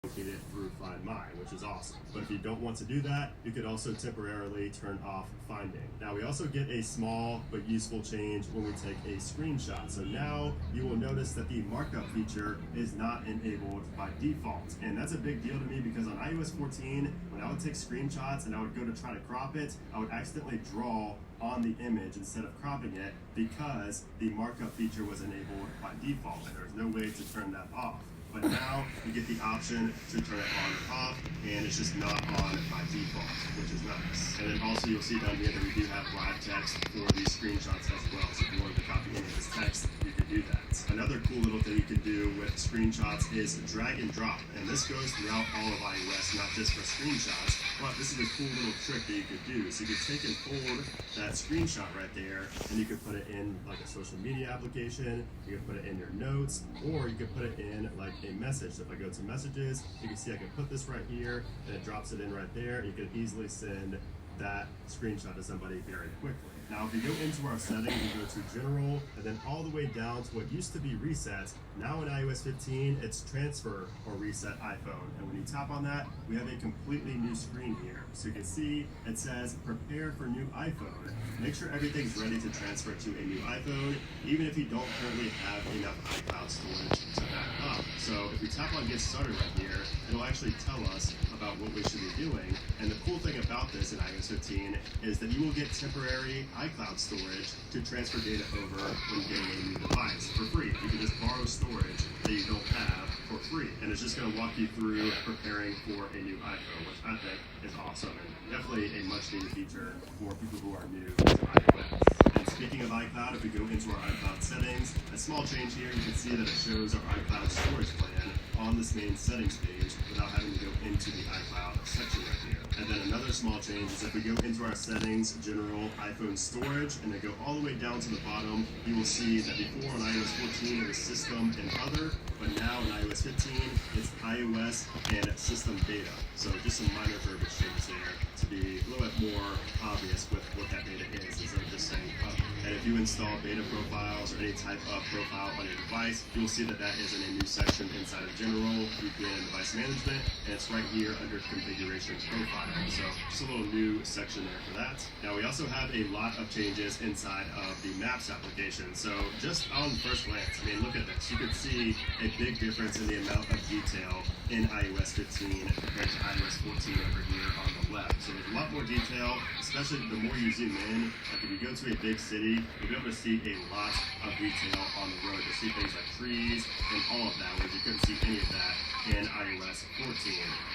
located through Find My, which is awesome. But if you don't want to do that, you could also temporarily turn off finding. Now we also get a small but useful change when we take a screenshot. So now you will notice that the markup feature is not enabled by default. And that's a big deal to me because on iOS 14, when I would take screenshots and I would go to try to crop it, I would accidentally draw on the image instead of cropping it because the markup feature was enabled by default and there's no way to turn that off. But now you get the option to turn it on or off, and it's just not on by default, which is nice. And then also you'll see down here that we do have live text for these screenshots as well. So if you wanted to copy any of this text, you could do that. Another cool little thing you can do with screenshots is drag and drop. And this goes throughout all of iOS, not just for screenshots, but this is a cool little trick that you could do. So you could take and hold that screenshot right there, and you could put it in like a social media application, you could put it in your notes, or you could put it in like a message. So if I go to messages, you can see I can put this right here and it drops it in right there. You can easily send that screenshot to somebody very quickly. Now, if you go into our settings, you go to General, and then all the way down to what used to be Reset. Now in iOS 15, it's Transfer or Reset iPhone. And when you tap on that, we have a completely new screen here. So you can see it says Prepare for New iPhone. Make sure everything's ready to transfer to a new iPhone, even if you don't currently have enough iCloud storage to back up. So if we tap on Get Started right here, it'll actually tell us about what we should be doing. And the cool thing about this in iOS 15 is that you will get temporary iCloud storage to transfer data over when getting a new device for free. You can just borrow storage that you don't have for free. And it's just going to walk you through preparing for a new iPhone, which I think is awesome and definitely a much needed feature for people who are new to iOS. And speaking of iCloud, if we go into our iCloud settings, a small change here, you can see that it shows our iCloud storage plan on this main settings page without having to go into the iCloud section right here. And then another small change is if we go into our settings, general iPhone storage, and then go all the way down to the bottom, you will see that before on iOS 14 it was system and other, but now in iOS 15 it's iOS and system data. So just some minor verbiage changes there to be a little bit more obvious with what that data is instead of just saying other. And if you install beta profiles or any type of profile on your device, you'll see that that is in a new section inside of General, VPN and Device Management, and it's right here under Configuration Profile. So just a little new section there for that. Now we also have a lot of changes inside of the Maps application. So just on first glance, I mean, look at this. You can see a big difference in the amount of detail in iOS 15 compared to iOS 14 over here on the left. So there's a lot more detail, especially the more you zoom in. Like if you go to a big city, you'll be able to see a lot of detail on the road. You'll see things like trees and all of that, whereas you couldn't see any of that in iOS 14.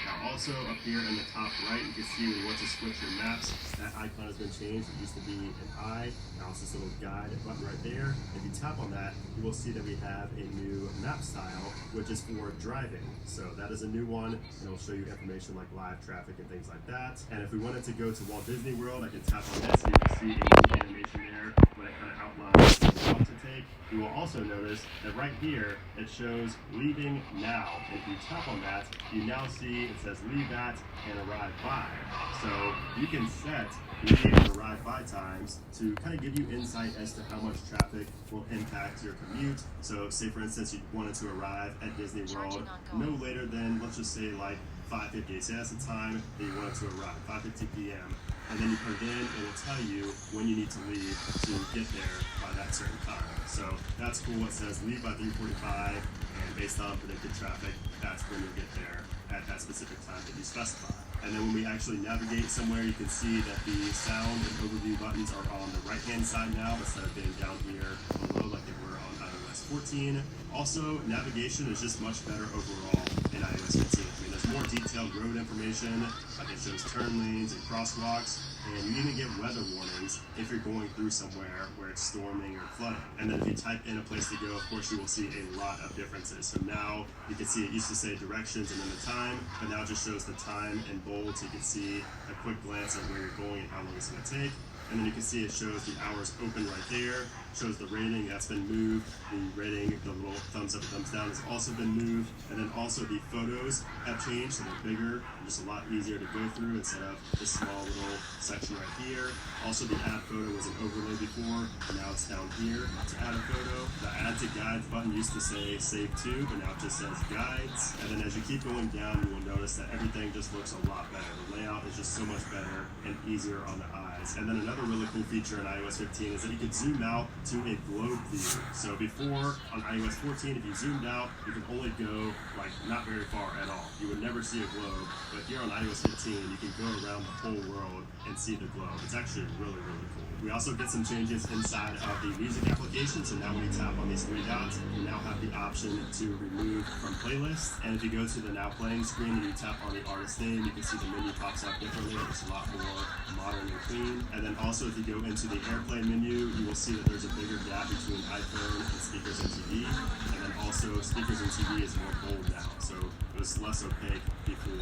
Now also up here in the top right, you can see when you want to switch your maps, that icon has been changed. It used to be an eye, now it's this little guide button right there. If you tap on that, you will see that we have a new map style, which is for driving. So that is a new one, and it'll show you information like live traffic and things like that. And if we wanted to go to Walt Disney World, I can tap on this and you can see a new animation there when it kind of outlines the route to take. You will also notice that right here, it shows leaving now. If you tap on that, you now see it says leave at and arrive by. So you can set leave and arrive by times to kind of give you insight as to how much traffic will impact your commute. So say for instance, you wanted to arrive at Disney World no later than, let's just say like 5:50. Say that's the time that you wanted to arrive, 5:50 p.m. And then you put it in, and it will tell you when you need to leave to get there by that certain time. So that's cool. It says leave by 3:45, and based on predicted traffic, that's when you'll get there at that specific time that you specify. And then when we actually navigate somewhere, you can see that the sound and overview buttons are on the right-hand side now instead of being down here below like they were on iOS 14. Also, navigation is just much better overall in iOS 15. I mean, there's more detailed road information, like it shows turn lanes and crosswalks, and you even get weather warnings if you're going through somewhere where it's storming or flooding. And then if you type in a place to go, of course you will see a lot of differences. So now you can see it used to say directions and then the time, but now it just shows the time in bold so you can see a quick glance at where you're going and how long it's going to take. And then you can see it shows the hours open right there, shows the rating that's been moved, the rating, the little thumbs up and thumbs down has also been moved, and then also the photos have changed, so they're bigger and just a lot easier to go through instead of this small little section right here. Also the add photo was an overlay before, and now it's down here to add a photo. The add to guides button used to say save to, but now it just says guides. And then as you keep going down, you will notice that everything just looks a lot better. The layout is just so much better and easier on the eyes. And then another really cool feature in iOS 15 is that you can zoom out to a globe view. So before on iOS 14, if you zoomed out, you could only go like not very far at all. You would never see a globe, but here on iOS 15, you can go around the whole world and see the globe. It's actually really, really cool. We also get some changes inside of the music application. So now when you tap on these three dots, you now have the option to remove from playlists. And if you go to the now playing screen and you tap on the artist name, you can see the menu pops up differently. It's a lot more modern and clean. And then also if you go into the AirPlay menu, you will see that there's a bigger gap between iPhone and speakers and TV. And then also speakers and TV is more bold now. So it was was less opaque before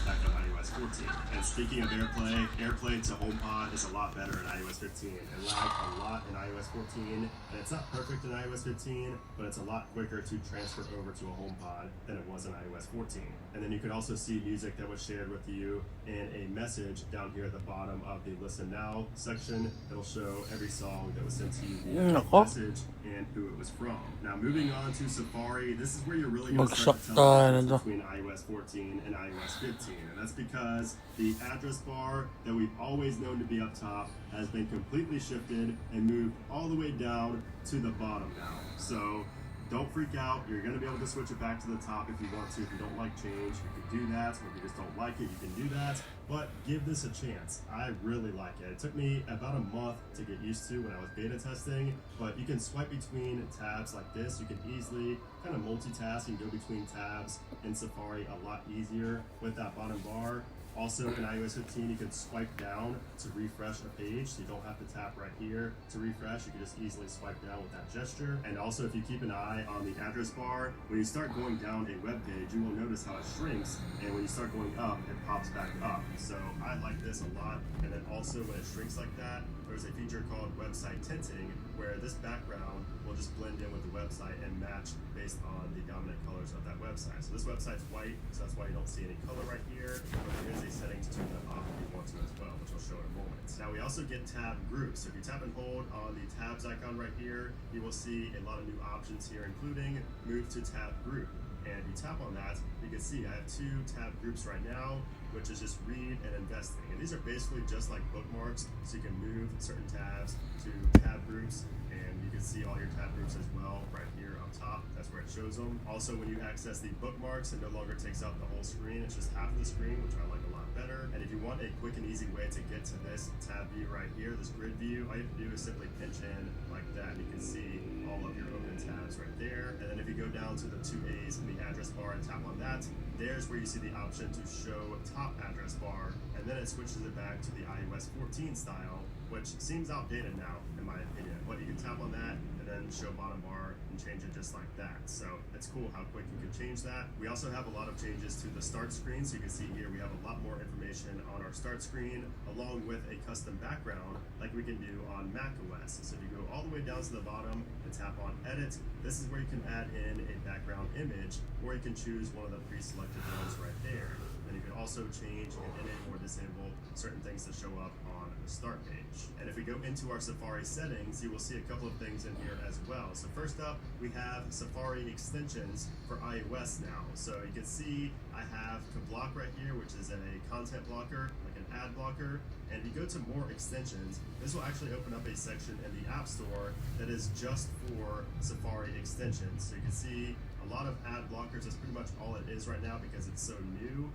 back on iOS 14. And speaking of AirPlay to HomePod is a lot better in iOS 15. It lagged a lot in iOS 14, and it's not perfect in iOS 15, but it's a lot quicker to transfer over to a HomePod than it was in iOS 14. And then you could also see music that was shared with you in a message down here at the bottom of the Listen Now section. It'll show every song that was sent to you via message and who it was from. Now moving on to Safari, this is where you're really going to start to tell the difference between iOS 14 and iOS 15. And that's because the address bar that we've always known to be up top has been completely shifted and moved all the way down to the bottom now. So don't freak out. You're going to be able to switch it back to the top if you want to. If you don't like change, you can do that. Or if you just don't like it, you can do that. But give this a chance. I really like it. It took me about a month to get used to when I was beta testing, but you can swipe between tabs like this. You can easily kind of multitask and go between tabs in Safari a lot easier with that bottom bar. Also in iOS 15, you can swipe down to refresh a page, so you don't have to tap right here to refresh. You can just easily swipe down with that gesture. And also, if you keep an eye on the address bar, when you start going down a web page, you will notice how it shrinks, and when you start going up, it pops back up. So I like this a lot. And then also, when it shrinks like that, there's a feature called website tinting, where this background will just blend in with the website and match based on the dominant colors of that website. So this website's white, so that's why you don't see any color right here, but there is a setting to turn that off if you want to as well, which I'll show in a moment. Now we also get tab groups. So if you tap and hold on the tabs icon right here, you will see a lot of new options here, including move to tab group. And if you tap on that, you can see I have 2 tab groups right now, which is just read and investing. And these are basically just like bookmarks, so you can move certain tabs to tab groups, and you can see all your tab groups as well right here up top. That's where it shows them. Also, when you access the bookmarks, it no longer takes up the whole screen. It's just half the screen, which I like a lot better. And if you want a quick and easy way to get to this tab view right here, this grid view, all you have to do is simply pinch in like that. You can see all of your open tabs right there. And then if you go down to the 2 A's in the address bar and tap on that, there's where you see the option to show top address bar, and then it switches it back to the iOS 14 style, which seems outdated now, in my opinion. But you can tap on that and then show bottom bar and change it just like that. So it's cool how quick you can change that. We also have a lot of changes to the start screen. So you can see here we have a lot more information on our start screen, along with a custom background like we can do on macOS. So if you go all the way down to the bottom and tap on edit, this is where you can add in a background image, or you can choose one of the pre-selected ones right there. And you can also change and enable or disable certain things to show up on the start page. And if we go into our Safari settings, you will see a couple of things in here as well. So first up, we have Safari extensions for iOS now. So you can see I have Kablock right here, which is a content blocker, like an ad blocker. And if you go to more extensions, this will actually open up a section in the App Store that is just for Safari extensions. So you can see a lot of ad blockers. That's pretty much all it is right now because it's so new.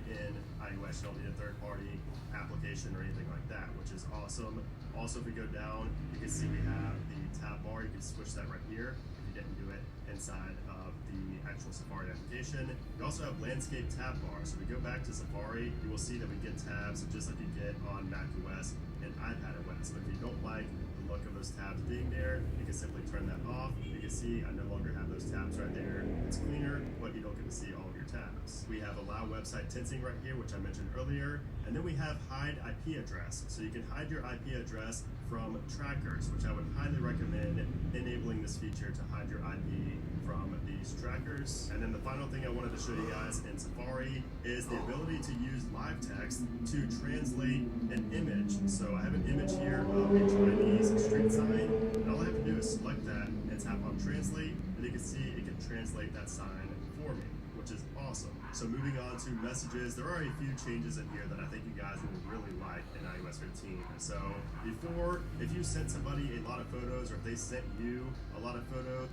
In iOS, you don't need a third-party application or anything like that, which is awesome. Also, if we go down, you can see we have the tab bar. You can switch that right here if you didn't do it inside of the actual Safari application. We also have landscape tab bar. So if we go back to Safari, you will see that we get tabs just like you get on macOS and iPadOS. But if you don't like the look of those tabs being there, you can simply turn that off. You can see I no longer have those tabs right there. It's cleaner, but you don't get to see all of your tabs. We have allow website tinting right here, which I mentioned earlier. And then we have hide IP address. So you can hide your IP address from trackers, which I would highly recommend enabling this feature to hide your IP from these trackers. And then the final thing I wanted to show you guys in Safari is the ability to use live text to translate an image. So I have an image here of a Chinese street sign, and all I have to do is select that and tap on translate, and you can see it can translate that sign for me, which is awesome. So moving on to messages, there are a few changes in here that I think you guys will really like in iOS 15. So before, if you sent somebody a lot of photos, or if they sent you a lot of photos,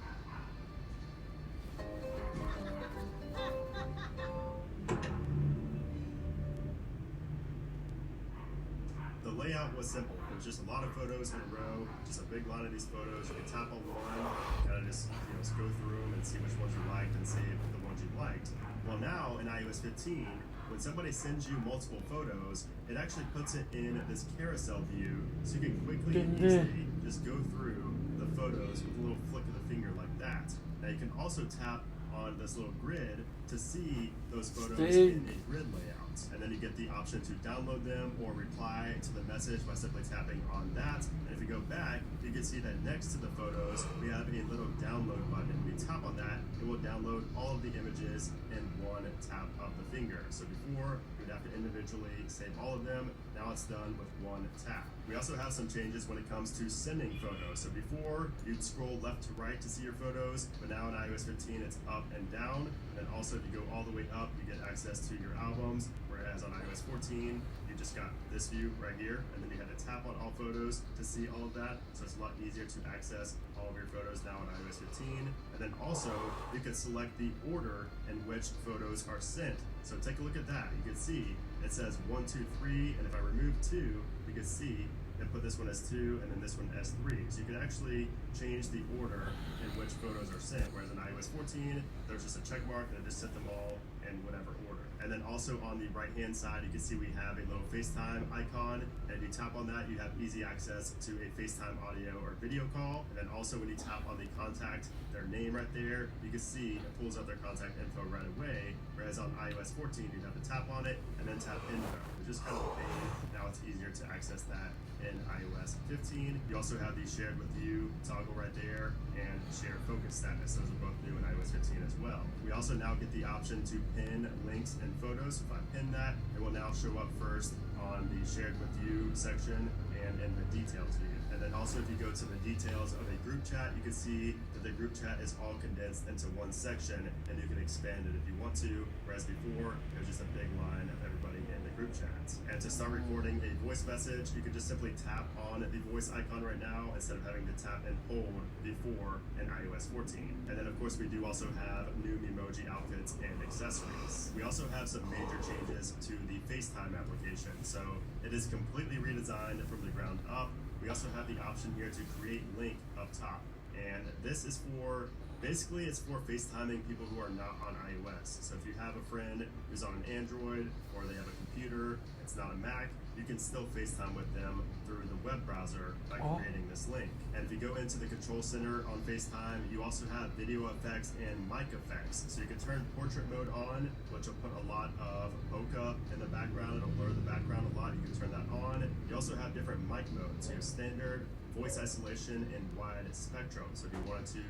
the layout was simple. It was just a lot of photos in a row, just a big line of these photos. You can tap on one, kind of just go through them and see which ones you liked and save the ones you liked. Well, now in iOS 15, when somebody sends you multiple photos, it actually puts it in this carousel view, so you can quickly and easily just go through the photos with a little flick of the finger like that. that. Now you can also tap on this little grid to see those photos Stig. in a grid layout. And then you get the option to download them or reply to the message by simply tapping on that. And if you go back, you can see that next to the photos, we have a little download button. When you tap on that, it will download all of the images in one tap of the finger. So before, you'd have to individually save all of them. Now it's done with one tap. We also have some changes when it comes to sending photos. So before, you'd scroll left to right to see your photos, but now in iOS 15, it's up and down. And then also, if you go all the way up, you get access to your albums, whereas on iOS 14, you just got this view right here, and then you had to tap on all photos to see all of that. So it's a lot easier to access all of your photos now in iOS 15. And then also, you can select the order in which photos are sent. So take a look at that. You can see it says 1, 2, 3, and if I remove 2, you can see and put this one as 2 and then this one as 3. So you can actually change the order in which photos are sent, whereas in iOS 14, there's just a check mark and it just sent them all in whatever order. And then also on the right-hand side, you can see we have a little FaceTime icon. And if you tap on that, you have easy access to a FaceTime audio or video call. And then also when you tap on the contact, their name right there, you can see it pulls up their contact info right away. Whereas on iOS 14, you'd have to tap on it and then tap info, which is kind of a pain. Now it's easier to access that in iOS 15. You also have the shared with you toggle right there and share focus status. Those are both new in iOS 15 as well. We also now get the option to pin links and photos. If I pin that, it will now show up first on the shared with you section and in the details view. And then also if you go to the details of a group chat, you can see that the group chat is all condensed into one section and you can expand it if you want to, whereas before it was just a big line of everybody in the group chats. And to start recording a voice message, you can just simply tap on the voice icon right now instead of having to tap and hold before in iOS 14. And then of course we do also have new Memoji outfits and accessories. We also have some major changes to the FaceTime application. So it is completely redesigned from the ground up. We also have the option here to create link up top. And this is for, basically it's for FaceTiming people who are not on iOS. So if you have a friend who's on an Android or they have a computer, it's not a Mac, you can still FaceTime with them through the web browser by creating this link. And if you go into the control center on FaceTime, you also have video effects and mic effects. So you can turn portrait mode on, which will put a lot of bokeh in the background. It'll blur the background a lot. You can turn that on. You also have different mic modes. So you have standard, voice isolation, and wide spectrum. So if you wanted to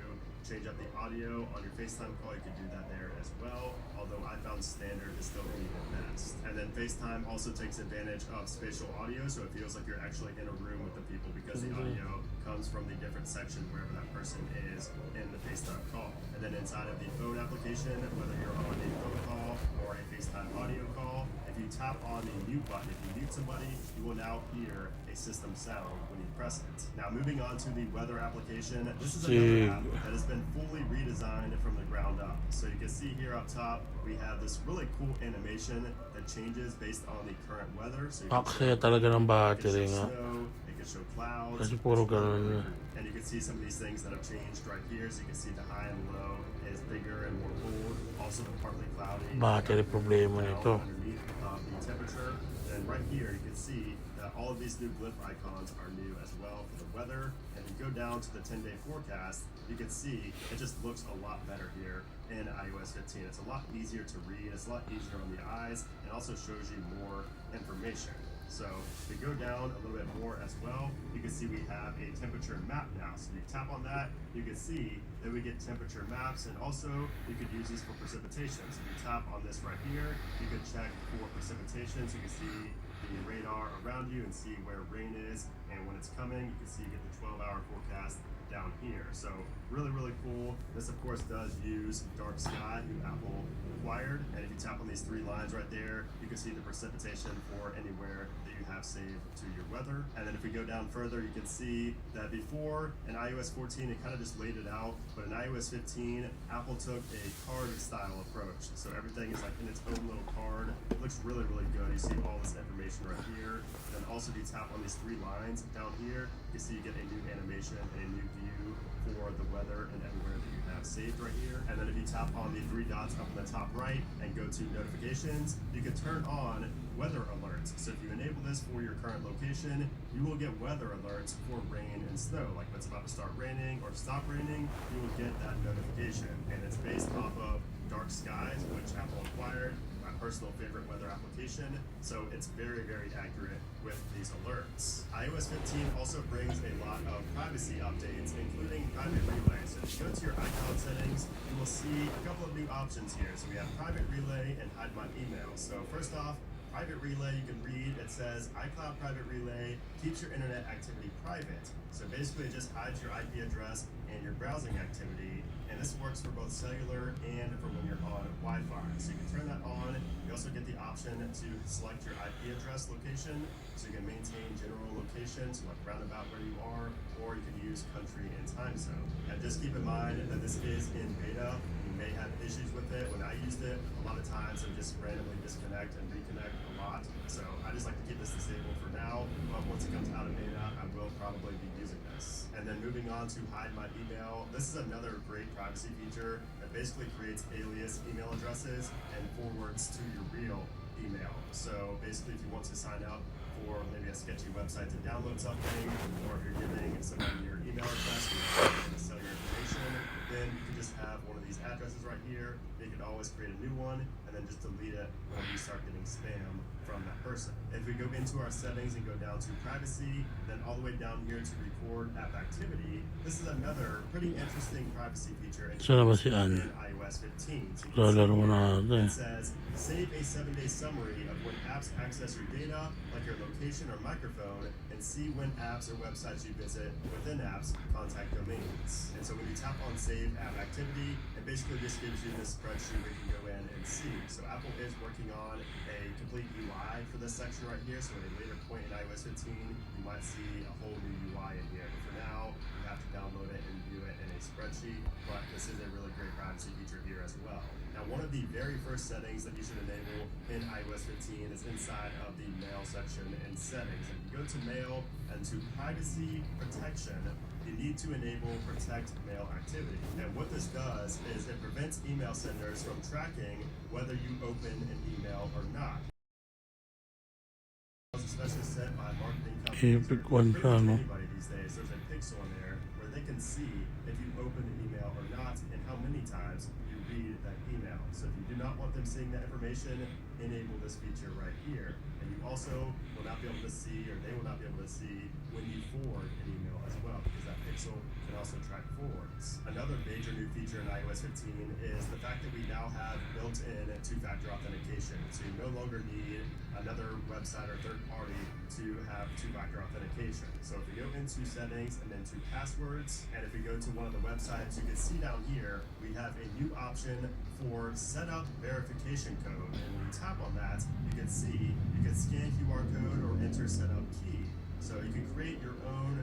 change up the audio on your FaceTime call, you can do that there as well. Although I found standard is still going to be the best. And then FaceTime also takes advantage of spatial audio, so it feels like you're actually in a room with the people because the audio comes from the different section wherever that person is in the FaceTime call. And then inside of the phone application, whether you're on a phone call or a FaceTime audio call, if you tap on the mute button, if you mute somebody, you will now hear a system sound when you press it. Now moving on to the weather application, this is another app that has been fully redesigned from the ground up. So you can see here up top, we have this really cool animation that changes based on the current weather. So you can Aksaya talaga ng battery nga. snow, it can show clouds, Kasi puro ganun na. and you can see some of these things that have changed right here. So you can see the high and low is bigger and more cold. Also the partly cloudy. Battery problema nito. Underneath the temperature. And right here you can see that all of these new glyph icons are new as well for the weather. And if you go down to the 10-day forecast, you can see it just looks a lot better here in iOS 15. It's a lot easier to read, it's a lot easier on the eyes, and also shows you more information. So if you go down a little bit more as well, you can see we have a temperature map now. So if you tap on that, you can see that we get temperature maps, and also you could use these for precipitation. So if you tap on this right here, you can check for precipitation. So you can see the radar around you and see where rain is and when it's coming. You can see you get the 12-hour forecast down here. So really, really cool. This of course does use dark sky, who Apple acquired. And if you tap on these three lines right there, you can see the precipitation for anywhere that you have saved to your weather. And then if we go down further, you can see that before in iOS 14, it kind of just laid it out. But in iOS 15, Apple took a card style approach. So everything is like in its own little card. It looks really, really good. You see all this information right here. Then also if you tap on these three lines down here, you can see you get a new animation and a new view for the weather and everywhere that you have saved right here. And then if you tap on the three dots up in the top right and go to notifications, you can turn on weather alerts. So if you enable this for your current location, you will get weather alerts for rain and snow. Like when it's about to start raining or stop raining, you will get get that notification. And it's based off of Dark Skies, which Apple acquired, my personal favorite weather application. So it's very, very accurate with these alerts. iOS 15 also brings a lot of privacy updates, including private relay. So if you go to your iCloud settings, you will see a couple of new options here. So we have private relay and hide my email. So first off, private relay, you can read, it says iCloud private relay keeps your internet activity private. So basically it just hides your IP address and your browsing activity. And this works for both cellular and for when you're on Wi-Fi. So you can turn that on. You also get the option to select your IP address location. So you can maintain general locations, like roundabout where you are, or you can use country and time zone. And just keep in mind that this is in beta. You may have issues with it. When I used it, a lot of times it would just randomly disconnect and reconnect a lot. So I just like to keep this disabled for now, but once it comes out of beta, I will probably be using this. And then moving on to hide my email. This is another great privacy feature that basically creates alias email addresses and forwards to your real email. So basically if you want to sign up for maybe a sketchy website to download something, or if you're giving someone your email address or you're to sell your information, then you can just have one of these addresses right here. You can always create a new one and then just delete it when you start getting spam from that person. If we go into our settings and go down to privacy, then all the way down here to record app activity, this is another pretty interesting privacy feature in iOS 15. So you can see here, it says, save a 7-day summary of when apps access your data, like your location or microphone, and see when apps or websites you visit within apps contact domains. And so when you tap on save app activity, it basically just gives you this spreadsheet where you can go in and see. So Apple is working on a complete UI for this section right here. So at a later point in iOS 15, you might see a whole new UI in here. But for now, you have to download it and view it in a spreadsheet. But this is a really great privacy feature here as well. Now, one of the very first settings that you should enable in iOS 15 is inside of the mail section in settings. If you go to mail and to privacy protection, you need to enable protect mail activity. And what this does is it prevents email senders from tracking whether you open an email or not. Especially set by marketing companies or anybody these days, there's a pixel in there where they can see if you open the email or not and how many times you read that email. So if you do not want them seeing that information, enable this feature right here. And you also will not be able to see, or they will not be able to see, when you forward an email as well, because that pixel can also track forwards. Another major new feature in iOS 15 is the fact that we now have built-in two-factor authentication. So you no longer need another website or third party to have two-factor authentication. So if we go into settings and then to passwords, and if we go to one of the websites, you can see down here, we have a new option for setup verification code. And when you tap on that, you can see you can scan QR code or enter setup key. So you can create your own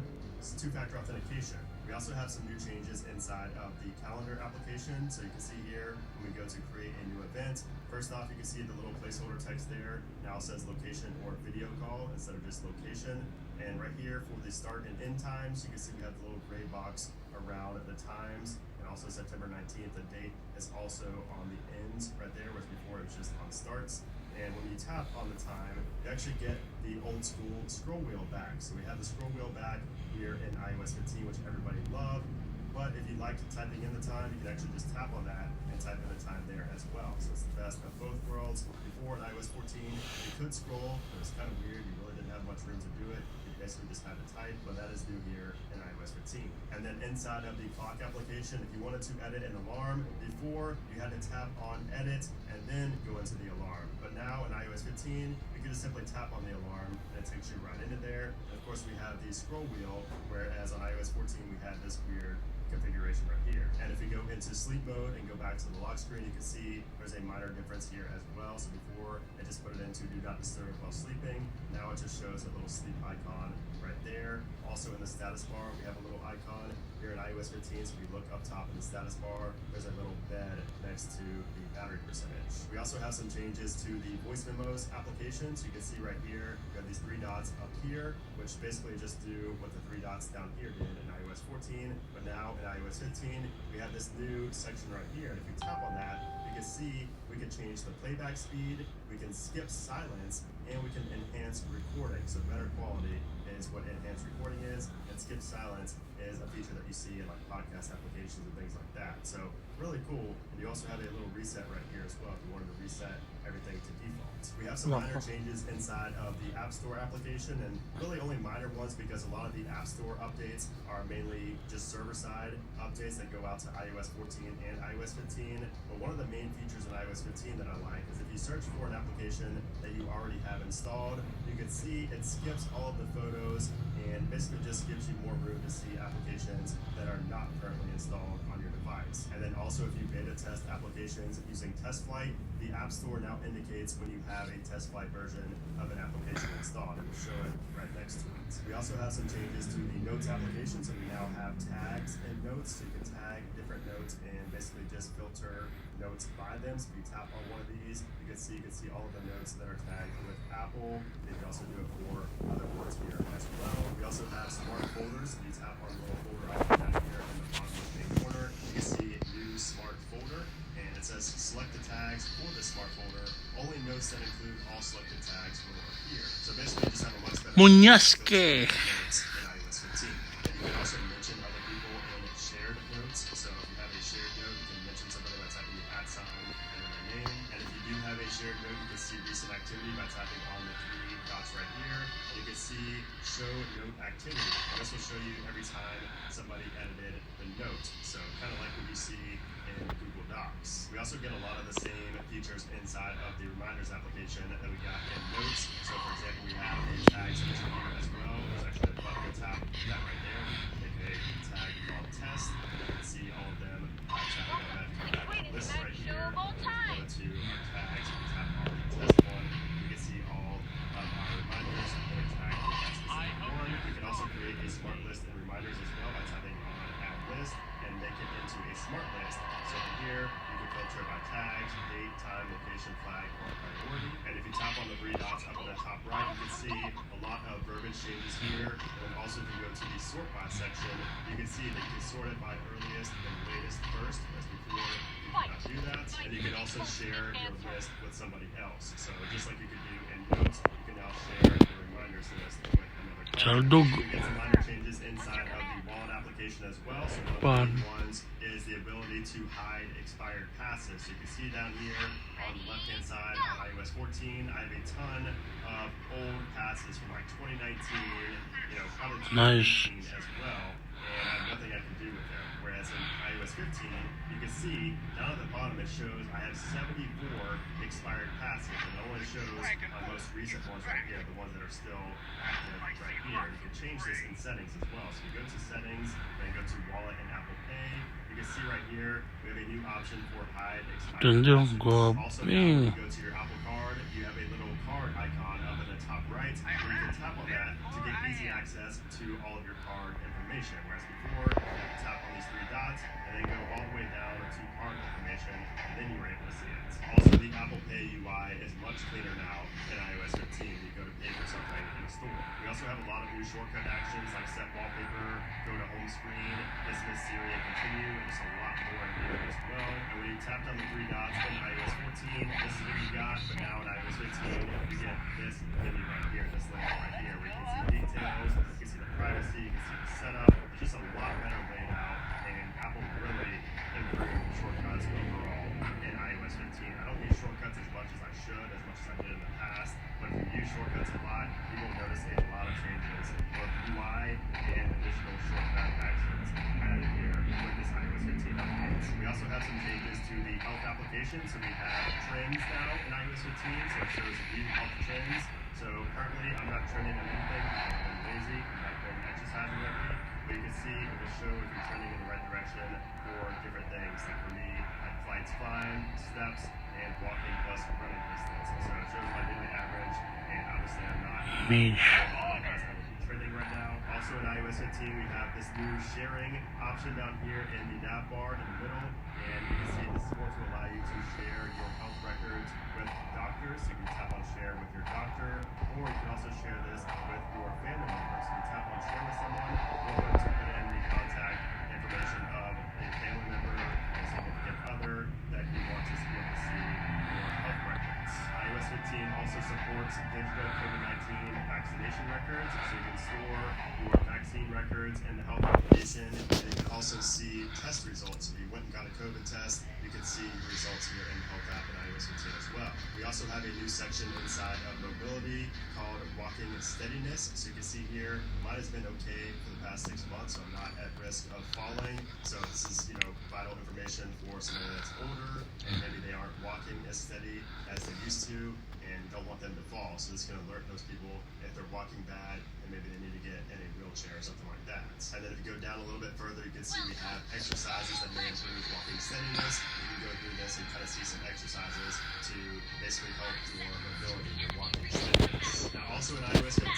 two-factor authentication. We also have some new changes inside of the calendar application. So you can see here, when we go to create a new event, first off, you can see the little placeholder text there. Now it says location or video call instead of just location. And right here for the start and end times, you can see we have the little gray box around the times. And also September 19th, the date is also on the ends right there, whereas before it was just on starts. And when you tap on the time, you actually get the old school scroll wheel back. So we have the scroll wheel back here in iOS 15, which everybody loved. But if you like typing in the time, you can actually just tap on that and type in the time there as well. So it's the best of both worlds. Before in iOS 14, you could scroll, but it's kind of weird. You really didn't have much room to do it. You basically just had to type, but that is new here in iOS 15. And then inside of the clock application, if you wanted to edit an alarm, before you had to tap on edit and then go into the alarm. But now in iOS 15, you can just simply tap on the alarm and it takes you right into there. And of course we have the scroll wheel, whereas on iOS 14 we had this weird configuration right here. And if we go into sleep mode and go back to the lock screen, you can see there's a minor difference here as well. So before it just put it into do not disturb while sleeping. Now it just shows a little sleep icon right there. Also in the status bar, we have a little icon here in iOS 15. So if we look up top in the status bar, there's a little bed next to the battery percentage. We also have some changes to the voice memos application. So you can see right here, we have these 3 dots up here, which basically just do what the 3 dots down here did in iOS 14. But now in iOS 15, we have this new section right here. And if we tap on that, you can see we can change the playback speed, we can skip silence, and we can enhance recording, so better quality is what enhanced recording is, and skip silence is a feature that you see in like podcast applications and things like that. So really cool. And you also have a little reset right here as well if you wanted to reset everything to default. We have some minor changes inside of the App Store application, and really only minor ones because a lot of the App Store updates are mainly just server-side updates that go out to iOS 14 and iOS 15. But one of the main features in iOS 15 that I like is if you search for an application that you already have installed, you can see it skips all of the photos and basically just gives you more room to see applications that are not currently installed on your device. And then also if you beta test applications using TestFlight, the App Store now indicates when you have a TestFlight version of an application installed. It will show it right next to it. We also have some changes to the Notes application, so we now have tags in Notes, so you can tag different notes and basically just filter notes by them. So if you tap on one of these, you can see all of the notes that are tagged with Apple. And you can also do it for other boards here as well. We also have smart folders. If you tap on the little folder icon down here in the bottom left hand corner, you can see new smart folder, and it says select the tags for this smart folder. Only notes that include all selected tags will appear. So basically, you just have a much better Muñasque. notes in iOS 15. And you can also mention other people in shared notes. So if you have a shared note, you can mention somebody by typing the @ sign and then their name. And if you do have a shared note, you can see recent activity by tapping on the 3 dots right here. And you can see show note activity. And this will show you every time somebody edited the note. So kind of like what you see in Google Docs. We also get a lot of the same features inside of the Reminders application that we got in Notes. So for example, we have a tag section here as well. There's actually a button to tap that right there, aka tag called test. You can see all of them tapping on that. You can back up this right here. Go to our tags. If you tap on the test one, you can see all of our reminders that are tagged with that specific one. We can also create a smart list in Reminders as well by tapping on add list and make it into a smart list. So from here, you can filter by tags, date, time, location, flag, or priority. And if you tap on the 3 dots up on the top right, you can see a lot of verbiage changes here. And then also if you go to the sort by section, you can see that you can sort it by earliest and latest first, whereas before you could not do that. And you can also share your list with somebody else. So just like you could do in Notes, you can now share your Reminders list with another Saldog. You get some minor changes inside of the Wallet application as well. So one of the main ones is the ability to hide expired passes. So you can see down here on the left hand side on iOS 14, I have a ton of old passes from like 2019, probably 2018 as well, and I have nothing I can do with them. Whereas in iOS 15, you can see down at the bottom it shows I have 74 expired passes, and it only shows my most recent ones right here, the ones that are still active right here. You can change this in settings as well. So you go to settings, then go to Wallet and Apple Pay. You can see right here we have a new option for hide expired passes. Also now when you go to your Apple Card, you have a little card icon up in the top right, where you can tap on that to get easy access to all of your card information. Whereas before, you have to tap on these 3 dots and then go all the way down to card information, and then you were able to see it. Also, the Apple Pay UI is much cleaner now in iOS 15 when you go to pay for something in a store. We also have a lot of new shortcut actions like set wallpaper, go to home screen, dismiss Siri and continue, and just a lot more in here as well. And when you tapped on the 3 dots in iOS 14, this is what you got, but now in iOS 15, you get this menu right here, this layout right here, where you can see details, you can see the privacy, you can see the setup. It's just a lot better laid out, and Apple really improved shortcuts overall in iOS 15. I don't use shortcuts as much as I should, as much as I did in the past, but if you use shortcuts a lot, you will notice a lot of changes, both UI and additional shortcut actions added here with this iOS 15 update. We also have some changes to the health application, so we have trends now in iOS 15, so it shows view health trends. So currently I'm not trending on anything because I've been lazy, I've not been exercising lately, but you can see it will show if you're trending in the right direction for different things. Like for me, like flights flying, steps, and walking plus running distance. So it shows my daily average, and obviously I'm not trending right now. Also in iOS 15 we have this new sharing option down here in the nav bar in the middle, and you can see this is going to allow you to share your health records with doctors. So you can tap on share with your doctor, or you can also share this with your family members. So you tap on share with someone, you're going to put in the contact information of a family member, a significant other that you want to be able to see your health records. iOS 15 also supports digital COVID-19 vaccination records, so you can store your vaccine records in the health application, and you can also see test results. If you went and got a COVID test, you can see your results here in the health app in iOS 15 as well. We also have a new section inside of mobility called walking steadiness. So you can see here, mine has been okay for the past 6 months, so I'm not at risk of falling. So this is, vital information for somebody that's older and maybe they aren't walking as steady as they used to, and you don't want them to fall. So this can alert those people if they're walking bad and maybe they need to get in a wheelchair or something like that. And then if you go down a little bit further, you can see we have exercises that may improve walking steadiness. You can go through this and kind of see some exercises to basically help your mobility, your walking steadiness. Now also in iOS 15,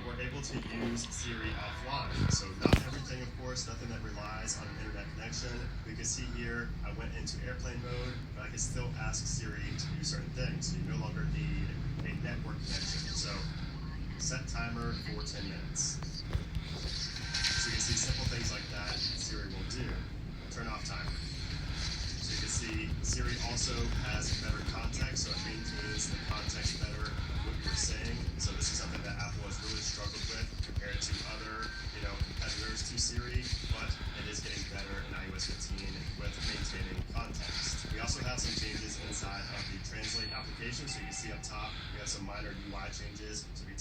we're able to use Siri offline. So not everything, of course, nothing that relies on an internet connection. We can see here, I went into airplane mode, but I can still ask Siri to do certain things. So you no longer need a network connection. So set timer for 10 minutes. So you can see simple things like that Siri will do. Turn off timer. So you can see Siri also has better context, so it maintains the context better of what you're saying. So this is something that Apple has really struggled with compared to other, competitors to Siri, but it is getting better in iOS 15 with maintaining context. We also have some changes inside of the Translate application. So you can see up top, we have some minor UI changes. So we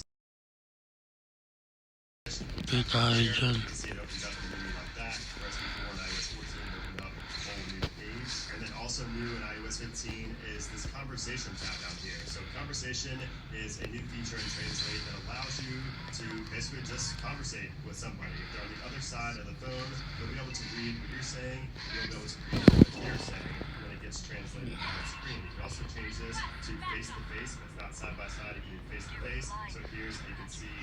Dyan. see it opens up in the menu like that, whereas before in iOS 14 it opened up a whole new page. And then also new in iOS 15 is this conversation tab down here. So conversation is a new feature in Translate that allows you to basically just conversate with somebody. If they're on the other side of the phone, you'll be able to read what you're saying, you'll be able to read what they're saying when it gets translated on the screen. You can also change this to face-to-face. If it's not side-by-side, you can do face-to-face. So here's, you can see,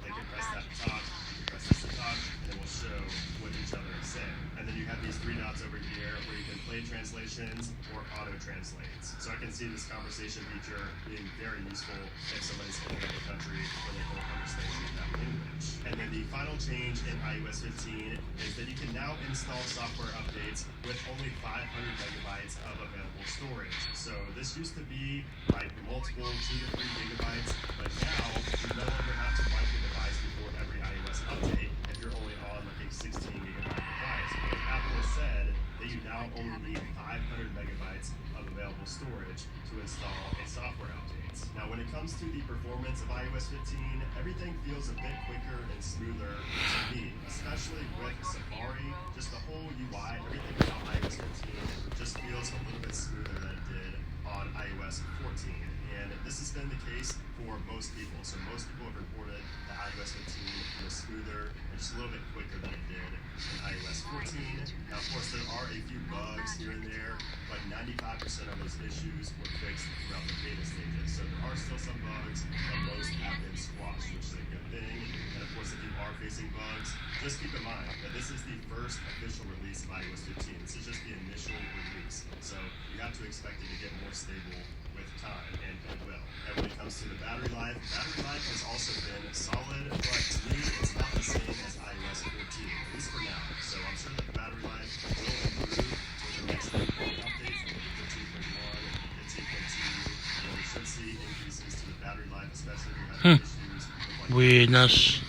they can press that to talk, you can press this to talk, and it will show what each other is saying. And then you have these 3 dots over here where you can play translations or auto-translates. So I can see this conversation feature being very useful if somebody's in another country where they don't understand that language. And then the final change in iOS 15 is that you can now install software updates with only 500 megabytes of available storage. So this used to be like multiple 2 to 3 gigabytes, but now you no longer have to wipe your device before every iOS update if you're only on like a 16 gigabyte device. Because Apple has said that you now only need 500 megabytes of available storage to install a software update. Now when it comes to the performance of iOS 15, everything feels a bit quicker and smoother to me, especially with Safari. Just the whole UI, everything about iOS 15 just feels a little bit smoother than it did on iOS 14. And this has been the case for most people. So most people have reported that iOS 15 was smoother and just a little bit quicker than it did in iOS 14. Now, of course, there are a few bugs here and there, but 95% of those issues were fixed throughout the beta stages. So there are still some bugs, but most have been squashed, which is a good thing. And of course, if you are facing bugs, just keep in mind that this is the first official release of iOS 15. This is just the initial release. So you have to expect it to get more stable with time, and it will. And when it comes to the battery life has also been solid, but to me, it's not the same as iOS 14, at least for now. So I'm sure that the battery life will improve with the next updates, maybe 15.1, 15.2, and we should see increases to the battery life, especially if you have issues with Buenas.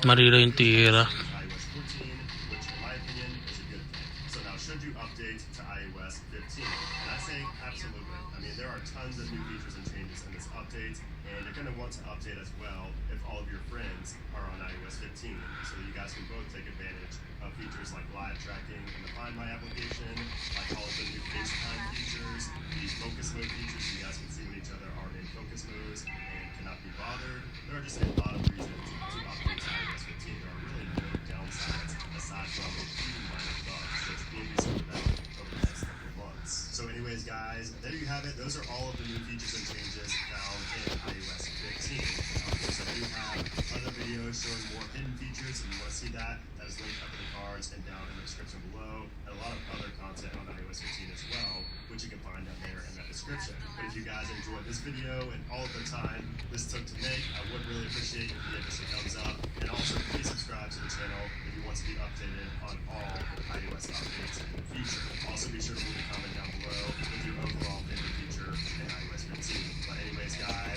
Marira yung tira. iOS 14, which in my opinion is a good thing. So now, should you update to iOS 15? And I say absolutely. I mean, there are tons of new features and changes in this update, and you're going to want to update as well if all of your friends are on iOS 15, so that you guys can both take advantage of features like live tracking in the Find My application, like all of the new FaceTime features, the focus mode features, so you guys can see when each other are in focus modes and cannot be bothered. There are just a lot of reasons to update to iOS 15. There are really no downsides aside from a few minor bugs, which will be sorted out over the next couple of months. So anyways, guys, there you have it. Those are all of the new features and changes found in iOS 15. Of course, I do have other videos showing more hidden features. If you want to see that, that is linked up in the cards and down in the description below. And a lot of other content on iOS 15 as well, which you can find down there in that description. But if you guys enjoyed this video and all of the time this took to make, I would really appreciate if you give us a thumbs up. And also, please subscribe to the channel if you want to be updated on all iOS updates in the future. Also, be sure to leave a comment down below with your overall favorite feature in iOS 15. But anyways, guys,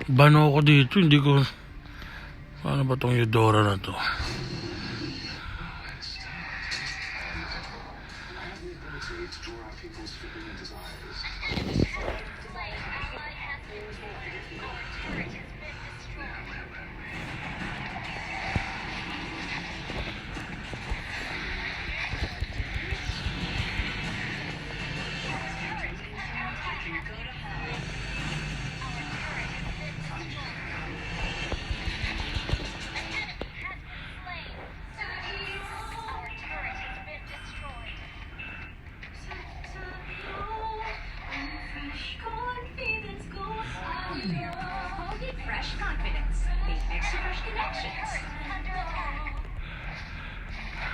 Bano ako dito, hindi ko... Paano ba tong Eudora na to? Fresh confidence. Apex Fresh Connections.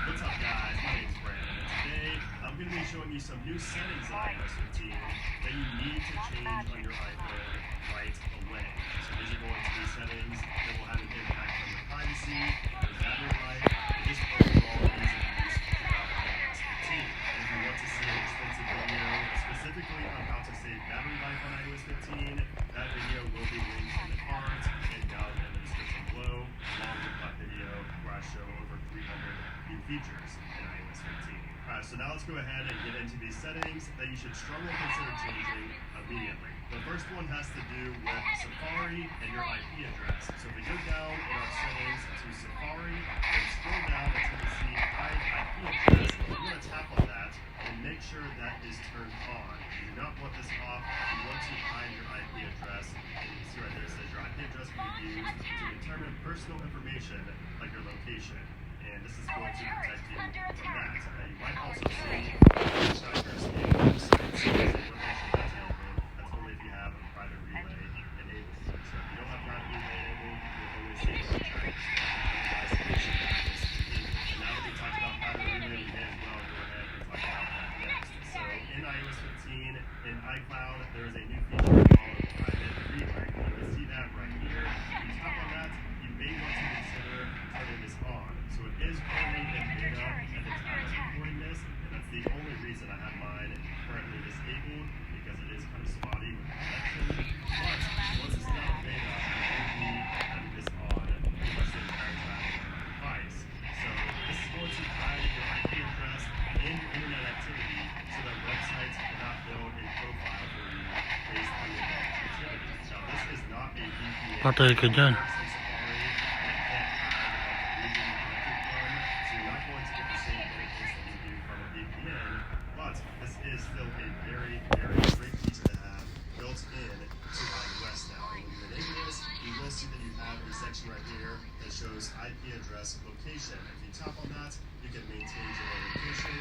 What's up, guys? My name's Brandon, and today I'm going to be showing you some new settings in iOS 15 that you need to change on your iPhone right away. So these are going to be settings that will have an impact on your privacy, your battery life, and just overall ease of use throughout iOS 15. And if you want to see an extensive video specifically on how to save battery life on iOS 15, that video will be linked in the cards and down in the description below, along with my video where I show over 300 new features in iOS 15. Alright, so now let's go ahead and get into these settings that you should strongly consider changing immediately. The first one has to do with Safari and your IP address. So if we go down in our settings to Safari and scroll down until we see hide IP address, we're going to tap on that and make sure that is turned on. You do not want this off. You want to hide your IP address. And you can see right there it says your IP address can be used to determine personal information like your location. And this is going to protect you from that. You might also see trackers in websites. That's only if you have a private relay enabled. So if you don't have private relay enabled, you'll only see web trackers. And now that we talked about private relay, we may as well go ahead and talk about that next. So in iOS 15, in iCloud, there is a new feature called private relay. You can see that right here. If you tap on that, you may want to consider turning this on. So it is only in beta at the time of recording this, and that's the only reason I have mine currently disabled, because it is kind of spotty with the connection. But once it's not beta, I will be having this on pretty much the entire time on my device. So this is going to hide your IP address and your internet activity so that websites cannot build a profile for you based on your web activity. Now this is not a VPN. Patay ka dyan. This is still a very, very great feature to have built in to iOS now. When you enable this, you will see that you have a section right here that shows IP address location. If you tap on that, you can maintain your location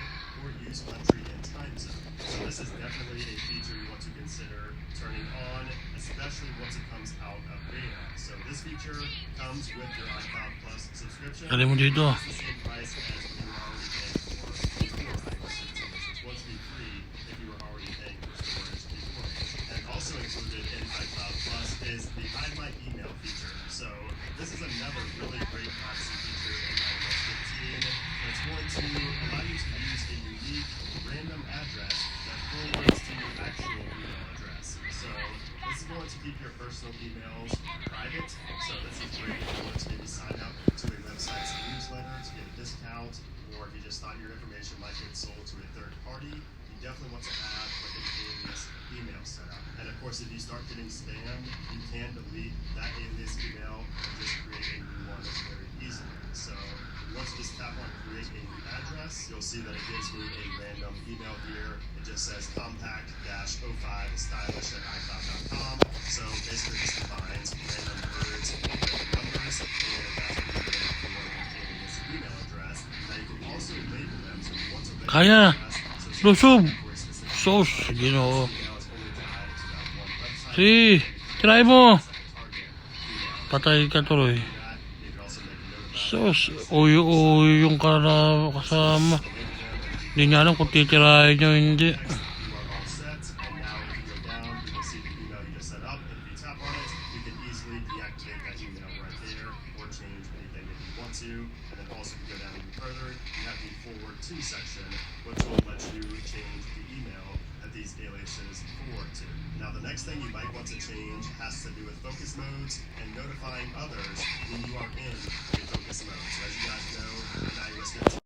or use country and time zone. So this is definitely a feature you want to consider turning on, especially once it comes out of beta. So this feature comes with your iCloud Plus subscription. Dali mo dito. It's the same price as what you were already paying for before iOS 15. It's supposed to be free if you were already paying for storage before. And also included in iCloud Plus is the Hide My Email feature. So this is another really great privacy feature in iOS 15. It's going to allow you to use a unique random address that forwards to your actual email address. So this is going to keep your personal emails private. So this is great if you want to maybe sign up to a website's newsletter to get a discount, or if you just thought your information might get sold to a third party. You definitely want to have like an alias email set up. And of course, if you start getting spam, you can delete that alias email and just create a new one very easily. So once you just tap on create a new address, you'll see that it gives me a random email here. It just says compact-05stylish@icloud.com. So basically just combines random words with numbers, and that's what you get for an alias email address. Now you can also label them. So if you want to label Kaya. Lusog. for a specific Sos. Ginoo. email, it's only tied to that one website. Si. Try mo. Patay ka tuloy. Sos. Uy yung kasama. Hindi niya alam kung titirahin niya o hindi. And then also if you go down even further, you have the forward to section, which will let you change the email. And set these aliases forward to. Now the next thing you might want to change has to do with focus modes and notifying others when you are in a focus mode. So as you guys know, in iOS 15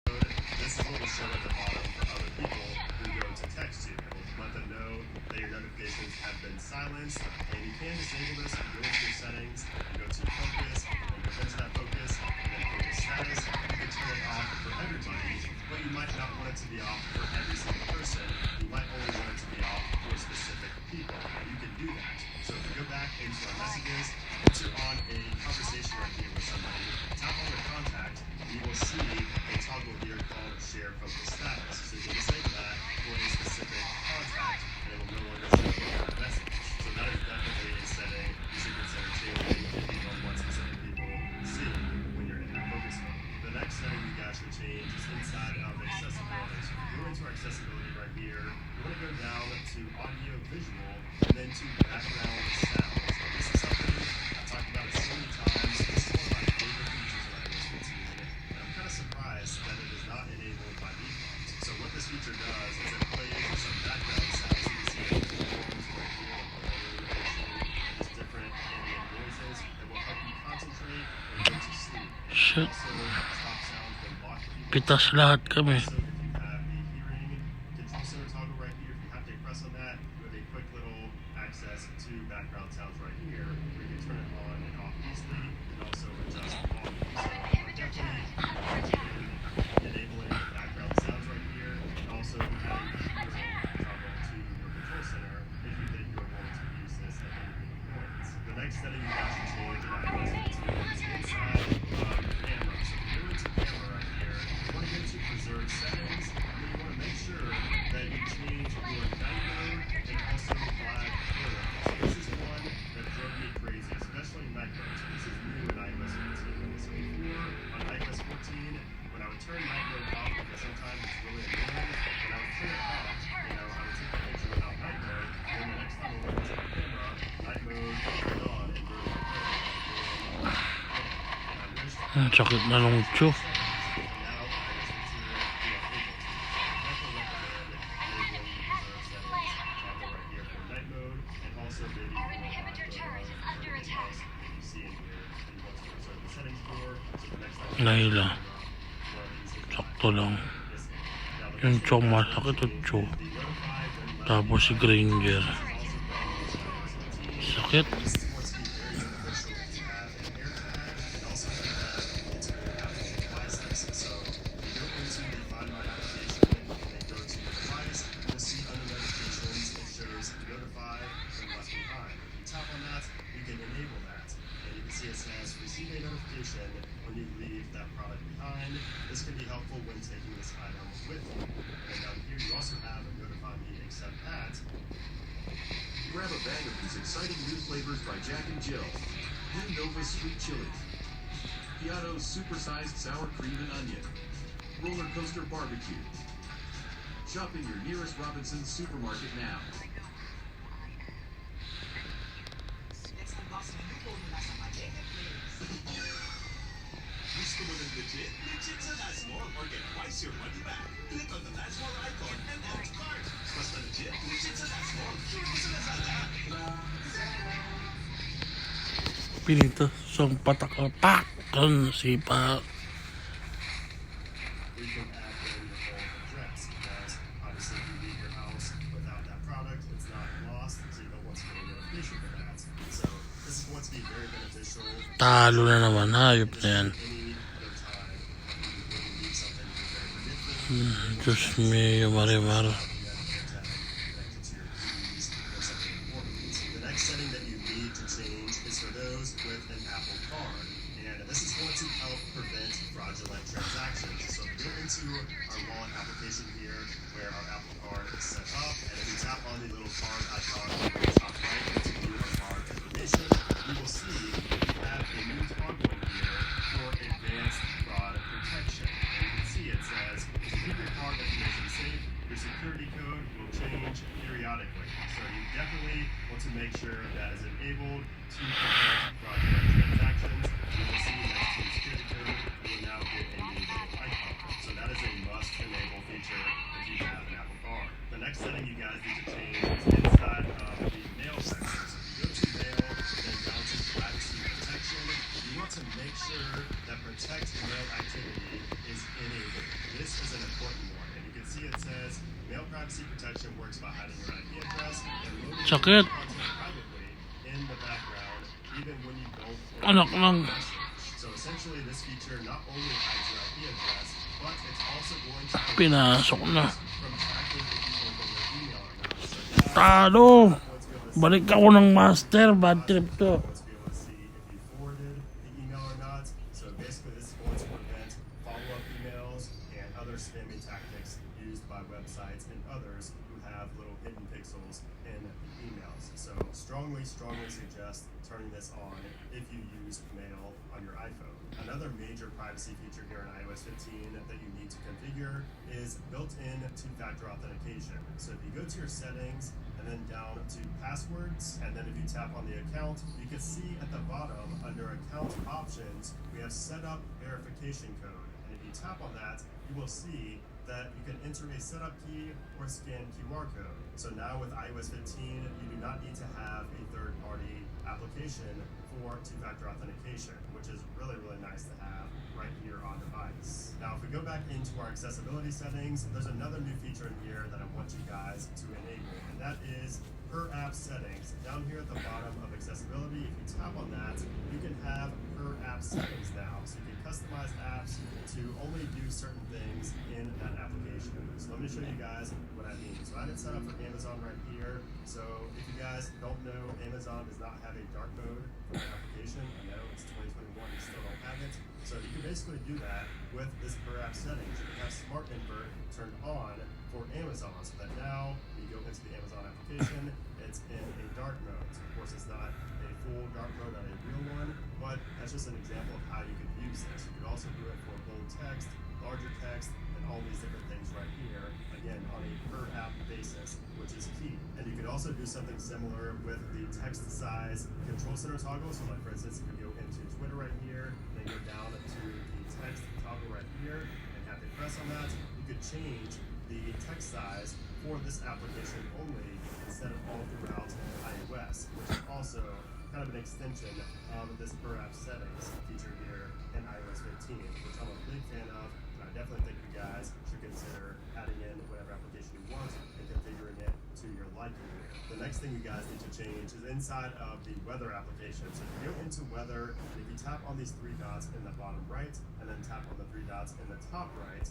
mode, this is what will show at the bottom for other people who go to text you. It will let them know that your notifications have been silenced, and you can disable this. You go into your settings, you go to focus, and go into that focus, and then focus status. You can turn it off for everybody, but you might not want it to be off for every single person. You might only want it to be off for specific people. You can do that. So if you go back into our messages, once you're on a conversation right here with somebody, tap on their contact, and you will see a toggle here called Share Focus Status. So you can disable that for a specific contact, and it will no longer show that message. So that is definitely a setting you should consider changing if you don't want specific people seeing when you're in that focus mode. The next setting you guys should change is inside of accessibility. So if you go into our accessibility right here, you want to go down to audio visual and then to background sound. So this is something I've talked about it so many times. This is one of my favorite features of iOS 15, and I'm kind of surprised that it is not enabled by default. So what this feature does is it plays some background sounds. So you can see it forms right here, and just different ambient noises that will help you concentrate or go to sleep. Shit. Also, stop sounds when blocking people. Pitas lahat kami. Also, if you have the hearing control center toggle right here, if you have to press on that, you have a quick little access to background sounds right here, where you can turn it on and off easily, and also adjust the volume. So definitely enabling background sounds right here, and also adding the hearing toggle to your control center if you think you're going to use this at any given point. The next setting you guys should change in iOS 15 is inside of camera. So if you go into camera right here, you want to go to preserve settings, and then you want to make sure that you change your night mode and also flag photos. So this is one that drove me crazy, especially night mode. So this is new in iOS 15. So before on iOS 14, when I would turn night mode off, because sometimes it's really annoying, when I would turn it off, you know, I would take a picture without night mode, and then the next time I went into the camera, night mode turned on and drove me crazy. Ang sakit na nung tiyo. Naila. Sakto lang. Yung tiyo masakit at tiyo. Tapos si Granger. Sakit. When you leave that product behind. This can be helpful when taking this item with you. And down here you also have a notify me accept at. Grab a bag of these exciting new flavors by Jack and Jill. New Nova Sweet Chili. Piato's Supersized Sour Cream and Onion. Roller Coaster Barbecue. Shop in your nearest Robinson's supermarket now. Gusto mo ng legit? Legit sa That's More or get twice your money back. Click on the That's More icon and add to cart. Basta legit? Legit sa That's More. Sure mo sa Lazada. Pinito siyang patak-patak. Ang sipa. We can add in the full address because obviously if you leave your house without that product, it's not lost, so you don't want to get a notification for that. So this is going to be very beneficial. Talo na naman. Hayop na yan. Diyos mío, Marimar. The next setting that you need to change is for those with an Apple Card. And this is going to help prevent fraudulent transactions. So if you go into our wallet application here, where our Apple Card is set up, and if you tap on the little card icon on the top right to view our card information, you will see we have a new toggle in here for advanced fraud protection. And you can see it says, if you keep your card information safe, your security code will change periodically. So you definitely want to make sure that is enabled to prevent fraudulent transactions. You will see next to the security code, you will now get a new little icon. So that is a must-enable feature if you have an Apple Card. are. The next setting you guys need to change is inside of the mail section. So if you go to mail and then down to privacy protection, you want to make sure that protect mail activity is enabled. This is an important one. And you can see it says mail privacy protection works by hiding your IP address and loading your Sakit. content privately in the background, even when you don't Anak lang. So essentially, this feature not only hides your IP address, but it's also going to Pinasok na. from tracking if you open your email or not. So now, Talo! Balik ako ng master. Bad trip to. to be able to see if you forwarded the email or not. So basically, this is going to prevent follow-up emails and other spammy tactics used by websites and others who have little hidden pixels in the emails. So strongly suggest turning this on if you use mail on your iPhone. Another major privacy feature here in iOS 15 that you need to configure is built-in two-factor authentication. So if you go to your settings and then down to passwords, and then if you tap on the account, you can see at the bottom under account options, we have setup verification code. And if you tap on that, you will see that you can enter a setup key or scan QR code. So now with iOS 15, you do not need to have a third-party application for two-factor authentication, which is really nice to have right here on device. Now, if we go back into our accessibility settings, there's another new feature in here that I want you guys to enable, and that is per app settings. Down here at the bottom of accessibility, if you tap on that, you can have per app settings now. So you can customize apps to only do certain things in that application. So let me show you guys what I mean. So I have it set up for Amazon right here. So if you guys don't know, Amazon does not have a dark mode for their application. I know it's 2021, you still don't have it. So you can basically do that with this per app settings. You can have Smart Invert turned on for Amazon, so that now when you go into the Amazon application, it's in a dark mode. So of course it's not a full dark mode, not a real one, but that's just an example of how you could use this. You could also do it for bold text, larger text, and all these different things right here, again, on a per app basis, which is key. And you could also do something similar with the text size control center toggle. So like for instance, if you go into Twitter right here, then go down to the text toggle right here, and have to press on that, you could change the text size for this application only instead of all throughout iOS, which is also kind of an extension of this per app settings feature here in iOS 15, which I'm a big fan of, and I definitely think you guys should consider adding in whatever application you want and configuring it to your liking. The next thing you guys need to change is inside of the weather application. So if you go into weather, if you tap on these three dots in the bottom right, and then tap on the three dots in the top right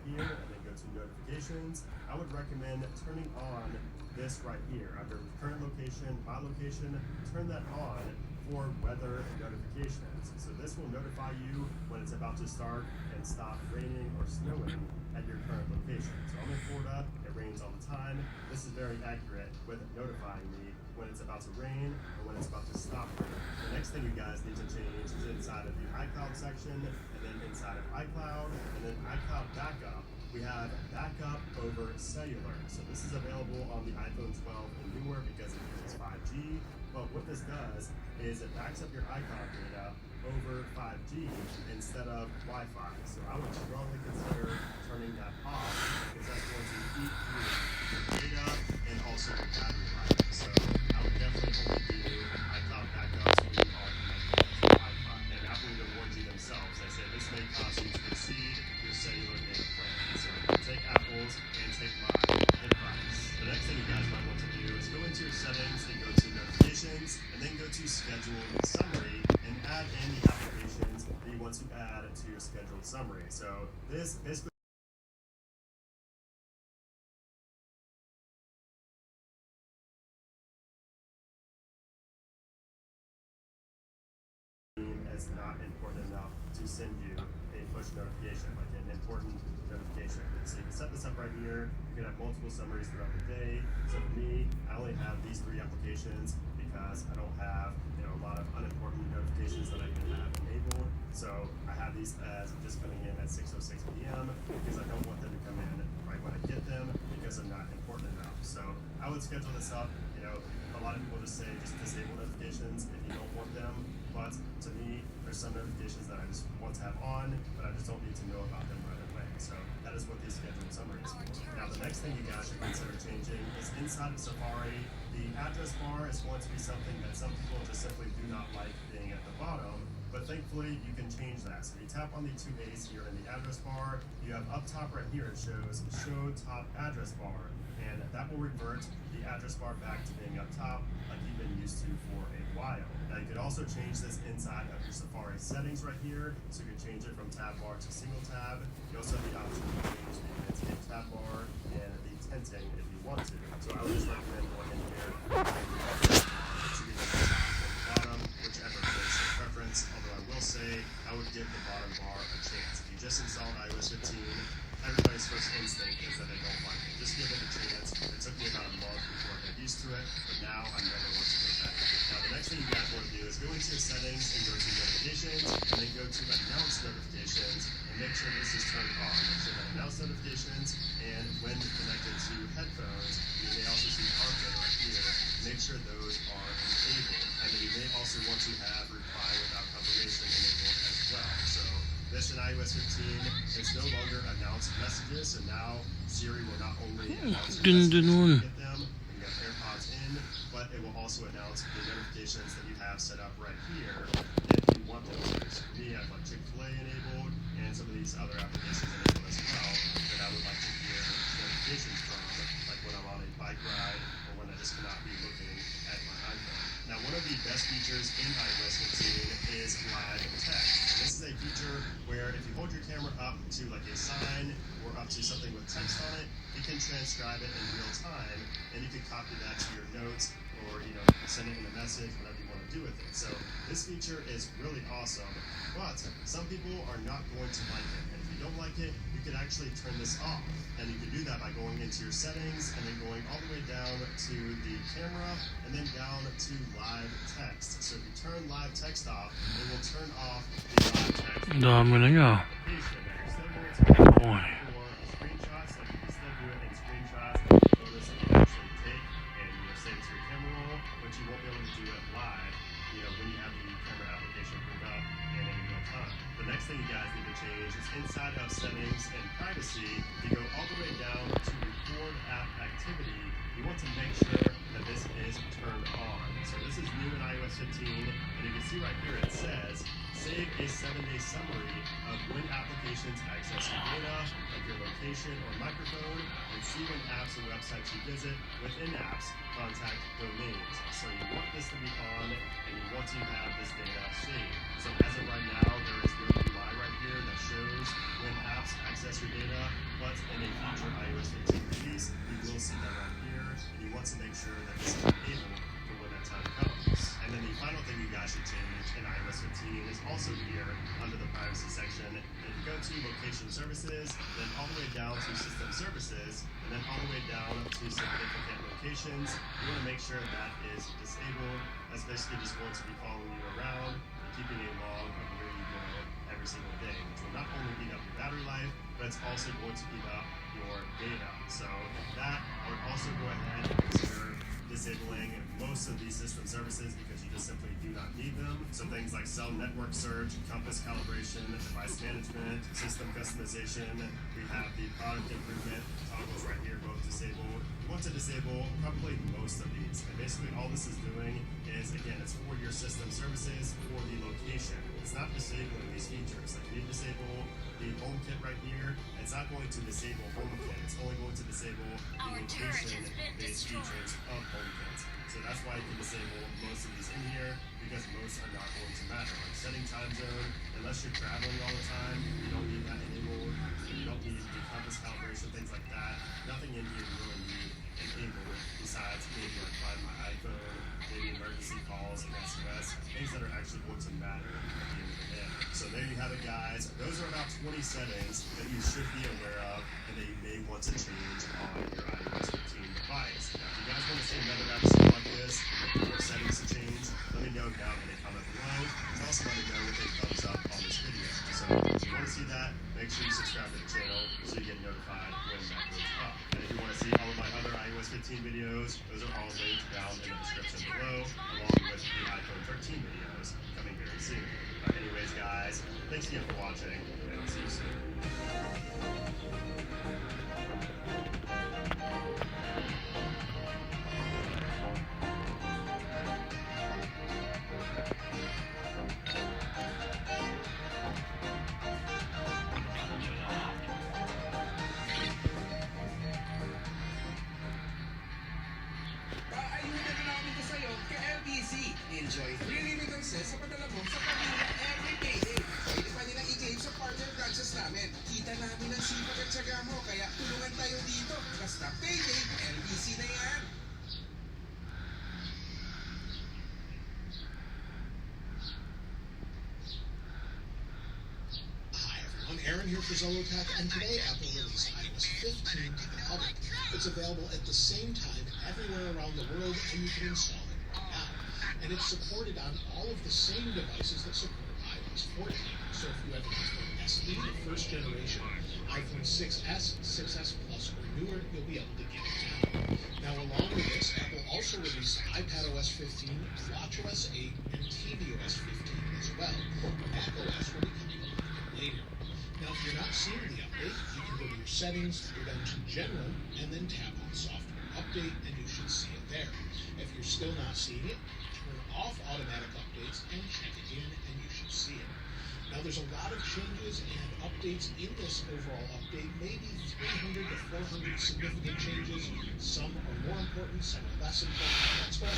here, and then go to notifications, I would recommend turning on this right here under current location, my location. Turn that on for weather notifications. So this will notify you when it's about to start and stop raining or snowing at your current location. So I'm in Florida, it rains all the time. This is very accurate with notifying me when it's about to rain or when it's about to stop raining. The next thing you guys need to change is inside of the iCloud section, and then inside of iCloud, and then iCloud Backup, we have backup over cellular. So this is available on the iPhone 12 and newer because it uses 5G. But what this does is it backs up your iCloud data over 5G instead of Wi-Fi. So I would strongly consider turning that off because that's going to eat through your data and also your battery life. So I would definitely only do iCloud backups when you are connected to Wi-Fi. And Apple even warns you themselves. They say this may cause you to exceed your cellular data plan. So take Apple's and take mine in price. The next thing you guys might want to do is go into your settings and go to notifications, and then go to scheduled summary and add in the applications that you want to add to your scheduled summary. So this basically is not important enough to send you a push notification, like an important notification. So you can set this up right here. You can have multiple summaries throughout the day. So for me, I only have these three applications because I don't have a lot of unimportant notifications that I can have enabled. So I have these as just coming in at 6:06 p.m. because I don't want them to come in right when I get them because they're not important enough. So I would schedule this up. A lot of people just say just disable notifications if you don't want them. But to me, there's some notifications that I just want to have on, but I just don't need to know about them right away. So that's That is what the scheduled summary is for. Now, the next thing you guys should consider changing is inside of Safari, the address bar is going to be something that some people just simply do not like being at the bottom. But thankfully, you can change that. So you tap on the two A's here in the address bar. You have up top right here, it shows Show Top Address Bar. And that will revert the address bar back to being up top like you've been used to for a while. Now you could also change this inside of your Safari settings right here. So you can change it from tab bar to single tab. You also have the option to change the landscape tab bar and the tinting if you want to. So I would just recommend going in here and bottom, whichever is your preference. Although I will say I would give the bottom bar a chance. If you just installed iOS 15, everybody's first instinct is that they don't like it. Just give it a chance. It took me about a month before I got used to it, but now I never want to go back. Now the next thing you guys want to do is go into your settings and go to notifications, and then go to announce notifications, and make sure this is turned on. Make sure that announce notifications, and when connected to headphones, you may also see Arcade right here. Make sure those are enabled, and then you may also want to have reply without confirmation enabled as well. So this in iOS 15 is no longer announced messages, so now Siri will not only announce your messages when you get them, when you have AirPods in, but it will also announce the notifications that you have set up right here if you want them to. So for me, I have like Chick-fil-A enabled and some of these other applications enabled as well that I would like to hear notifications from, like when I'm on a bike ride or when I just cannot be looking at my iPhone. Now, one of the best features in iOS 15 is live text. And this is a feature where if you hold your camera up to like a sign or up to something with text on it, it can transcribe it in real time, and you can copy that to your notes or send it in a message, whatever you want to do with it. So this feature is really awesome, but some people are not going to like it. And if you don't like it, you can actually turn this off. And you can do that by going into your settings and then going all the way down to the camera and then down to live text. So if you turn live text off, it will turn off the live text. Dami na niya. Boy. Screenshots, like you can still do it in screenshots, photos that you actually take and save it to your camera roll, but you won't be able to do it live, when you have the camera application pulled up and in real time. The next thing you guys need to change is inside of settings and privacy, you go all the way down to record app activity. You want to make sure that this is turned on. So this is new in iOS 15, and you can see right here it says, save a 7-day summary of when applications access your data, like your location or microphone, and see when apps or websites you visit within apps contact domains. So you want this to be on, and you want to have this data saved. So as of right now, there is no UI right here that shows when apps access your data, but in a future iOS 15 release, you will see that right here, and you want to make sure that this is enabled for when that time comes. And then the final thing you guys should change in iOS 15 is also here under the privacy section. If you go to location services, then all the way down to system services, and then all the way down to significant locations, you want to make sure that is disabled. That's basically just going to be following you around and keeping a log of where you go every single day, which will not only eat up your battery life, but it's also going to eat up your data. So that I would also go ahead and consider disabling most of these system services because you just simply do not need them. So things like cell network search, compass calibration, device management, system customization. We have the product improvement toggles right here, both disabled. You want to disable probably most of these. And basically all this is doing is, again, it's for your system services for the location. It's not disabling these features. Like you disable the HomeKit right here. It's not going to disable HomeKit. It's only going to disable the location-based features of HomeKit. So that's why you can disable most of these in here, because most are not going to matter. Like setting time zone, unless you're traveling all the time, you don't need that enabled. You don't need the compass calibration, things like that. Nothing in here you really need enabled besides maybe like Find My iPhone, maybe emergency calls and SMS, things that are actually going to matter at the end of the day. So there you have it, guys. Those are about 20 settings that you should be aware of and that you may want to change on your iOS 15 device. Now, if you guys want to see another episode like this, more settings to change, let me know down in the comment below. And also let me know with a thumbs up on this video. So if you want to see that, make sure you subscribe to the channel so you get notified when that goes up. And if you want to see all of my other iOS 15 videos, those are all linked down in the description below, along with the iPhone 13 videos coming very soon. Anyways, guys, thanks again for watching, and I'll see you soon. Paayuda na namin ko sa'yo kay LBC. Enjoy free remittances sa padala mo sa pamilya every payday. Pwede pa nilang i-claim sa partner branches namin. Kita namin ang sipag at syaga mo, kaya tulungan tayo dito. Basta payday, LBC na yan. Hi everyone, Aaron here for Zolotech, and today Apple released iOS 15 to the public. It's available at the same time everywhere around the world, and you can install it right now. And it's supported on all of the same devices that support iOS 14. So if you have an iPhone SE, the first generation, iPhone 6S, 6S Plus, or newer, you'll be able to get it now. Now along with this, Apple also released iPadOS 15, watchOS 8, and tvOS 15 as well. macOS will be coming a little bit later. Now, if you're not seeing the update, you can go to your settings, go down to General, and then tap on Software Update, and you should see it there. If you're still not seeing it, turn off automatic updates and check it in, and you should see it. Now, there's a lot of changes and updates in this overall update, maybe 300 to 400 significant changes. Some are more important, some are less important. That's what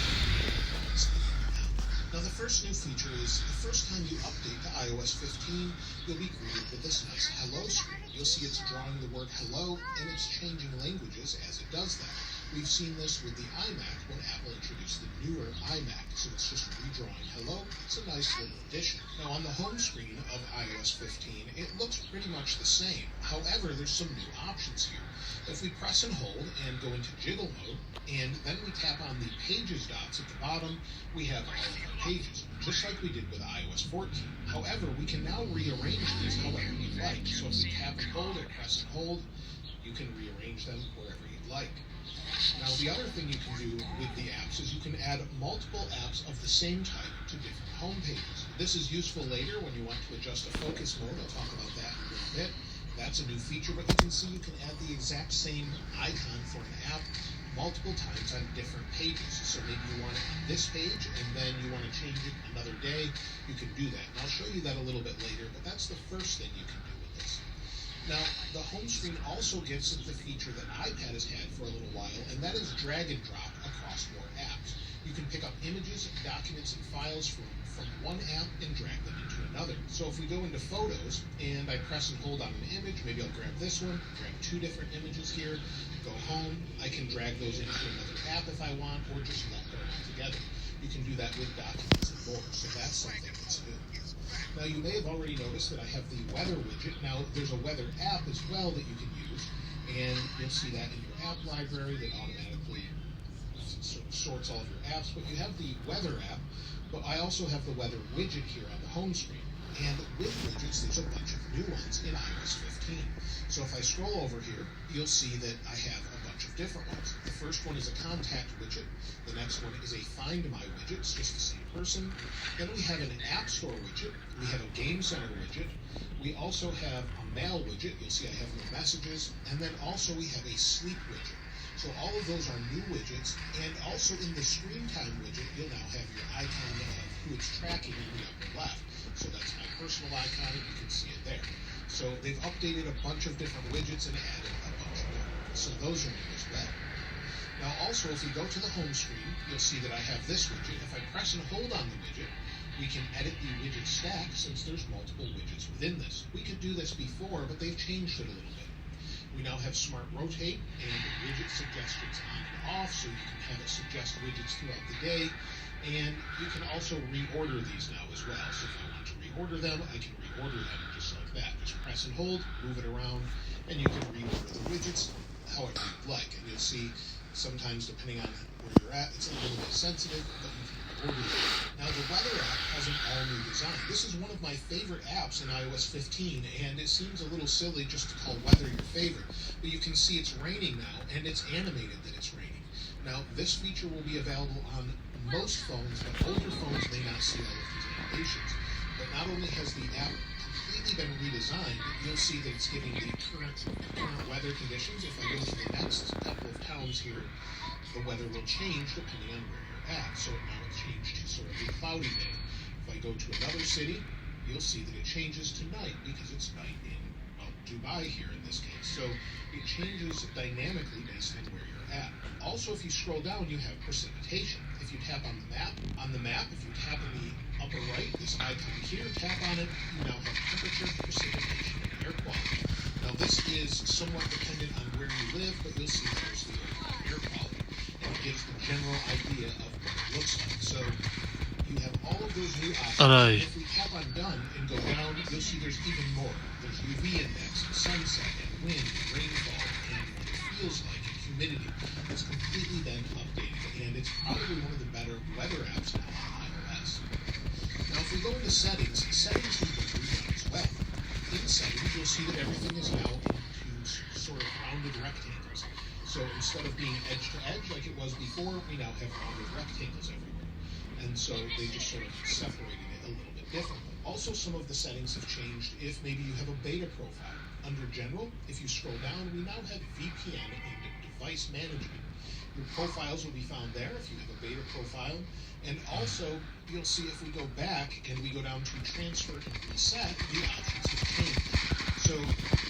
now, the first new feature is the first time you update to iOS 15, you'll be greeted with this nice hello screen. You'll see it's drawing the word hello, and it's changing languages as it does that. We've seen this with the iMac when Apple introduced the newer iMac, so it's just redrawing hello. It's a nice little addition. Now, on the home screen of iOS 15, it looks pretty much the same. However, there's some new options here. If we press and hold and go into jiggle mode, and then we tap on the Pages dots at the bottom, we have all of our pages, just like we did with iOS 14. However, we can now rearrange these however we like. So if we tap and hold or press and hold, you can rearrange them wherever you'd like. Now, the other thing you can do with the apps is you can add multiple apps of the same type to different home pages. This is useful later when you want to adjust a focus mode. I'll talk about that in a little bit. That's a new feature, but you can see you can add the exact same icon for an app multiple times on different pages. So maybe you want it on this page, and then you want to change it another day, you can do that. And I'll show you that a little bit later, but that's the first thing you can do with this. Now, the home screen also gets the feature that iPad has had for a little while, and that is drag and drop across more apps. You can pick up images, documents, and files from one app and drag them into another. So if we go into Photos, and I press and hold on an image, maybe I'll grab this one, grab two different images here, go home, I can drag those into another app if I want, or just let go together. You can do that with documents and more, so that's something that's new. Now, you may have already noticed that I have the weather widget. Now, there's a weather app as well that you can use, and you'll see that in your app library that automatically sorts all of your apps. But you have the weather app, but I also have the weather widget here on the home screen. And with widgets, there's a bunch of new ones in iOS 15. So if I scroll over here, you'll see that I have a bunch of different ones. The first one is a contact widget. The next one is a Find My widget. It's just the same person. Then we have an App Store widget. We have a Game Center widget. We also have a Mail widget. You'll see I have no messages. And then also we have a Sleep widget. So all of those are new widgets. And also in the Screen Time widget, you'll now have your icon of who it's tracking in the upper left. So that's my personal icon, and you can see it there. So they've updated a bunch of different widgets and added a bunch more. So those are new as well. Now also, if you go to the home screen, you'll see that I have this widget. If I press and hold on the widget, we can edit the widget stack since there's multiple widgets within this. We could do this before, but they've changed it a little bit. We now have Smart Rotate and widget suggestions on and off, so you can have it suggest widgets throughout the day. And you can also reorder these now as well. So if I want to reorder them, I can reorder them just like that. Just press and hold, move it around, and you can reorder the widgets however you'd like. And you'll see sometimes, depending on where you're at, it's a little bit sensitive, but you can reorder them. Now, the weather app has an all-new design. This is one of my favorite apps in iOS 15, and it seems a little silly just to call weather your favorite. But you can see it's raining now, and it's animated that it's raining. Now, this feature will be available on most phones, but older phones may not see all of these animations. but not only has the app completely been redesigned, you'll see that it's giving the current weather conditions. If I go to the next couple of towns here, the weather will change depending on where you're at. So now it's changed to sort of a cloudy day. If I go to another city, you'll see that it changes to night because it's night in Dubai here in this case. So it changes dynamically based on where you're at. Also, if you scroll down, you have precipitation. If you tap on the map, if you tap in the upper right, this icon here, tap on it, you now have temperature, precipitation, and air quality. Now this is somewhat dependent on where you live, but you'll see there's the air quality. And it gives the general idea of what it looks like. So you have all of those new options. Aray. If we tap on done and go down, you'll see there's even more. There's UV index, sunset, and wind, and rainfall, and what it feels like, and humidity. It's completely been updated, and it's probably one of the better weather apps now on iOS. Now if we go into settings has been redone as well. In settings, you'll see that everything is now into sort of rounded rectangles. So instead of being edge to edge like it was before, we now have rounded rectangles everywhere. And so they just sort of separated it a little bit differently. Also, some of the settings have changed if maybe you have a beta profile. Under General, if you scroll down, we now have VPN and device management. Your profiles will be found there if you have a beta profile. And also, you'll see if we go back and we go down to transfer and reset, the options have changed. So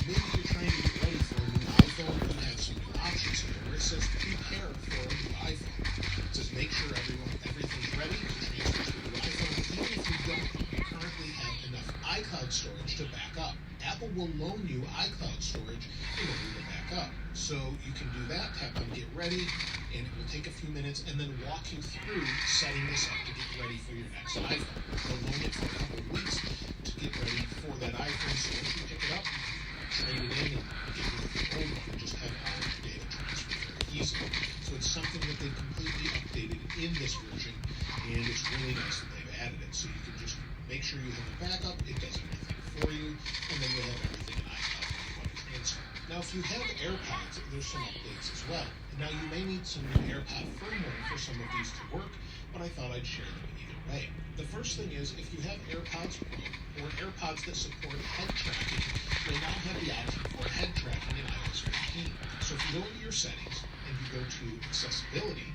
maybe you're trying to get ready for a new iPhone, you have some new options here where it says prepare for a new iPhone. It says make sure everything's ready to transfer to a new iPhone, even if you don't currently have enough iCloud storage to back up. Apple will loan you iCloud storage in order to back up. So you can do that, tap on get ready, and it will take a few minutes and then walk you through setting this up to get ready for your next iPhone. They'll loan it for a couple of weeks to get ready for that iPhone. So once you pick it up, trade it in and get rid of the old one and just have all of your data transferred very easily. So it's something that they've completely updated in this version, and it's really nice that they've added it. So you can just make sure you have a backup, it does everything for you, and then you'll have everything in iCloud that you want to transfer. Now if you have AirPods, there's some updates as well. Now you may need some new AirPod firmware for some of these to work, but I thought I'd share them either way. The first thing is, if you have AirPods Pro or AirPods that support head tracking, you'll now have the option for head tracking in iOS 15. So if you go into your settings and you go to accessibility,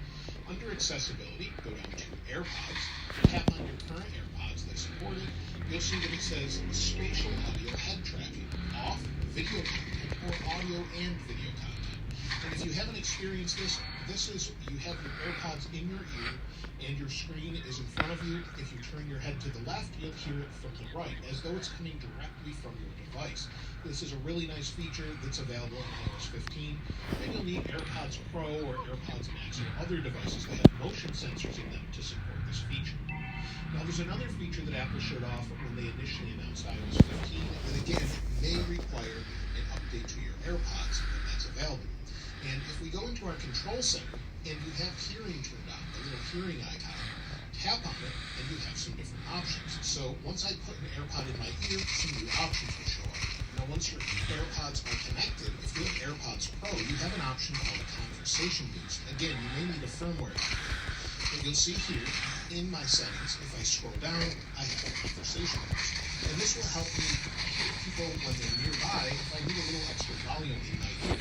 under accessibility, go down to AirPods, tap on your current AirPods that support it, you'll see that it says spatial audio head tracking, off, video content, or audio and video content. And if you haven't experienced this, you have your AirPods in your ear and your screen is in front of you. If you turn your head to the left, you'll hear it from the right, as though it's coming directly from your device. This is a really nice feature that's available in iOS 15, and you'll need AirPods Pro or AirPods Max or other devices that have motion sensors in them to support this feature. Now there's another feature that Apple showed off when they initially announced iOS 15 that again may require an update to your AirPods when that's available. And if we go into our control center and you have hearing turned on, the little hearing icon, tap on it and you have some different options. So once I put an AirPod in my ear, some new options will show up. Now once your AirPods are connected, if you have AirPods Pro, you have an option called Conversation Boost. Again, you may need a firmware update. But you'll see here in my settings, if I scroll down, I have a Conversation Boost. And this will help me hear people when they're nearby if I need a little extra volume in my ear.